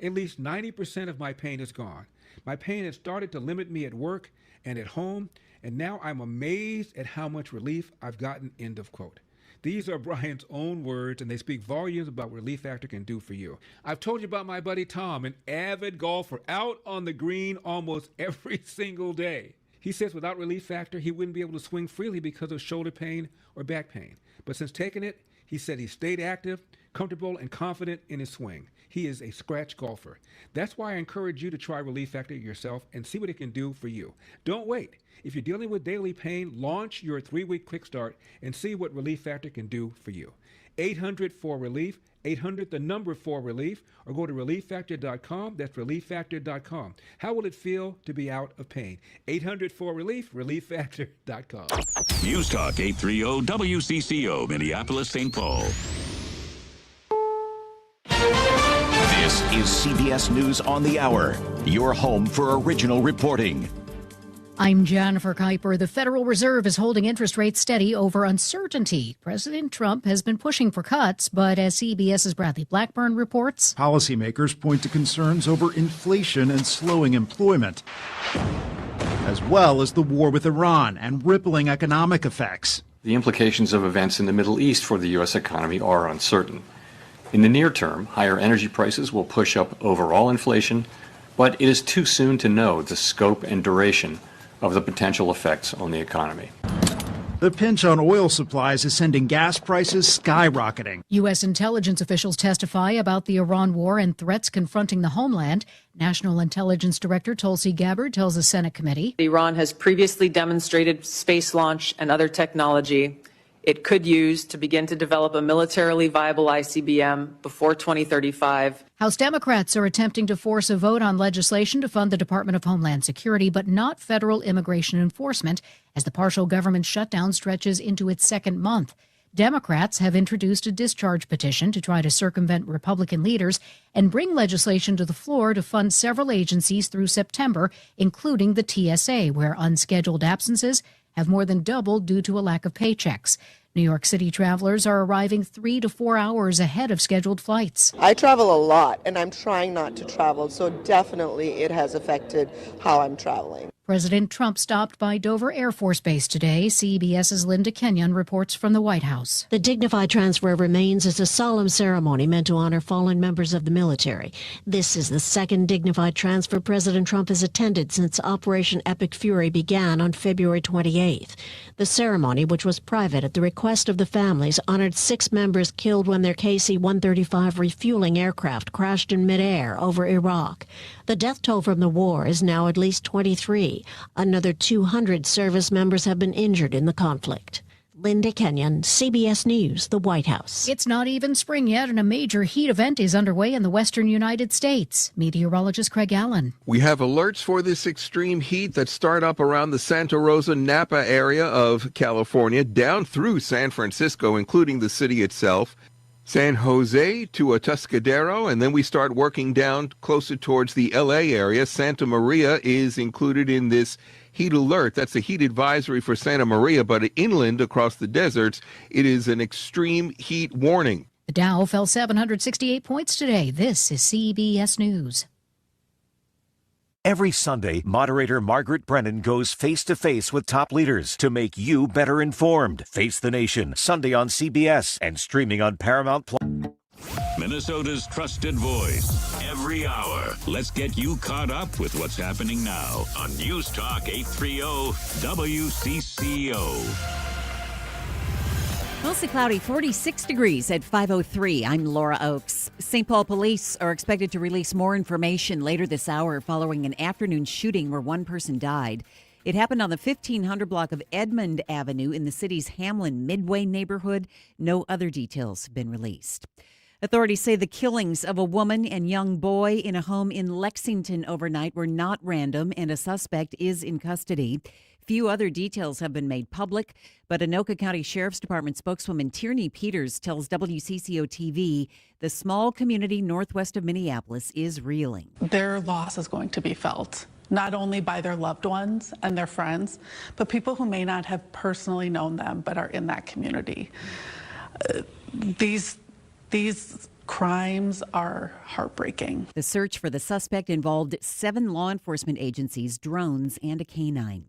at least 90% of my pain is gone. My pain has started to limit me at work and at home, and now I'm amazed at how much relief I've gotten, end of quote. These are Brian's own words, and they speak volumes about what Relief Factor can do for you. I've told you about my buddy Tom, an avid golfer, out on the green almost every single day. He says without Relief Factor, he wouldn't be able to swing freely because of shoulder pain or back pain. But since taking it, he said he stayed active, comfortable, and confident in his swing. He is a scratch golfer. That's why I encourage you to try Relief Factor yourself and see what it can do for you. Don't wait. If you're dealing with daily pain, launch your 3-week quick start and see what Relief Factor can do for you. 800-4RELIEF, 800-4RELIEF, or go to ReliefFactor.com. That's ReliefFactor.com. How will it feel to be out of pain? 800-4RELIEF, ReliefFactor.com. News Talk 830 WCCO, Minneapolis, St. Paul. This is CBS News on the Hour, your home for original reporting. I'm Jennifer Kuiper. The Federal Reserve is holding interest rates steady over uncertainty. President Trump has been pushing for cuts, but as CBS's Bradley Blackburn reports, policymakers point to concerns over inflation and slowing employment, as well as the war with Iran and rippling economic effects. The implications of events in the Middle East for the U.S. economy are uncertain. In the near term, higher energy prices will push up overall inflation, but it is too soon to know the scope and duration of the potential effects on the economy. The pinch on oil supplies is sending gas prices skyrocketing. U.S. intelligence officials testify about the Iran war and threats confronting the homeland. National Intelligence Director Tulsi Gabbard tells the Senate committee, Iran has previously demonstrated space launch and other technology it could use to begin to develop a militarily viable ICBM before 2035. House Democrats are attempting to force a vote on legislation to fund the Department of Homeland Security, but not federal immigration enforcement, as the partial government shutdown stretches into its second month. Democrats have introduced a discharge petition to try to circumvent Republican leaders and bring legislation to the floor to fund several agencies through September, including the TSA, where unscheduled absences have more than doubled due to a lack of paychecks. New York City travelers are arriving 3 to 4 hours ahead of scheduled flights. I travel a lot, and I'm trying not to travel, so definitely it has affected how I'm traveling. President Trump stopped by Dover Air Force Base today. CBS's Linda Kenyon reports from the White House. The dignified transfer of remains is a solemn ceremony meant to honor fallen members of the military. This is the second dignified transfer President Trump has attended since Operation Epic Fury began on February 28th. The ceremony, which was private at the request of the families, honored 6 members killed when their KC-135 refueling aircraft crashed in midair over Iraq. The death toll from the war is now at least 23. Another 200 service members have been injured in the conflict. Linda Kenyon, CBS News, the White House. It's not even spring yet, and a major heat event is underway in the western United States. Meteorologist Craig Allen. We have alerts for this extreme heat that start up around the Santa Rosa, Napa area of California, down through San Francisco, including the city itself. San Jose to Atascadero, and then we start working down closer towards the L.A. area. Santa Maria is included in this heat alert. That's a heat advisory for Santa Maria, but inland across the deserts, it is an extreme heat warning. The Dow fell 768 points today. This is CBS News. Every Sunday, moderator Margaret Brennan goes face-to-face with top leaders to make you better informed. Face the Nation, Sunday on CBS and streaming on Paramount+. Minnesota's trusted voice, every hour. Let's get you caught up with what's happening now on News Talk 830 WCCO. Mostly cloudy, 46 degrees at 5:03. I'm Laura Oakes. St. Paul police are expected to release more information later this hour following an afternoon shooting where one person died. It happened on the 1500 block of Edmond Avenue in the city's Hamlin Midway neighborhood. No other details have been released. Authorities say the killings of a woman and young boy in a home in Lexington overnight were not random, and a suspect is in custody. Few other details have been made public, but Anoka County Sheriff's Department spokeswoman Tierney Peters tells WCCO-TV the small community northwest of Minneapolis is reeling. Their loss is going to be felt, not only by their loved ones and their friends, but people who may not have personally known them but are in that community. These crimes are heartbreaking. The search for the suspect involved 7 law enforcement agencies, drones, and a canine.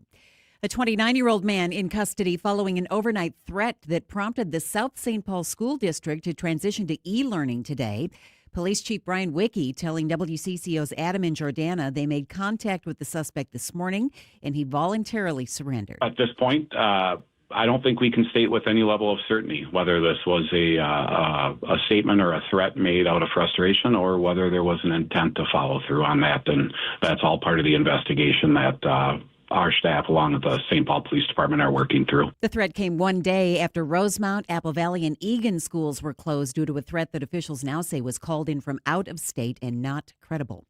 A 29-year-old man in custody following an overnight threat that prompted the South St. Paul School District to transition to e-learning today. Police Chief Brian Wicke telling WCCO's Adam and Jordana they made contact with the suspect this morning and he voluntarily surrendered. At this point, I don't think we can state with any level of certainty whether this was a statement or a threat made out of frustration or whether there was an intent to follow through on that. And that's all part of the investigation that our staff, along with the St. Paul Police Department, are working through. The threat came one day after Rosemount, Apple Valley, and Eagan schools were closed due to a threat that officials now say was called in from out of state and not credible.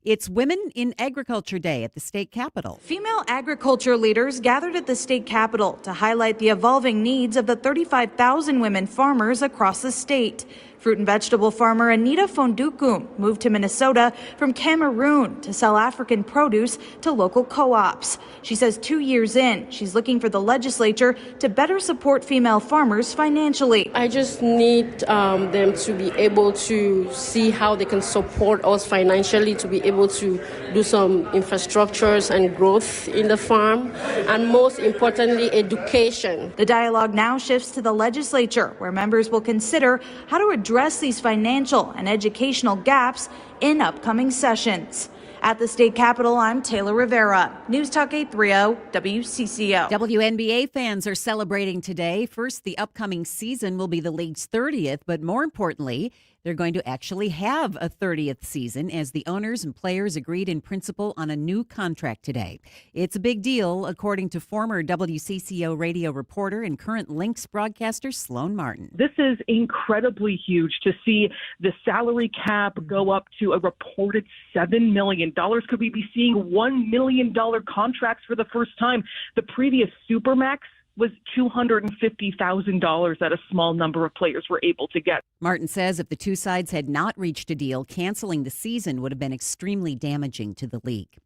It's Women in Agriculture Day at the state capitol. Female agriculture leaders gathered at the state capitol to highlight the evolving needs of the 35,000 women farmers across the state. Fruit and vegetable farmer Anita Fondukum moved to Minnesota from Cameroon to sell African produce to local co-ops. She says 2 years in, she's looking for the legislature to better support female farmers financially. I just need them to be able to see how they can support us financially to be able to do some infrastructures and growth in the farm, and most importantly, education. The dialogue now shifts to the legislature, where members will consider how to address these financial and educational gaps in upcoming sessions. At the state capitol, I'm Taylor Rivera. News Talk 830 WCCO. WNBA fans are celebrating today. First, the upcoming season will be the league's 30th, but more importantly, they're going to actually have a 30th season as the owners and players agreed in principle on a new contract today. It's a big deal, according to former WCCO radio reporter and current Lynx broadcaster Sloan Martin. This is incredibly huge to see the salary cap go up to a reported $7 million. Could we be seeing $1 million contracts for the first time? The previous Supermax was $250,000 that a small number of players were able to get. Martin says if the two sides had not reached a deal, canceling the season would have been extremely damaging to the league.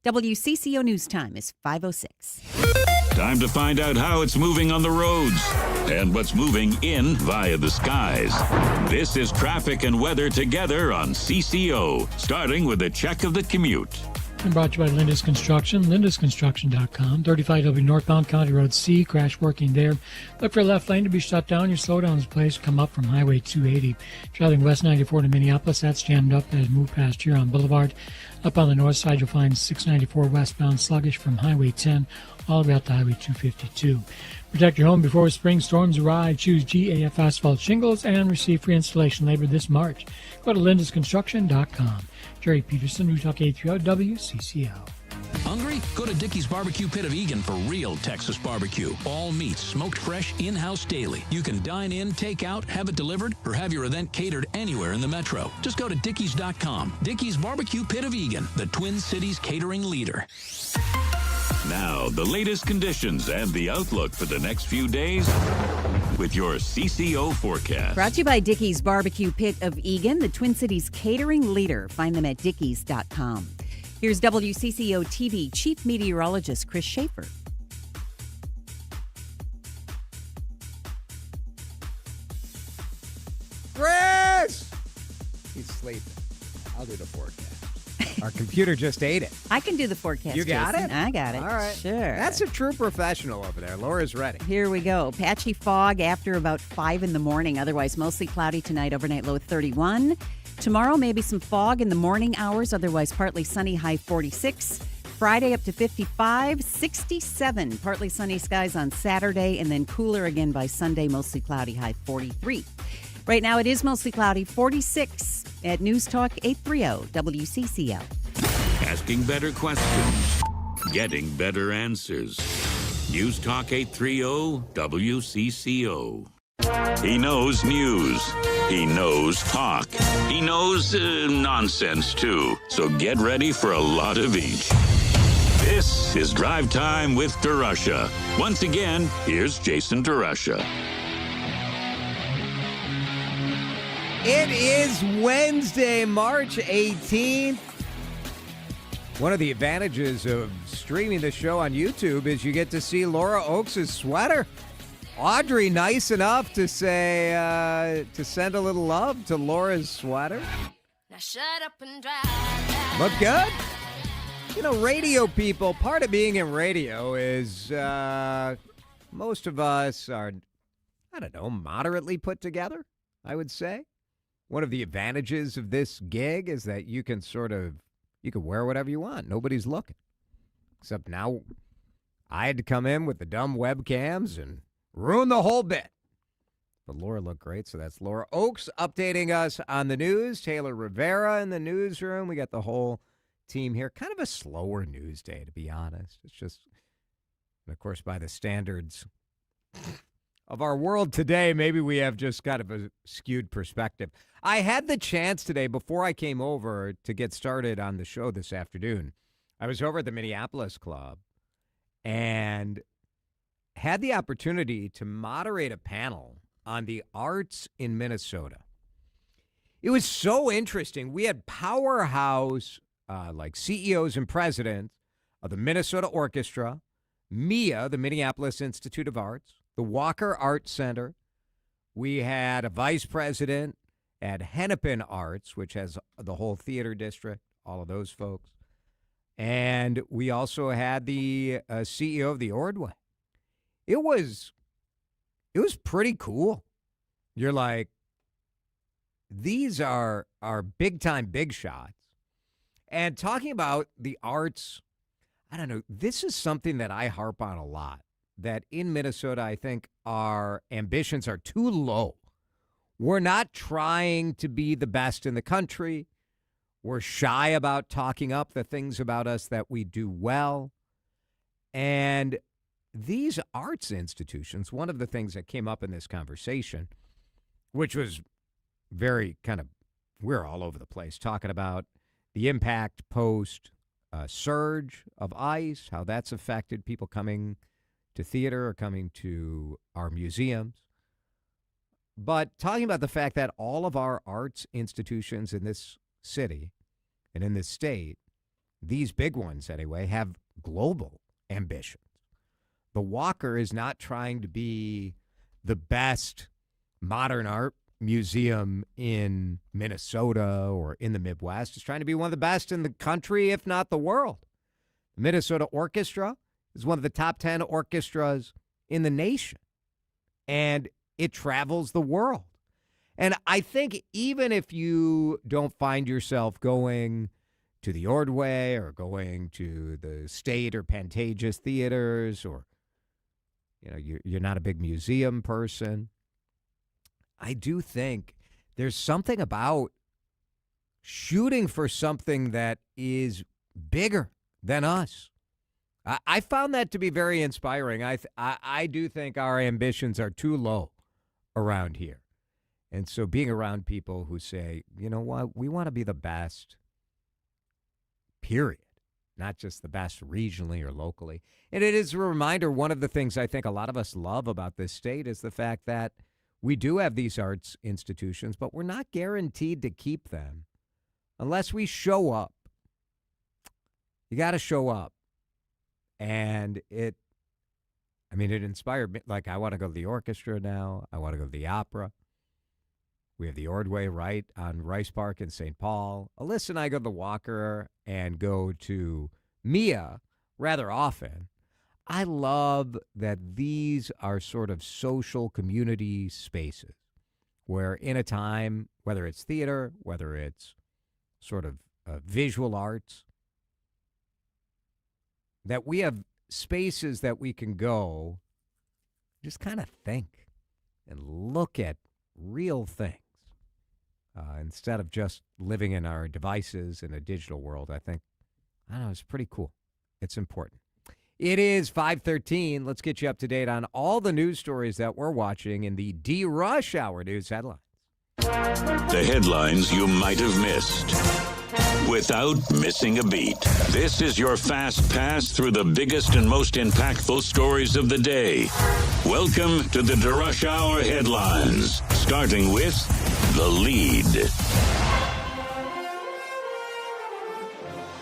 WCCO News Time is 5:06. Time to find out how it's moving on the roads and what's moving in via the skies. This is traffic and weather together on CCO, starting with a check of the commute. And brought to you by Linda's Construction, lindasconstruction.com. 35W northbound County Road C, crash working there. Look for a left lane to be shut down. Your slowdowns place come up from Highway 280. Traveling west 94 to Minneapolis, that's jammed up as move past here on Boulevard. Up on the north side, you'll find 694 westbound sluggish from Highway 10 all the way out to Highway 252. Protect your home before spring storms arrive. Choose GAF asphalt shingles and receive free installation labor this March. Go to lindasconstruction.com. Jerry Peterson, News Talk 830 WCCO. Hungry? Go to Dickey's Barbecue Pit of Egan for real Texas barbecue. All meats smoked fresh, in-house daily. You can dine in, take out, have it delivered, or have your event catered anywhere in the metro. Just go to Dickeys.com. Dickey's Barbecue Pit of Egan, the Twin Cities catering leader. Now, the latest conditions and the outlook for the next few days with your CCO forecast. Brought to you by Dickey's Barbecue Pit of Egan, the Twin Cities catering leader. Find them at dickeys.com. Here's WCCO TV Chief Meteorologist Chris Schaefer. Chris! He's sleeping. I'll do the forecast. Our computer just ate it. I can do the forecast. You got Jason. it? I got it. All right. Sure. That's a true professional over there. Laura's ready. Here we go. Patchy fog after about 5 in the morning. Otherwise, mostly cloudy tonight. Overnight low 31. Tomorrow, maybe some fog in the morning hours. Otherwise, partly sunny, high 46. Friday up to 55. 67. Partly sunny skies on Saturday. And then cooler again by Sunday. Mostly cloudy, high 43. Right now, it is mostly cloudy. 46 at News Talk 830 WCCO. Asking better questions, getting better answers. News Talk 830 WCCO. He knows news. He knows talk. He knows nonsense, too. So get ready for a lot of each. This is Drive Time with DeRUSH. Once again, here's Jason DeRUSH. It is Wednesday, March 18th. One of the advantages of streaming the show on YouTube is you get to see Laura Oakes' sweater. Audrey, nice enough to say, to send a little love to Laura's sweater. Now shut up and drive. Look good? You know, radio people, part of being in radio is most of us are, I don't know, moderately put together, I would say. One of the advantages of this gig is that you can you can wear whatever you want. Nobody's looking. Except now I had to come in with the dumb webcams and ruin the whole bit. But Laura looked great, so that's Laura Oakes updating us on the news. Taylor Rivera in the newsroom. We got the whole team here. Kind of a slower news day, to be honest. It's just, and of course, by the standards of our world today, maybe we have just kind of a skewed perspective. I had the chance today, before I came over to get started on the show this afternoon, I was over at the Minneapolis Club and had the opportunity to moderate a panel on the arts in Minnesota. It was so interesting. We had powerhouse like CEOs and presidents of the Minnesota Orchestra, MIA, the Minneapolis Institute of Arts, the Walker Art Center. We had a vice president at Hennepin Arts, which has the whole theater district, all of those folks. And we also had the CEO of the Ordway. It was pretty cool. You're like, these are big-time big shots. And talking about the arts, I don't know, this is something that I harp on a lot, that in Minnesota, I think our ambitions are too low. We're not trying to be the best in the country. We're shy about talking up the things about us that we do well. And these arts institutions, one of the things that came up in this conversation, which was very kind of, we're all over the place talking about the impact post surge of ICE, how that's affected people coming to theater or coming to our museums. But talking about the fact that all of our arts institutions in this city and in this state these big ones anyway, have global ambitions. The Walker is not trying to be the best modern art museum in Minnesota or in the Midwest. It's trying to be one of the best in the country, if not the world. The Minnesota Orchestra is one of the top 10 orchestras in the nation, and it travels the world. And I think even if you don't find yourself going to the Ordway or going to the State or Pantages theaters, or you're not a big museum person, I do think there's something about shooting for something that is bigger than us. I found that to be very inspiring. I do think our ambitions are too low around here. And so being around people who say, you know what, we want to be the best, period, not just the best regionally or locally. And it is a reminder, one of the things I think a lot of us love about this state is the fact that we do have these arts institutions, but we're not guaranteed to keep them unless we show up. You got to show up. And it inspired me. Like, I want to go to the orchestra now. I want to go to the opera. We have the Ordway right on Rice Park in St. Paul. Alyssa and I go to the Walker and go to Mia rather often. I love that these are sort of social community spaces where in a time, whether it's theater, whether it's sort of visual arts, that we have spaces that we can go just kind of think and look at real things instead of just living in our devices in a digital world. I don't know, it's pretty cool. It's important. It is 5:13. Let's get you up to date on all the news stories that we're watching in the DeRUSH Hour News headlines. The headlines you might have missed without missing a beat. This is your fast pass through the biggest and most impactful stories of the day. Welcome to the DeRUSH Hour headlines, starting with the lead.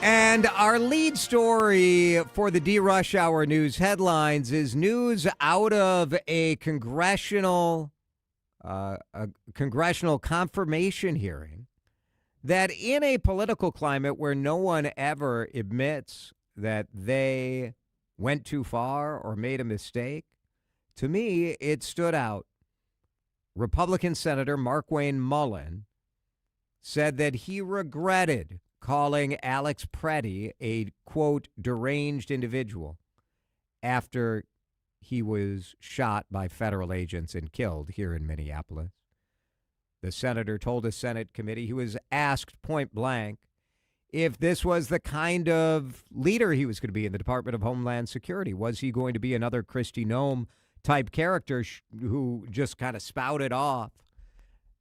And our lead story for the DeRUSH Hour News headlines is news out of a congressional confirmation hearing that in a political climate where no one ever admits that they went too far or made a mistake, to me, it stood out. Republican Senator Markwayne Mullin said that he regretted calling Alex Preddy a, quote, deranged individual after he was shot by federal agents and killed here in Minneapolis. The senator told a Senate committee he was asked point blank if this was the kind of leader he was going to be in the Department of Homeland Security. Was he going to be another Kristi Noem type character who just kind of spouted off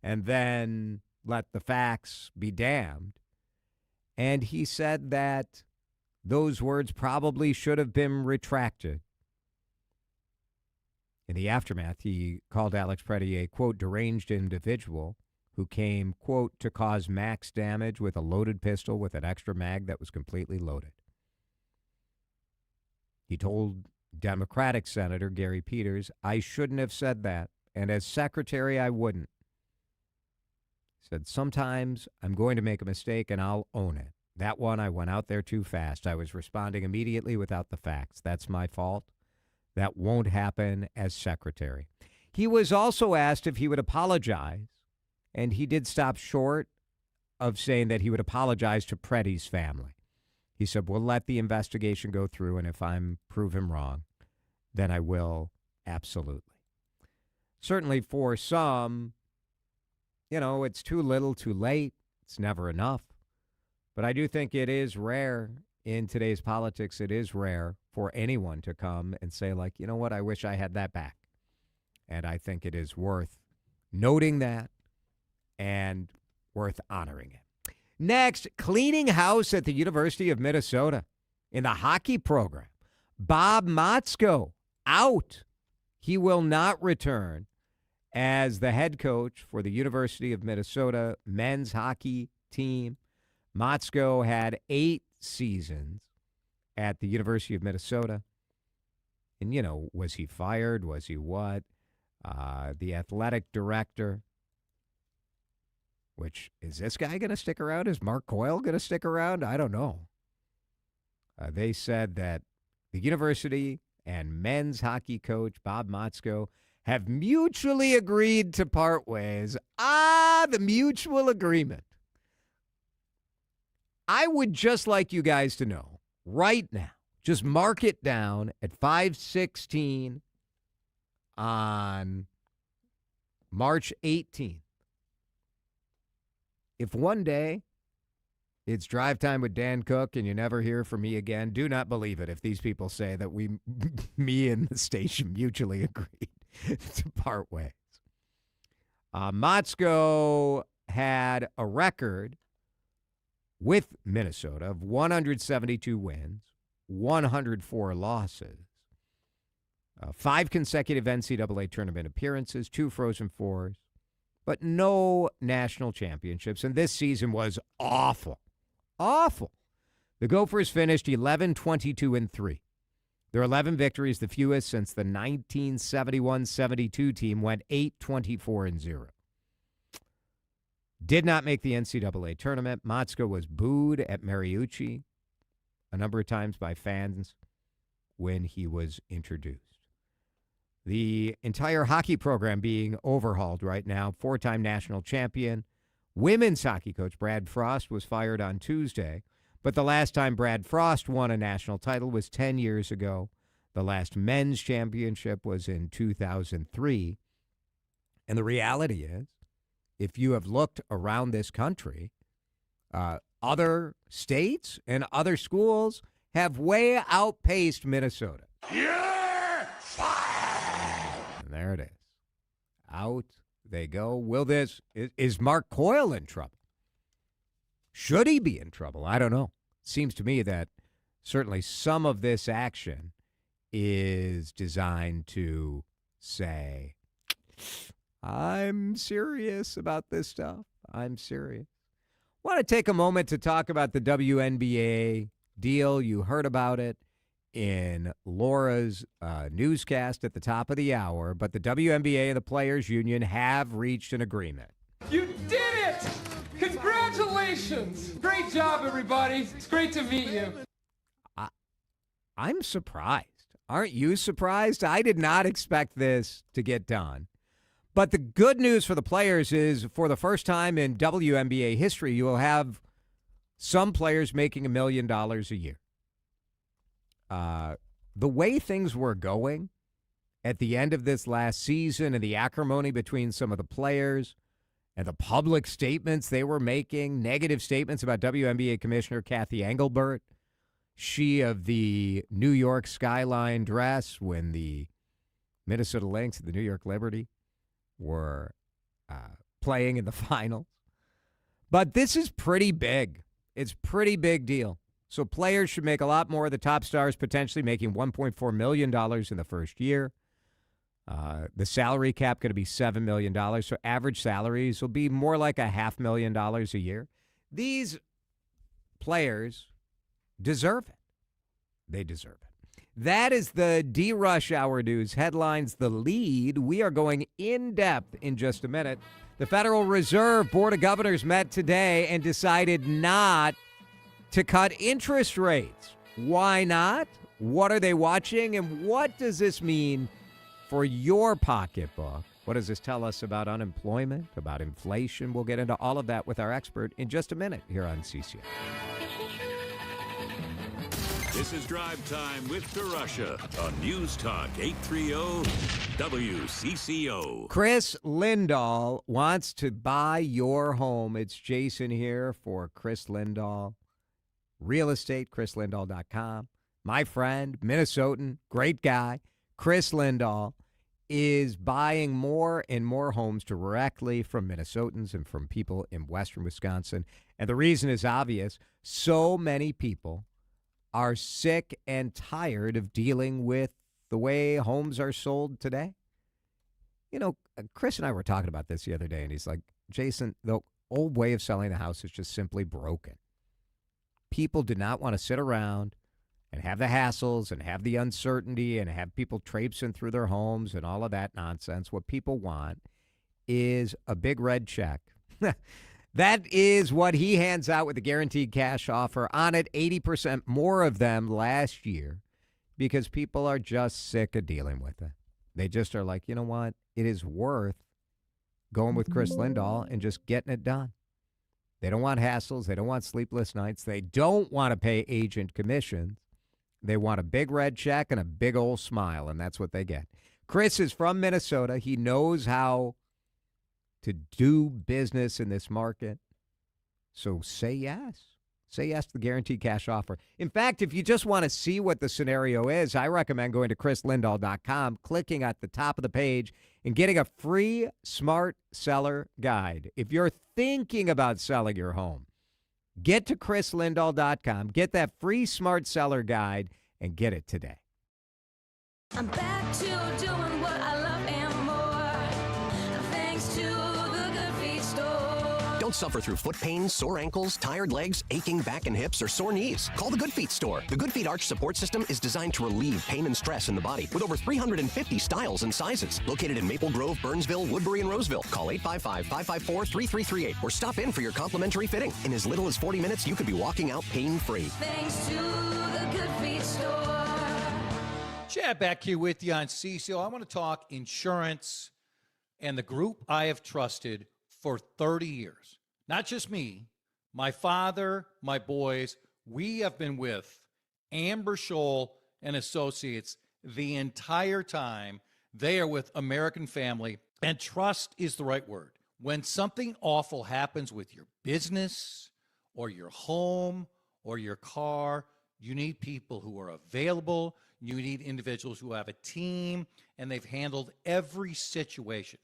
and then let the facts be damned? And he said that those words probably should have been retracted. In the aftermath, he called Alex Preddy a, quote, deranged individual who came, quote, to cause max damage with a loaded pistol with an extra mag that was completely loaded. He told Democratic Senator Gary Peters, I shouldn't have said that, and as secretary, I wouldn't. Said, sometimes I'm going to make a mistake and I'll own it. That one, I went out there too fast. I was responding immediately without the facts. That's my fault. That won't happen as secretary. He was also asked if he would apologize, and he did stop short of saying that he would apologize to Preddy's family. He said, we'll let the investigation go through, and if I'm proven wrong, then I will absolutely. Certainly for some, it's too little, too late. It's never enough. But I do think it is rare in today's politics. It is rare for anyone to come and say, like, you know what, I wish I had that back. And I think it is worth noting that and worth honoring it. Next, cleaning house at the University of Minnesota in the hockey program. Bob Motzko out. He will not return as the head coach for the University of Minnesota men's hockey team. Motzko had 8 seasons at the University of Minnesota. And, was he fired? Was he what? The athletic director, which, is this guy going to stick around? Is Mark Coyle going to stick around? I don't know. They said that the university and men's hockey coach Bob Motzko have mutually agreed to part ways. The mutual agreement. I would just like you guys to know right now, just mark it down at 5:16 on March 18th. If one day it's drive time with Dan Cook and you never hear from me again, do not believe it if these people say that me and the station mutually agreed to part ways. Motzko had a record with Minnesota of 172 wins, 104 losses, 5 consecutive NCAA tournament appearances, 2 Frozen Fours, but no national championships. And this season was awful. Awful. The Gophers finished 11-22-3. Their 11 victories, the fewest since the 1971-72 team went 8-24-0. Did not make the NCAA tournament. Motzko was booed at Mariucci a number of times by fans when he was introduced. The entire hockey program being overhauled right now. 4-time national champion. Women's hockey coach Brad Frost was fired on Tuesday, but the last time Brad Frost won a national title was 10 years ago. The last men's championship was in 2003. And the reality is, if you have looked around this country, other states and other schools have way outpaced Minnesota. You're fired! And there it is. Out they go. Is Mark Coyle in trouble? Should he be in trouble? I don't know. Seems to me that certainly some of this action is designed to say, I'm serious about this stuff. I'm serious. Want to take a moment to talk about the WNBA deal. You heard about it in Laura's newscast at the top of the hour, but the WNBA and the Players Union have reached an agreement. You did it! Congratulations! Great job, everybody. It's great to meet you. I'm surprised. Aren't you surprised? I did not expect this to get done. But the good news for the players is, for the first time in WNBA history, you will have some players making $1 million a year. The way things were going at the end of this last season and the acrimony between some of the players and the public statements they were making, negative statements about WNBA Commissioner Kathy Engelbert, she of the New York skyline dress when the Minnesota Lynx and the New York Liberty were playing in the finals. But this is pretty big. It's a pretty big deal. So players should make a lot more. The top stars potentially making $1.4 million in the first year. The salary cap going to be $7 million. So average salaries will be more like $500,000 a year. These players deserve it. They deserve it. That is the DeRUSH Hour News headlines. The lead. We are going in depth in just a minute. The Federal Reserve Board of Governors met today and decided not to cut interest rates. Why not? What are they watching? And what does this mean for your pocketbook? What does this tell us about unemployment, about inflation? We'll get into all of that with our expert in just a minute here on CCO. This is Drive Time with DeRUSH on News Talk 830 WCCO. Chris Lindahl wants to buy your home. It's Jason here for Chris Lindahl. Real estate, chrislindahl.com. My friend, Minnesotan, great guy, Chris Lindahl, is buying more and more homes directly from Minnesotans and from people in western Wisconsin. And the reason is obvious. So many people are sick and tired of dealing with the way homes are sold today. You know, Chris and I were talking about this the other day, and he's like, Jason, the old way of selling the house is just simply broken. People do not want to sit around and have the hassles and have the uncertainty and have people traipsing through their homes and all of that nonsense. What people want is a big red check. That is what he hands out with the guaranteed cash offer. On it, 80% more of them last year because people are just sick of dealing with it. They just are like, you know what? It is worth going with Chris Lindahl and just getting it done. They don't want hassles. They don't want sleepless nights. They don't want to pay agent commissions. They want a big red check and a big old smile, and that's what they get. Chris is from Minnesota. He knows how to do business in this market. So say yes. Say yes to the guaranteed cash offer. In fact, if you just want to see what the scenario is, I recommend going to chrislindahl.com, clicking at the top of the page, and getting a free Smart Seller Guide. If you're thinking about selling your home, get to chrislindahl.com, get that free Smart Seller Guide, and get it today. I'm back to doing what I love and more. Thanks to the Good Feet store. Don't suffer through foot pain, sore ankles, tired legs, aching back and hips, or sore knees. Call the Good Feet store. The Good Feet Arch Support System is designed to relieve pain and stress in the body with over 350 styles and sizes. Located in Maple Grove, Burnsville, Woodbury, and Roseville. Call 855-554-3338 or stop in for your complimentary fitting. In as little as 40 minutes, you could be walking out pain-free. Thanks to the Good Feet store. Chad back here with you on CCO. I want to talk insurance and the group I have trusted for 30 years. Not just me, my father, my boys. We have been with Amber Scholl and Associates the entire time. They are with American Family, and trust is the right word. When something awful happens with your business or your home or your car, you need people who are available. You need individuals who have a team, and they've handled every situation.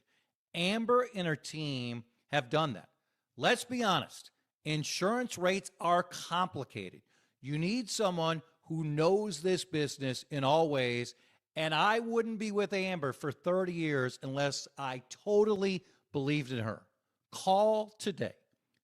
Amber and her team have done that. Let's be honest. Insurance rates are complicated. You need someone who knows this business in all ways, and I wouldn't be with Amber for 30 years unless I totally believed in her. Call today,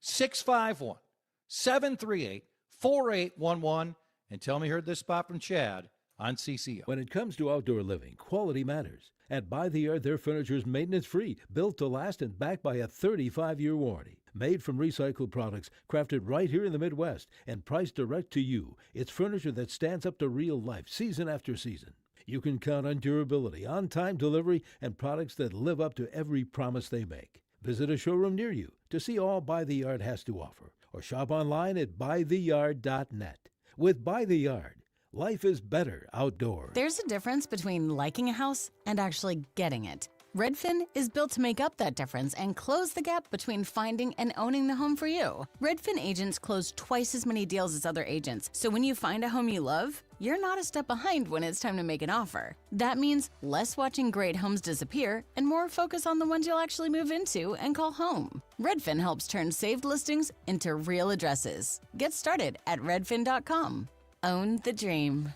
651-738-4811, and tell me you heard this spot from Chad on CCO. When it comes to outdoor living, quality matters. At By the Yard, their furniture is maintenance-free, built to last, and backed by a 35-year warranty. Made from recycled products, crafted right here in the Midwest, and priced direct to you. It's furniture that stands up to real life, season after season. You can count on durability, on-time delivery, and products that live up to every promise they make. Visit a showroom near you to see all By the Yard has to offer, or shop online at buytheyard.net. With By the Yard, life is better outdoors. There's a difference between liking a house and actually getting it. Redfin is built to make up that difference and close the gap between finding and owning the home for you. Redfin agents close twice as many deals as other agents, so when you find a home you love, you're not a step behind when it's time to make an offer. That means less watching great homes disappear and more focus on the ones you'll actually move into and call home. Redfin helps turn saved listings into real addresses. Get started at redfin.com. Own the dream.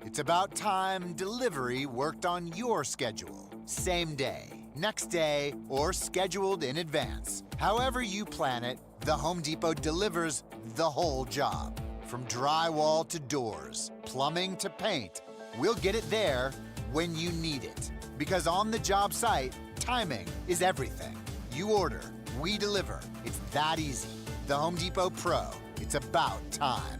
It's about time delivery worked on your schedule. Same day, next day, or scheduled in advance. However you plan it, the Home Depot delivers the whole job. From drywall to doors, plumbing to paint, we'll get it there when you need it. Because on the job site, timing is everything. You order, we deliver. It's that easy. The Home Depot Pro. It's about time.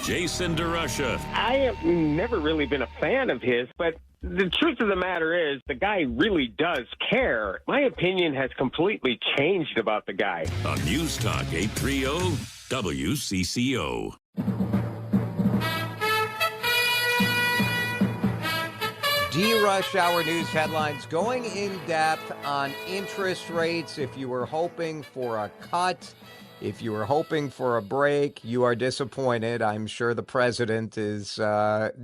Jason DeRUSH. I have never really been a fan of his, but the truth of the matter is the guy really does care. My opinion has completely changed about the guy. On News Talk 830 WCCO. DeRUSH Hour News headlines going in depth on interest rates. If you were hoping for a cut, if you were hoping for a break, you are disappointed. I'm sure the president is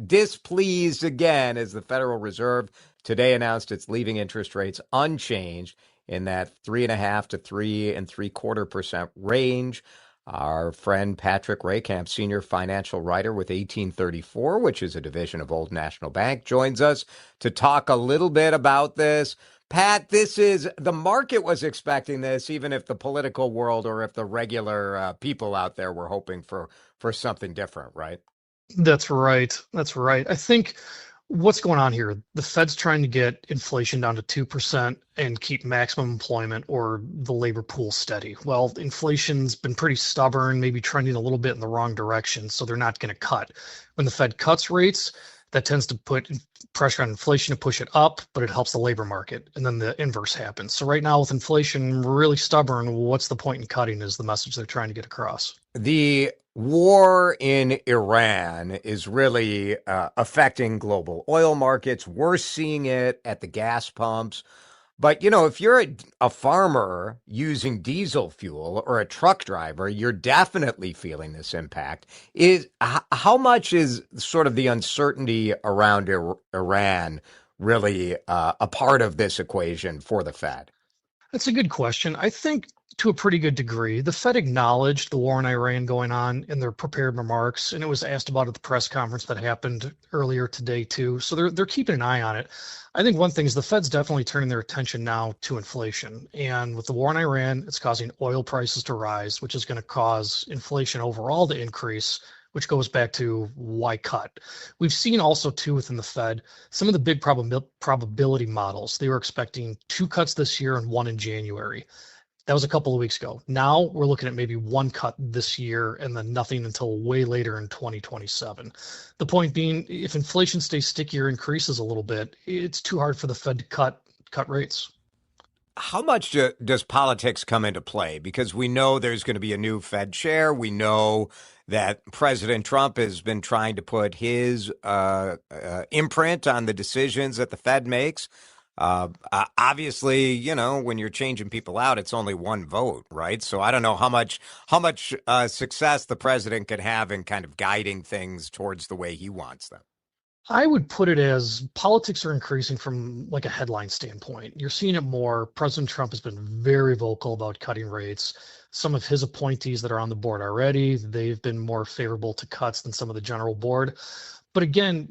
displeased again as the Federal Reserve today announced it's leaving interest rates unchanged in that 3.5% to 3.75% range. Our friend Patrick Rehkamp, senior financial writer with 1834, which is a division of Old National Bank, joins us to talk a little bit about this. Pat, the market was expecting this, even if the political world or if the regular people out there were hoping for something different, right? That's right. That's right. I think what's going on here, the Fed's trying to get inflation down to 2% and keep maximum employment or the labor pool steady. Well, inflation's been pretty stubborn, maybe trending a little bit in the wrong direction, so they're not going to cut. When the Fed cuts rates, that tends to put pressure on inflation to push it up, but it helps the labor market. And then the inverse happens. So right now with inflation really stubborn, what's the point in cutting is the message they're trying to get across. The war in Iran is really affecting global oil markets. We're seeing it at the gas pumps. But, if you're a farmer using diesel fuel or a truck driver, you're definitely feeling this impact. How much is sort of the uncertainty around Iran really a part of this equation for the Fed? That's a good question. I think to a pretty good degree, the Fed acknowledged the war in Iran going on in their prepared remarks, and it was asked about at the press conference that happened earlier today too. So they're keeping an eye on it. I think one thing is the Fed's definitely turning their attention now to inflation. And with the war in Iran, it's causing oil prices to rise, which is going to cause inflation overall to increase, which goes back to why cut. We've seen also too within the Fed, some of the big probability models, they were expecting 2 cuts this year and 1 in January. That was a couple of weeks ago. Now we're looking at maybe 1 cut this year and then nothing until way later in 2027. The point being, if inflation stays sticky or increases a little bit, it's too hard for the Fed to cut rates. How much does politics come into play? Because we know there's going to be a new Fed chair. We know that President Trump has been trying to put his imprint on the decisions that the Fed makes. Obviously, when you're changing people out, it's only 1 vote, right? So I don't know how much success the president could have in kind of guiding things towards the way he wants them. I would put it as politics are increasing from like a headline standpoint. You're seeing it more. President Trump has been very vocal about cutting rates. Some of his appointees that are on the board already, they've been more favorable to cuts than some of the general board. But again,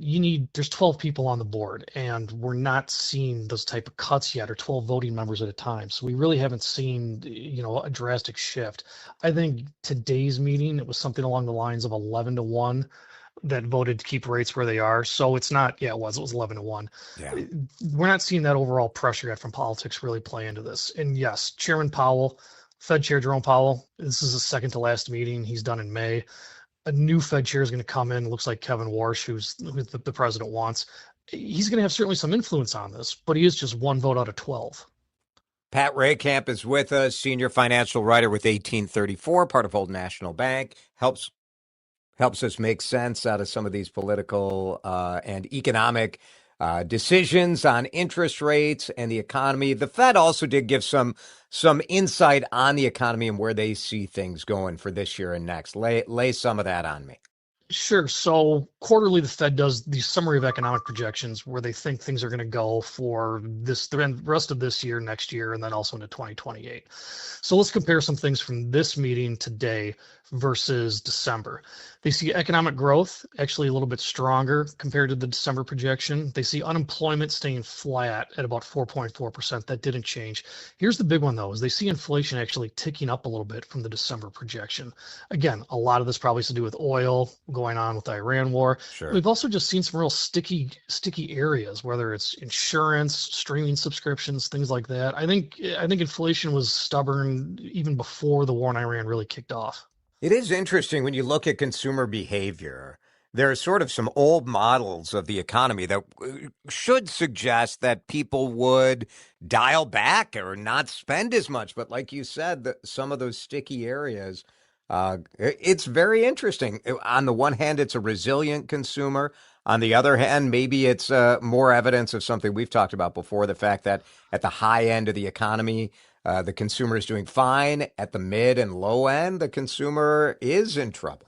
there's 12 people on the board, and we're not seeing those type of cuts yet, or 12 voting members at a time. So we really haven't seen, a drastic shift. I think today's meeting, it was something along the lines of 11-1 that voted to keep rates where they are. So it's not, it was 11-1. Yeah. We're not seeing that overall pressure yet from politics really play into this. And yes, Chairman Powell, Fed Chair Jerome Powell, this is the second to last meeting he's done in May. A new Fed chair is going to come in. It looks like Kevin Warsh, who the president wants. He's going to have certainly some influence on this, but he is just 1 vote out of 12. Pat Rehkamp is with us, senior financial writer with 1834, part of Old National Bank. Helps us make sense out of some of these political and economic decisions on interest rates and the economy. The Fed also did give some insight on the economy and where they see things going for this year and next. Lay some of that on me. Sure. So quarterly, the Fed does the summary of economic projections where they think things are going to go for the rest of this year, next year, and then also into 2028. So let's compare some things from this meeting today versus December. They see economic growth actually a little bit stronger compared to the December projection. They see unemployment staying flat at about 4.4%. That didn't change. Here's the big one, though, is they see inflation actually ticking up a little bit from the December projection. Again, a lot of this probably has to do with oil going on with the Iran war. Sure. We've also just seen some real sticky areas, whether it's insurance, streaming subscriptions, things like that. I think inflation was stubborn even before the war in Iran really kicked off. It is interesting when you look at consumer behavior. There are sort of some old models of the economy that should suggest that people would dial back or not spend as much. But like you said, some of those sticky areas, it's very interesting. On the one hand, it's a resilient consumer. On the other hand, maybe it's more evidence of something we've talked about before, the fact that at the high end of the economy, the consumer is doing fine. At the mid and low end, the consumer is in trouble.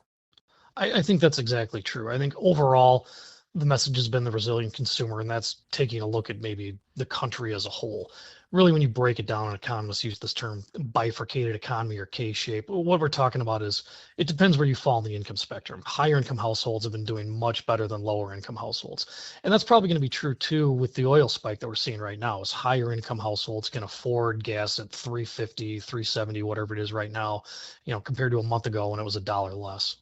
I think that's exactly true. I think overall, the message has been the resilient consumer, and that's taking a look at maybe the country as a whole. really, when you break it down, economists use this term bifurcated economy or K-shape. What we're talking about is it depends where you fall in the income spectrum. Higher income households have been doing much better than lower income households. And that's probably going to be true too with the oil spike that we're seeing right now. Is higher income households can afford gas at $3.50, $3.70, whatever it is right now, compared to a month ago when it was $1 less.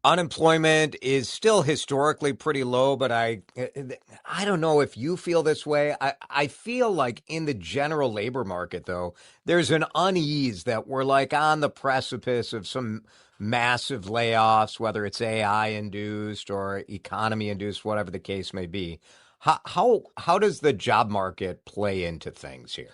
Unemployment is still historically pretty low, but I don't know if you feel this way. I feel like in the general labor market, though, there's an unease that we're like on the precipice of some massive layoffs, whether it's AI induced or economy induced, whatever the case may be. How does the job market play into things here?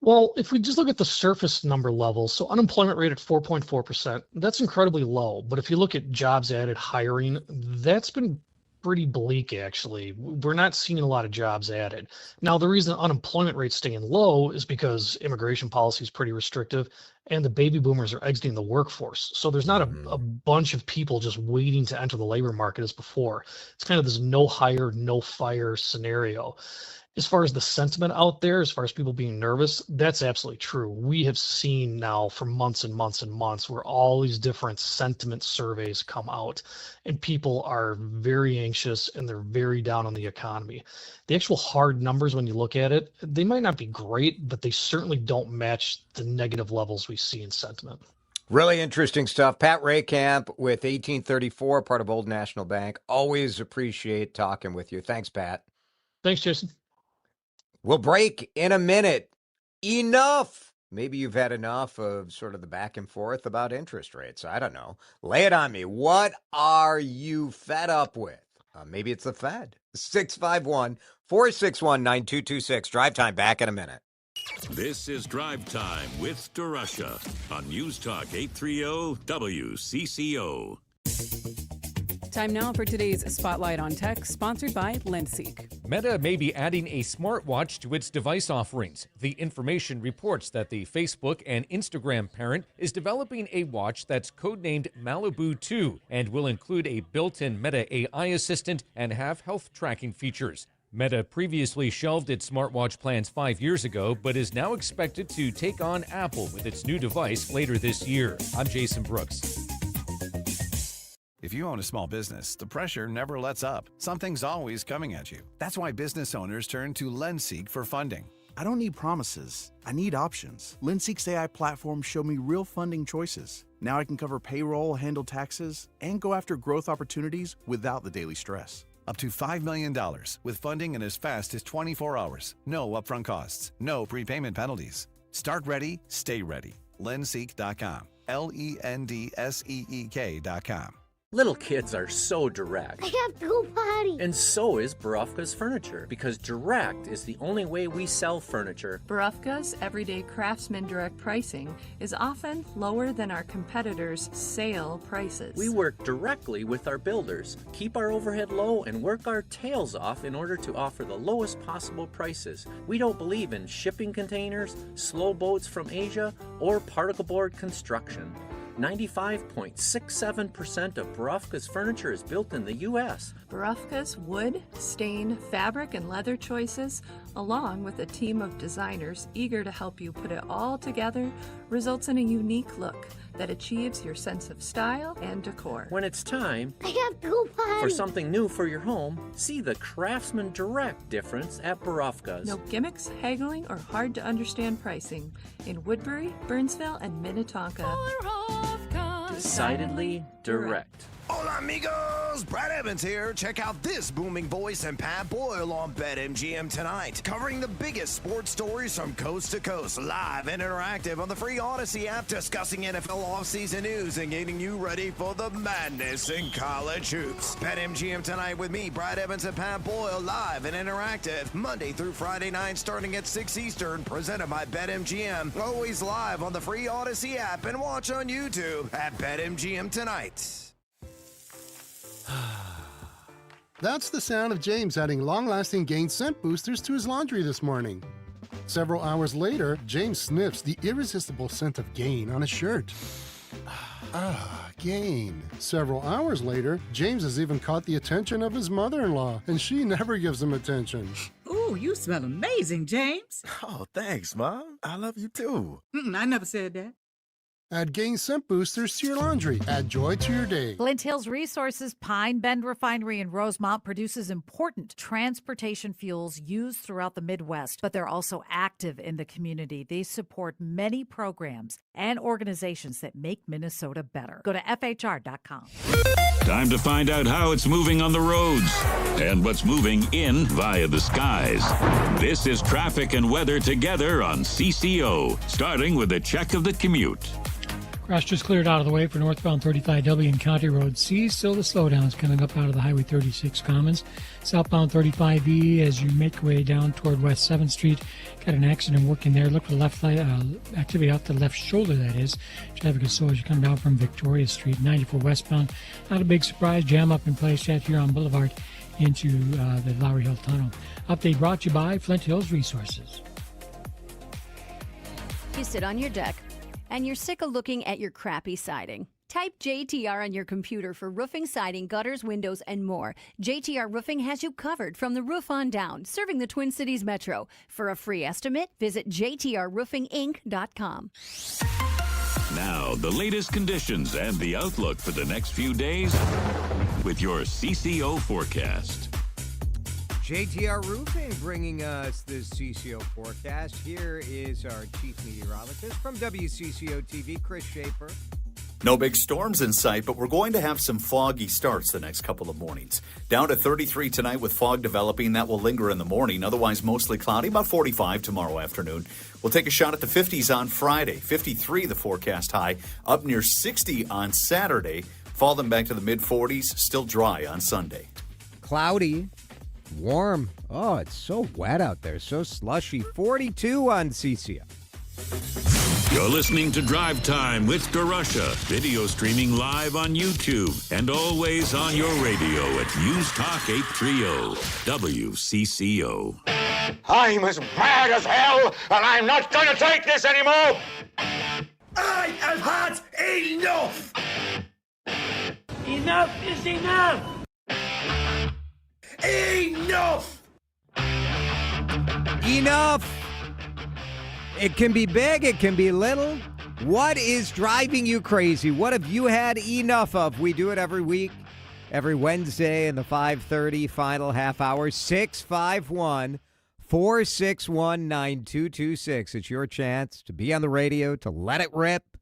Well, if we just look at the surface number levels, so unemployment rate at 4.4%, that's incredibly low. But if you look at jobs added, hiring, that's been pretty bleak, actually. We're not seeing a lot of jobs added. Now, the reason unemployment rate's staying low is because immigration policy is pretty restrictive and the baby boomers are exiting the workforce. So there's not a bunch of people just waiting to enter the labor market as before. It's kind of this no hire, no fire scenario. As far as the sentiment out there, as far as people being nervous, that's absolutely true. We have seen now for months and months and months where all these different sentiment surveys come out and people are very anxious and they're very down on the economy. The actual hard numbers, when you look at it, they might not be great, but they certainly don't match the negative levels we see in sentiment. Really interesting stuff. Pat Rehkamp with 1834, part of Old National Bank. Always appreciate talking with you. Thanks, Pat. Thanks, Jason. We'll break in a minute. Enough. Maybe you've had enough of sort of the back and forth about interest rates. I don't know. Lay it on me. What are you fed up with? Maybe it's the Fed. 651-461-9226. Drive Time back in a minute. This is Drive Time with DeRUSH on News Talk 830 WCCO. Time now for today's Spotlight on Tech, sponsored by Lenseek. Meta may be adding a smartwatch to its device offerings. The information reports that the Facebook and Instagram parent is developing a watch that's codenamed Malibu 2 and will include a built-in Meta AI assistant and have health tracking features. Meta previously shelved its smartwatch plans 5 years ago, but is now expected to take on Apple with its new device later this year. I'm Jason Brooks. If you own a small business, the pressure never lets up. Something's always coming at you. That's why business owners turn to Lenseek for funding. I don't need promises. I need options. Lenseek's AI platform showed me real funding choices. Now I can cover payroll, handle taxes, and go after growth opportunities without the daily stress. Up to $5 million with funding in as fast as 24 hours. No upfront costs. No prepayment penalties. Start ready, stay ready. Lenseek.com. LENDSEEK.com. Little kids are so direct. I have to go potty. And so is Barufka's Furniture, because direct is the only way we sell furniture. Barufka's everyday craftsman direct pricing is often lower than our competitors' sale prices. We work directly with our builders, keep our overhead low, and work our tails off in order to offer the lowest possible prices. We don't believe in shipping containers, slow boats from Asia, or particle board construction. 95.67% of Barufka's furniture is built in the U.S. Barufka's wood, stain, fabric, and leather choices, along with a team of designers eager to help you put it all together, results in a unique look that achieves your sense of style and decor. When it's time I have to go potty. for something new for your home, see the Craftsman Direct difference at Barufka's. No gimmicks, haggling, or hard-to-understand pricing in Woodbury, Burnsville, and Minnetonka. Decidedly direct. Hola amigos, Brad Evans here. Check out this booming voice and Pat Boyle on BetMGM tonight, covering the biggest sports stories from coast to coast, live and interactive on the free Odyssey app, discussing NFL offseason news and getting you ready for the madness in college hoops. BetMGM tonight with me, Brad Evans and Pat Boyle, live and interactive, Monday through Friday night starting at 6 Eastern, presented by BetMGM. Always live on the free Odyssey app and watch on YouTube at BetMGM tonight. That's the sound of James adding long-lasting Gain scent boosters to his laundry this morning. Several hours later, James sniffs the irresistible scent of Gain on his shirt. Gain. Several hours later, James has even caught the attention of his mother-in-law, and she never gives him attention. Ooh, you smell amazing, James. Oh, thanks, Mom. I love you too. I never said that. Add Gain scent boosters to your laundry. Add joy to your day. Flint Hills Resources Pine Bend Refinery in Rosemont produces important transportation fuels used throughout the Midwest, but they're also active in the community. They support many programs and organizations that make Minnesota better. Go to FHR.com. Time to find out how it's moving on the roads and what's moving in via the skies. This is traffic and weather together on CCO, starting with a check of the commute. Crash just cleared out of the way for northbound 35W and County Road C. Still the slowdowns coming up out of the Highway 36 Commons. Southbound 35E as you make your way down toward West 7th Street. Got an accident working there. Look for the left activity off the left shoulder, that is. Traffic is slow as you come down from Victoria Street. 94 westbound. Not a big surprise. Jam up in place at Huron Boulevard into the Lowry Hill Tunnel. Update brought to you by Flint Hills Resources. You sit on your deck and you're sick of looking at your crappy siding. Type JTR on your computer for roofing, siding, gutters, windows, and more. JTR Roofing has you covered from the roof on down, serving the Twin Cities Metro. For a free estimate, visit jtrroofinginc.com. Now, the latest conditions and the outlook for the next few days with your CCO forecast. JTR Roofing bringing us this CCO forecast. Here is our chief meteorologist from WCCO TV, Chris Schaefer. No big storms in sight, but we're going to have some foggy starts the next couple of mornings. Down to 33 tonight with fog developing. That will linger in the morning. Otherwise, mostly cloudy, about 45 tomorrow afternoon. We'll take a shot at the 50s on Friday. 53 the forecast high. Up near 60 on Saturday. Falling back to the mid-40s. Still dry on Sunday. Cloudy. Warm. Oh, it's so wet out there. So slushy. 42 on CCO. You're listening to Drive Time with DeRUSH, video streaming live on YouTube and always on your radio at News Talk 830 WCCO. I'm as mad as hell, and I'm not going to take this anymore! I have had enough! Enough is enough! Enough! Enough! It can be big, it can be little. What is driving you crazy? What have you had enough of? We do it every week, every Wednesday in the 5:30 final half hour. 651-461-9226. It's your chance to be on the radio, to let it rip.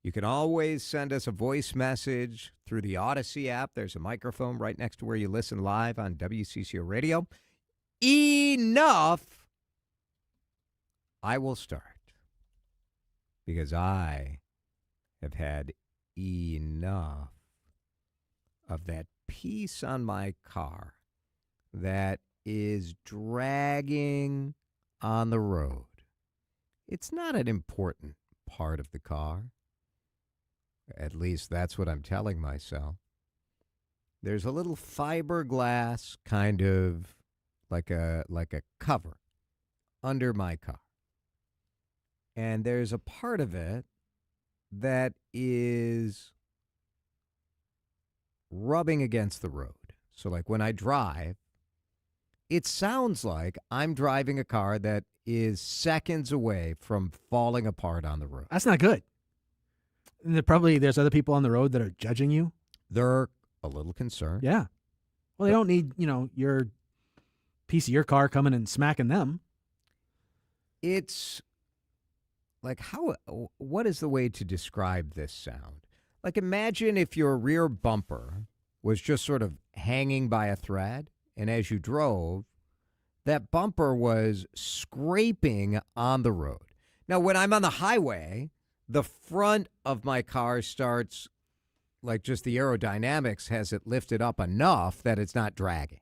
You can always send us a voice message through the Odyssey app. There's a microphone right next to where you listen live on WCCO Radio. Enough. I will start because I have had enough of that piece on my car that is dragging on the road. It's not an important part of the car. At least that's what I'm telling myself. There's a little fiberglass kind of like a cover under my car. And there's a part of it that is rubbing against the road. So like when I drive, it sounds like I'm driving a car that is seconds away from falling apart on the road. That's not good. And there's other people on the road that are judging you. They're a little concerned. Yeah. Well, they don't need, your piece of your car coming and smacking them. It's like what is the way to describe this sound? Like imagine if your rear bumper was just sort of hanging by a thread, and as you drove, that bumper was scraping on the road. Now, when I'm on the highway, the front of my car starts, like just the aerodynamics has it lifted up enough that it's not dragging.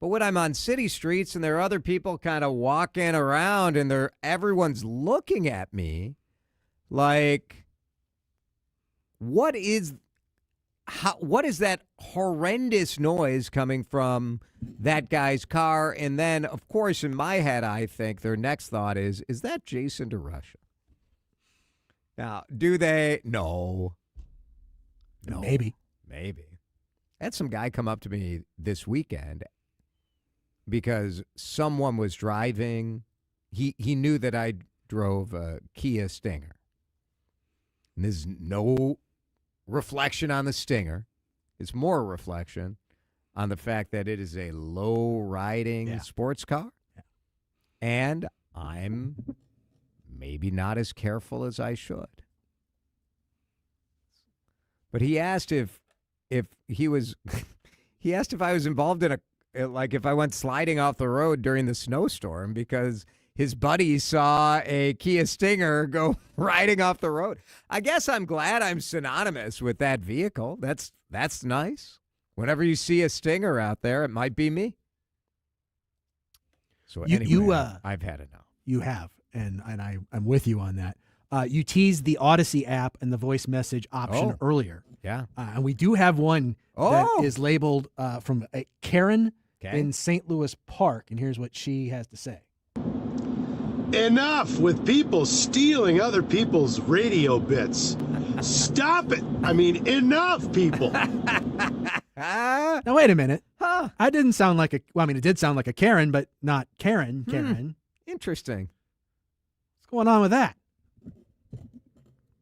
But when I'm on city streets and there are other people kind of walking around and everyone's looking at me like, what is that horrendous noise coming from that guy's car? And then, of course, in my head, I think their next thought is that Jason DeRUSH? Now, do they? No. Maybe. I had some guy come up to me this weekend because someone was driving. He knew that I drove a Kia Stinger. And there's no reflection on the Stinger. It's more a reflection on the fact that it is a low-riding sports car. Yeah. And I'm maybe not as careful as I should. But he asked if he was he asked if I was involved in if I went sliding off the road during the snowstorm because his buddy saw a Kia Stinger go riding off the road. I guess I'm glad I'm synonymous with that vehicle. That's nice. Whenever you see a Stinger out there, it might be me. So anyway, I've had enough. You have, and I'm with you on that. You teased the Odyssey app and the voice message option earlier. Yeah. And we do have one that is labeled from Karen in St. Louis Park, and here's what she has to say. Enough with people stealing other people's radio bits. Stop it. I mean, enough, people. Now, wait a minute. I didn't sound like it did sound like a Karen, but not Karen. Karen. Interesting. What's going on with that?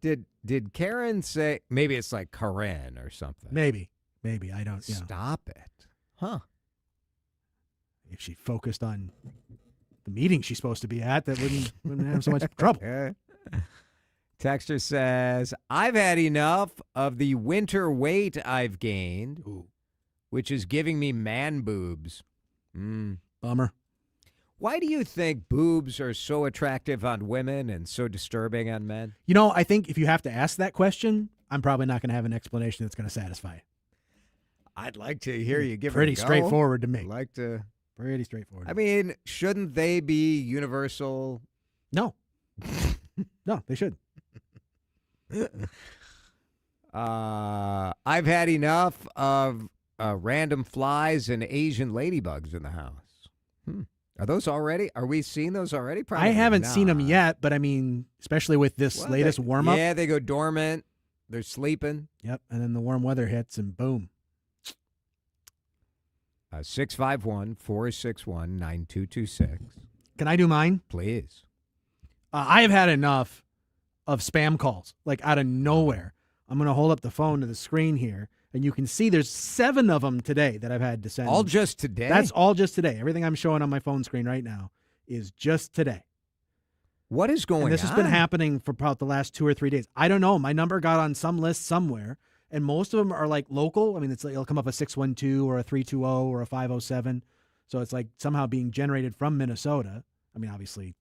Did Karen say, maybe it's like Karen or something? Maybe. I don't. Stop it. Huh. If she focused on the meeting she's supposed to be at, that wouldn't have so much trouble. Texter says, I've had enough of the winter weight I've gained, which is giving me man boobs. Bummer. Why do you think boobs are so attractive on women and so disturbing on men? You know, I think if you have to ask that question, I'm probably not going to have an explanation that's going to satisfy you. I'd like to hear you give pretty it a go. straightforward to me. I'd like to. Pretty straightforward. I mean, shouldn't they be universal? No. No, they should. I've had enough of random flies and Asian ladybugs in the house. Are those already? Are we seeing those already? Probably I haven't seen them yet, but I mean, especially with this latest warm-up. Yeah, they go dormant. They're sleeping. Yep, and then the warm weather hits and boom. 651-461-9226. Can I do mine? Please. I have had enough of spam calls, like out of nowhere. I'm going to hold up the phone to the screen here, and you can see there's 7 of them today that I've had to send. All just today? That's all just today. Everything I'm showing on my phone screen right now is just today. What is going on? And this has been happening for about the last 2 or 3 days. I don't know. My number got on some list somewhere, and most of them are like local. I mean, it'll come up a 612 or a 320 or a 507. So it's like somehow being generated from Minnesota. I mean, obviously,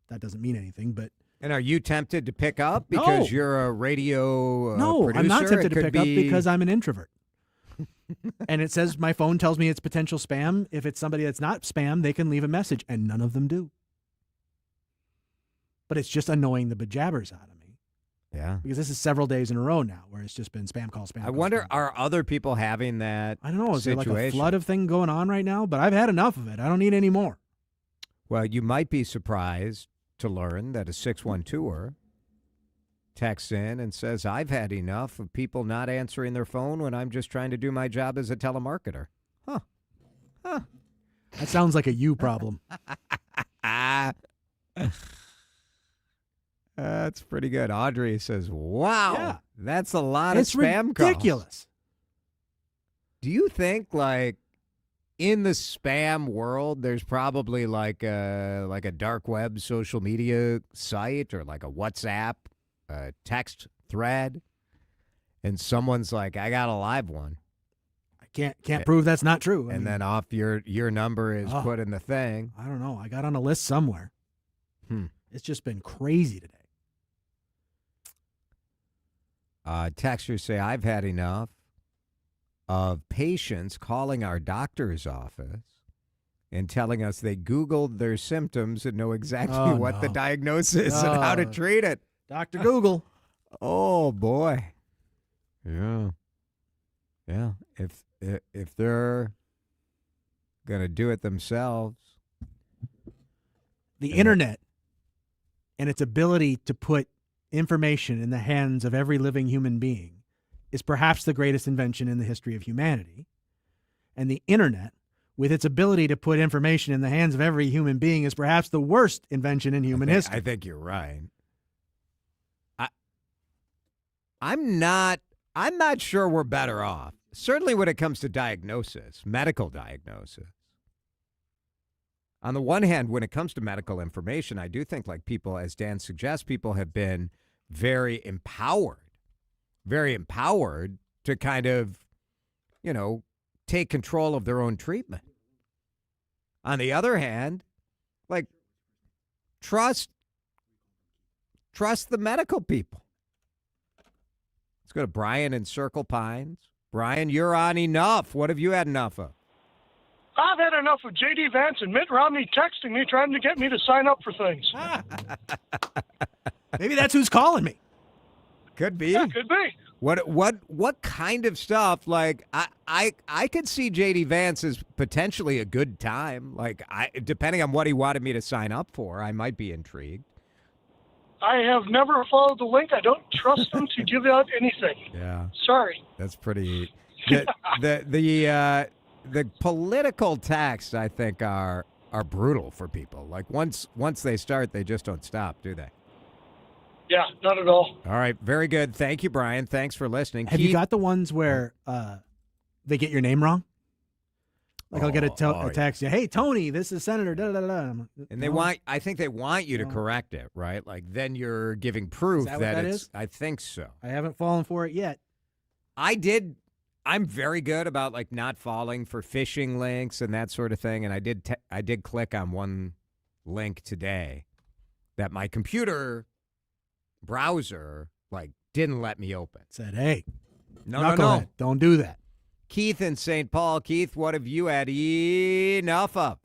that doesn't mean anything, but. And are you tempted to pick up because you're a radio No, producer? I'm not tempted to pick up because I'm an introvert. And it says my phone tells me it's potential spam. If it's somebody that's not spam, they can leave a message, and none of them do. But it's just annoying the bejabbers out of me. Yeah. Because this is several days in a row now where it's just been spam call, spam I call. wonder, are other people having that I don't know. Is there like a situation? flood of thing going on right now? But I've had enough of it. I don't need any more. Well, you might be surprised to learn that a 612er texts in and says, I've had enough of people not answering their phone when I'm just trying to do my job as a telemarketer. Huh. That sounds like a you problem. That's pretty good. Audrey says, wow, Yeah. that's a lot It's of spam calls. ridiculous. Do you think, like, in the spam world, there's probably like a dark web social media site or like a WhatsApp text thread, and someone's like, I got a live one. I can't prove that's not true. I And mean, then off your number is put in the thing. I don't know. I got on a list somewhere. It's just been crazy today. Texters say, I've had enough of patients calling our doctor's office and telling us they Googled their symptoms and know exactly what the diagnosis and how to treat it. Dr. Google. Oh, boy. Yeah. Yeah. If they're going to do it themselves. The internet and its ability to put information in the hands of every living human being is perhaps the greatest invention in the history of humanity. And the internet, with its ability to put information in the hands of every human being, is perhaps the worst invention in human history. I think you're right. I'm not sure we're better off. Certainly when it comes to diagnosis, medical diagnosis. On the one hand, when it comes to medical information, I do think, like people, as Dan suggests, people have been very empowered to kind of, take control of their own treatment. On the other hand, like, trust the medical people. Let's go to Brian in Circle Pines. Brian, you're on enough. What have you had enough of? I've had enough of JD Vance and Mitt Romney texting me, trying to get me to sign up for things. Maybe that's who's calling me. Could be. Yeah, could be. What kind of stuff? Like, I could see JD Vance as potentially a good time. Like, depending on what he wanted me to sign up for, I might be intrigued. I have never followed the link. I don't trust them to give out anything. Yeah. Sorry. That's pretty. The political texts, I think, are brutal for people. Like, once they start, they just don't stop, do they? Yeah, not at all. All right, very good. Thank you, Brian. Thanks for listening. Have you got the ones where they get your name wrong? Like, I'll get a text, hey, Tony, this is Senator, da-da-da-da. And I think they want you to correct it, right? Like, then you're giving proof that is? I think so. I haven't fallen for it yet. I'm very good about, like, not falling for phishing links and that sort of thing. And I did click on one link today that my computer browser, like, didn't let me open. Said, hey, no, don't do that. Keith in St. Paul. Keith, what have you had enough of?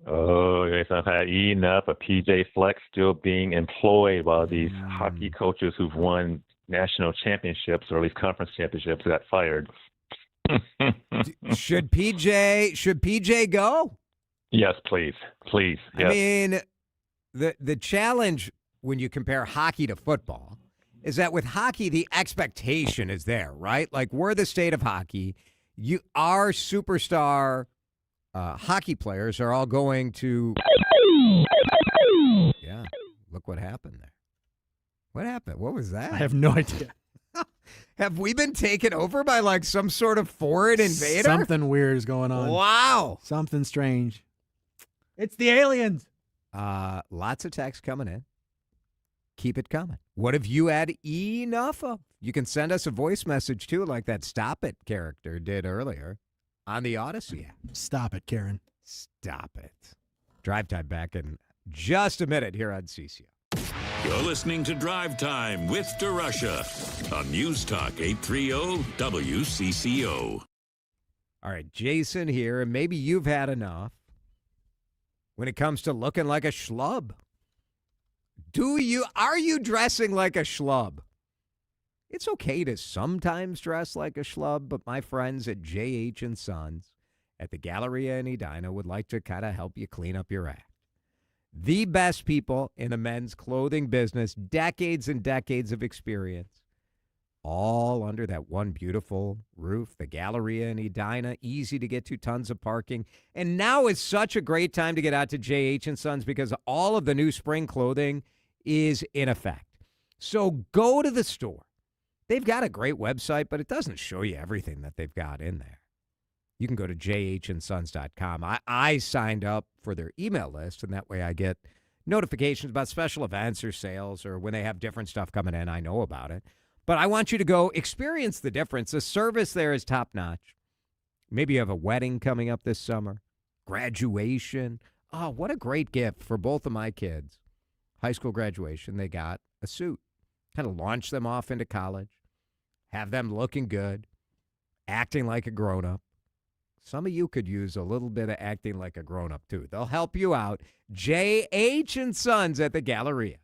Oh, yes, I've had enough of PJ Fleck still being employed while these hockey coaches who've won national championships, or at least conference championships, got fired. Should PJ go? Yes, please. Yes. I mean, the challenge when you compare hockey to football is that with hockey, the expectation is there, right? Like, we're the state of hockey. Our superstar hockey players are all going to. Yeah, look what happened there. What happened? What was that? I have no idea. Have we been taken over by, like, some sort of foreign invader? Something weird is going on. Wow. Something strange. It's the aliens. Lots of texts coming in. Keep it coming. What have you had enough of? You can send us a voice message, too, like that Stop It character did earlier on the Odyssey app. Stop it, Karen. Stop it. Drive Time back in just a minute here on CCO. You're listening to Drive Time with DeRUSH on News Talk 830 WCCO. All right, Jason here, and maybe you've had enough when it comes to looking like a schlub. Are you dressing like a schlub? It's okay to sometimes dress like a schlub, but my friends at J.H. & Sons at the Galleria in Edina would like to kind of help you clean up your act. The best people in the men's clothing business, decades and decades of experience, all under that one beautiful roof, the Galleria in Edina, easy to get to, tons of parking. And now is such a great time to get out to J.H. & Sons because all of the new spring clothing is in effect. So go to the store. They've got a great website, but it doesn't show you everything that they've got in there. You can go to jhandsons.com. I signed up for their email list, and that way I get notifications about special events or sales, or when they have different stuff coming in, I know about it. But I want you to go experience the difference. The service there is top-notch. Maybe you have a wedding coming up this summer, graduation. Oh, what a great gift for both of my kids. High school graduation, they got a suit. Kind of launch them off into college, have them looking good, acting like a grown-up. Some of you could use a little bit of acting like a grown-up, too. They'll help you out. J.H. & Sons at the Galleria.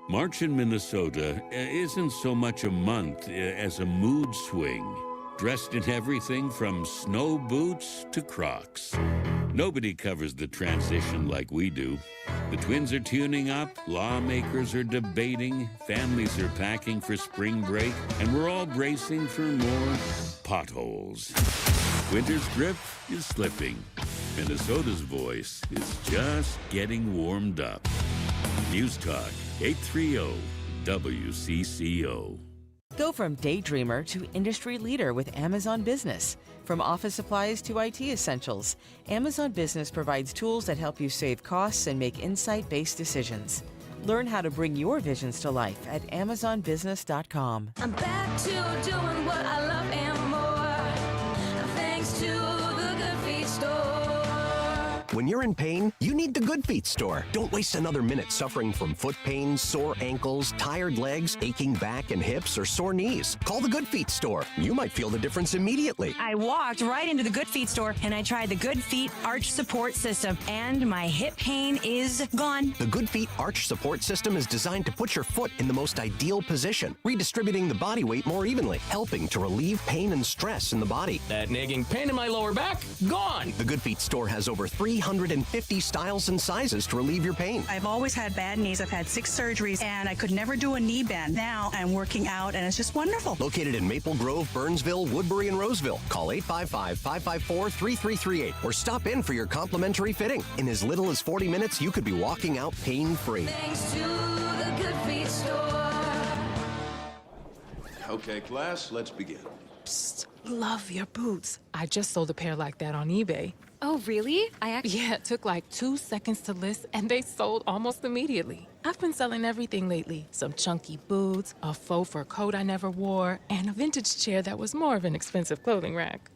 March in Minnesota isn't so much a month as a mood swing. Dressed in everything from snow boots to Crocs. Nobody covers the transition like we do. The Twins are tuning up, lawmakers are debating, families are packing for spring break, and we're all bracing for more potholes. Winter's grip is slipping. Minnesota's voice is just getting warmed up. News Talk 830 WCCO. Go from daydreamer to industry leader with Amazon Business. From office supplies to IT essentials, Amazon Business provides tools that help you save costs and make insight-based decisions. Learn how to bring your visions to life at AmazonBusiness.com. I'm back to doing what I love and more, thanks to the Good Feet store. When you're in pain, you need the Good Feet store. Don't waste another minute suffering from foot pain, sore ankles, tired legs, aching back and hips, or sore knees. Call the Good Feet store. You might feel the difference immediately. I walked right into the Good Feet store and I tried the Good Feet Arch Support System, and my hip pain is gone. The Good Feet Arch Support System is designed to put your foot in the most ideal position, redistributing the body weight more evenly, helping to relieve pain and stress in the body. That nagging pain in my lower back, gone. The Good Feet store has over 350 styles and sizes to relieve your pain. I've always had bad knees. I've had 6 surgeries and I could never do a knee bend. Now I'm working out and it's just wonderful. Located in Maple Grove, Burnsville, Woodbury, and Roseville. Call 855-554-3338 or stop in for your complimentary fitting. In as little as 40 minutes, you could be walking out pain-free. Thanks to the Good Feet store. Okay, class, let's begin. Psst, love your boots. I just sold a pair like that on eBay. Oh, really? Yeah, it took like 2 seconds to list, and they sold almost immediately. I've been selling everything lately. Some chunky boots, a faux fur coat I never wore, and a vintage chair that was more of an expensive clothing rack.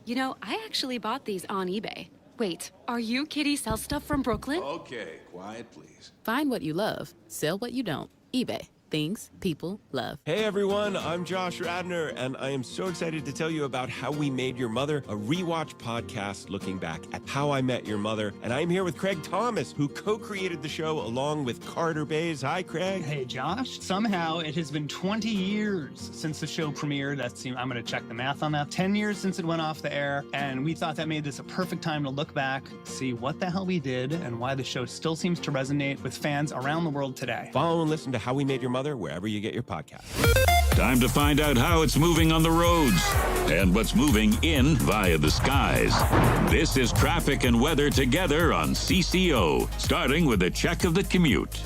You know, I actually bought these on eBay. Wait, are you Kitty Sell Stuff from Brooklyn? Okay, quiet, please. Find what you love, sell what you don't. eBay. Things people love. Hey everyone, I'm Josh Radner, and I am so excited to tell you about How We Made Your Mother, a rewatch podcast looking back at How I Met Your Mother. And I'm here with Craig Thomas, who co-created the show along with Carter Bays. Hi, Craig. Hey, Josh. Somehow it has been 20 years since the show premiered. I'm going to check the math on that. 10 years since it went off the air, and we thought that made this a perfect time to look back, see what the hell we did, and why the show still seems to resonate with fans around the world today. Follow and listen to How We Made Your Mother wherever you get your podcast. Time to find out how it's moving on the roads and what's moving in via the skies. This is traffic and weather together on CCO, starting with a check of the commute.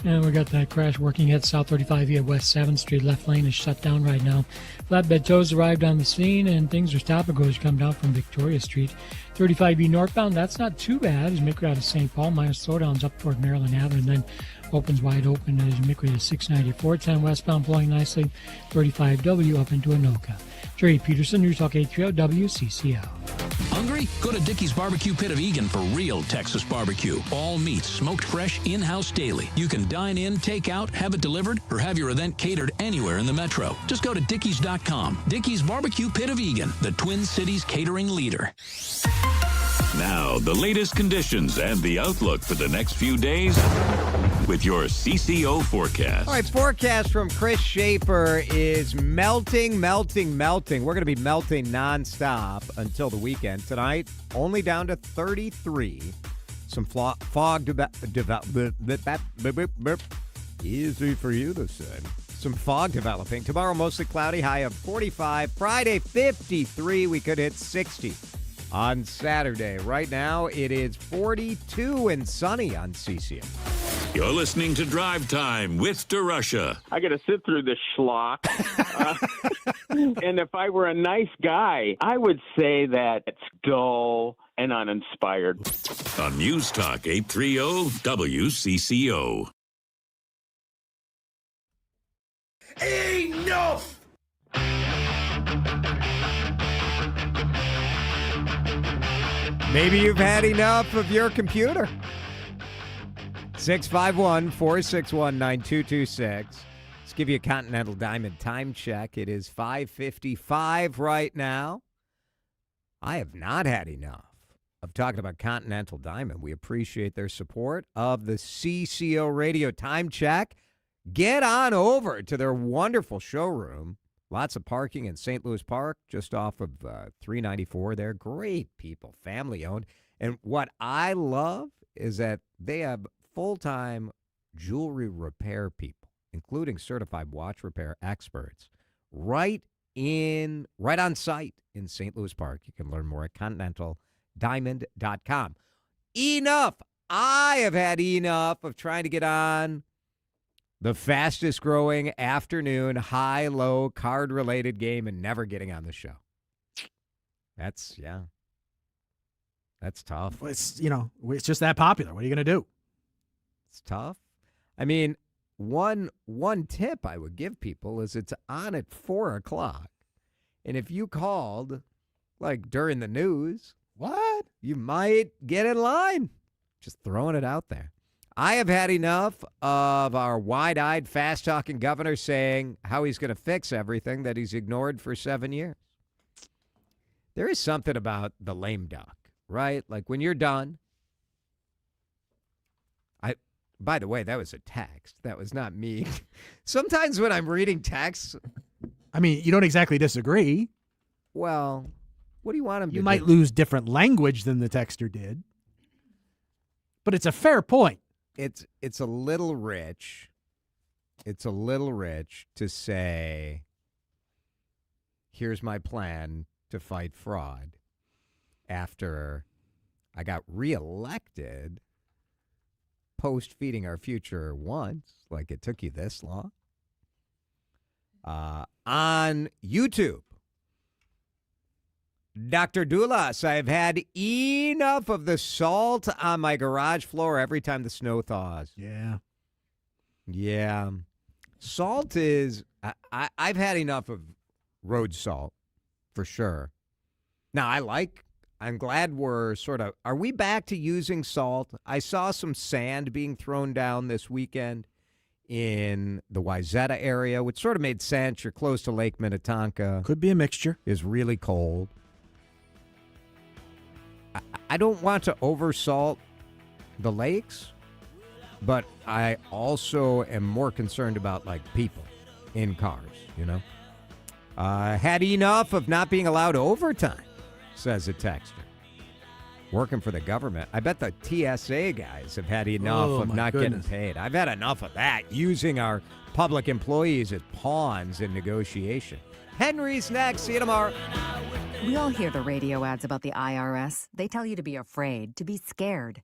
And we got that crash working at South 35 via West 7th Street. Left lane is shut down right now. Flatbed tows arrived on the scene, and things are stop and go as you come down from Victoria Street. 35E northbound, that's not too bad as you make it out of St. Paul. Minor slowdowns up toward Maryland Avenue, and then opens wide open as you make way to 694. 10 westbound flowing nicely. 35W up into Anoka. Jerry Peterson, News Talk 830 WCCO. Hungry? Go to Dickey's Barbecue Pit of Egan for real Texas barbecue. All meats smoked fresh in-house daily. You can dine in, take out, have it delivered, or have your event catered anywhere in the metro. Just go to Dickeys.com. Dickey's Barbecue Pit of Egan, the Twin Cities catering leader. Now, the latest conditions and the outlook for the next few days with your CCO forecast. All right, forecast from Chris Schaefer is melting. We're going to be melting nonstop until the weekend. Tonight, only down to 33. Some fog easy for you to say. Some fog developing. Tomorrow, mostly cloudy, high of 45. Friday, 53. We could hit 60 on Saturday. Right now, it is 42 and sunny on CCO. You're listening to Drive Time with DeRUSH. I got to sit through this schlock. And if I were a nice guy, I would say that it's dull and uninspired. On News Talk 830 WCCO. Enough! Maybe you've had enough of your computer. 651-461-9226. Let's give you a Continental Diamond time check. It is 5:55 right now. I have not had enough of talking about Continental Diamond. We appreciate their support of the CCO Radio Time Check. Get on over to their wonderful showroom. Lots of parking in St. Louis Park, just off of 394 there. Great people, family-owned. And what I love is that they have full-time jewelry repair people, including certified watch repair experts, right right on site in St. Louis Park. You can learn more at continentaldiamond.com. Enough. I have had enough of trying to get on the fastest growing afternoon high-low card-related game and never getting on the show. That's tough. It's just that popular. What are you going to do? It's tough. I mean, one tip I would give people is it's on at 4 o'clock. And if you called, like, during the news, what? You might get in line. Just throwing it out there. I have had enough of our wide-eyed, fast-talking governor saying how he's going to fix everything that he's ignored for 7 years. There is something about the lame duck, right? Like when you're done. By the way, that was a text. That was not me. Sometimes when I'm reading texts. I mean, you don't exactly disagree. Well, what do you want him to do? You might lose different language than the texter did. But it's a fair point. It's a little rich. It's a little rich to say, here's my plan to fight fraud after I got reelected post Feeding Our Future once, like it took you this long. On YouTube, Dr. Dulas, I've had enough of the salt on my garage floor every time the snow thaws. Yeah. Yeah. Salt is, I've had enough of road salt, for sure. Now, I'm glad we're are we back to using salt? I saw some sand being thrown down this weekend in the Wayzata area, which sort of made sense. You're close to Lake Minnetonka. Could be a mixture. Is really cold. I don't want to oversalt the lakes, but I also am more concerned about, like, people in cars, Had enough of not being allowed overtime, says a texter. Working for the government. I bet the TSA guys have had enough of not getting paid. I've had enough of that, using our public employees as pawns in negotiation. Henry's next. See you tomorrow. We all hear the radio ads about the IRS. They tell you to be afraid, to be scared.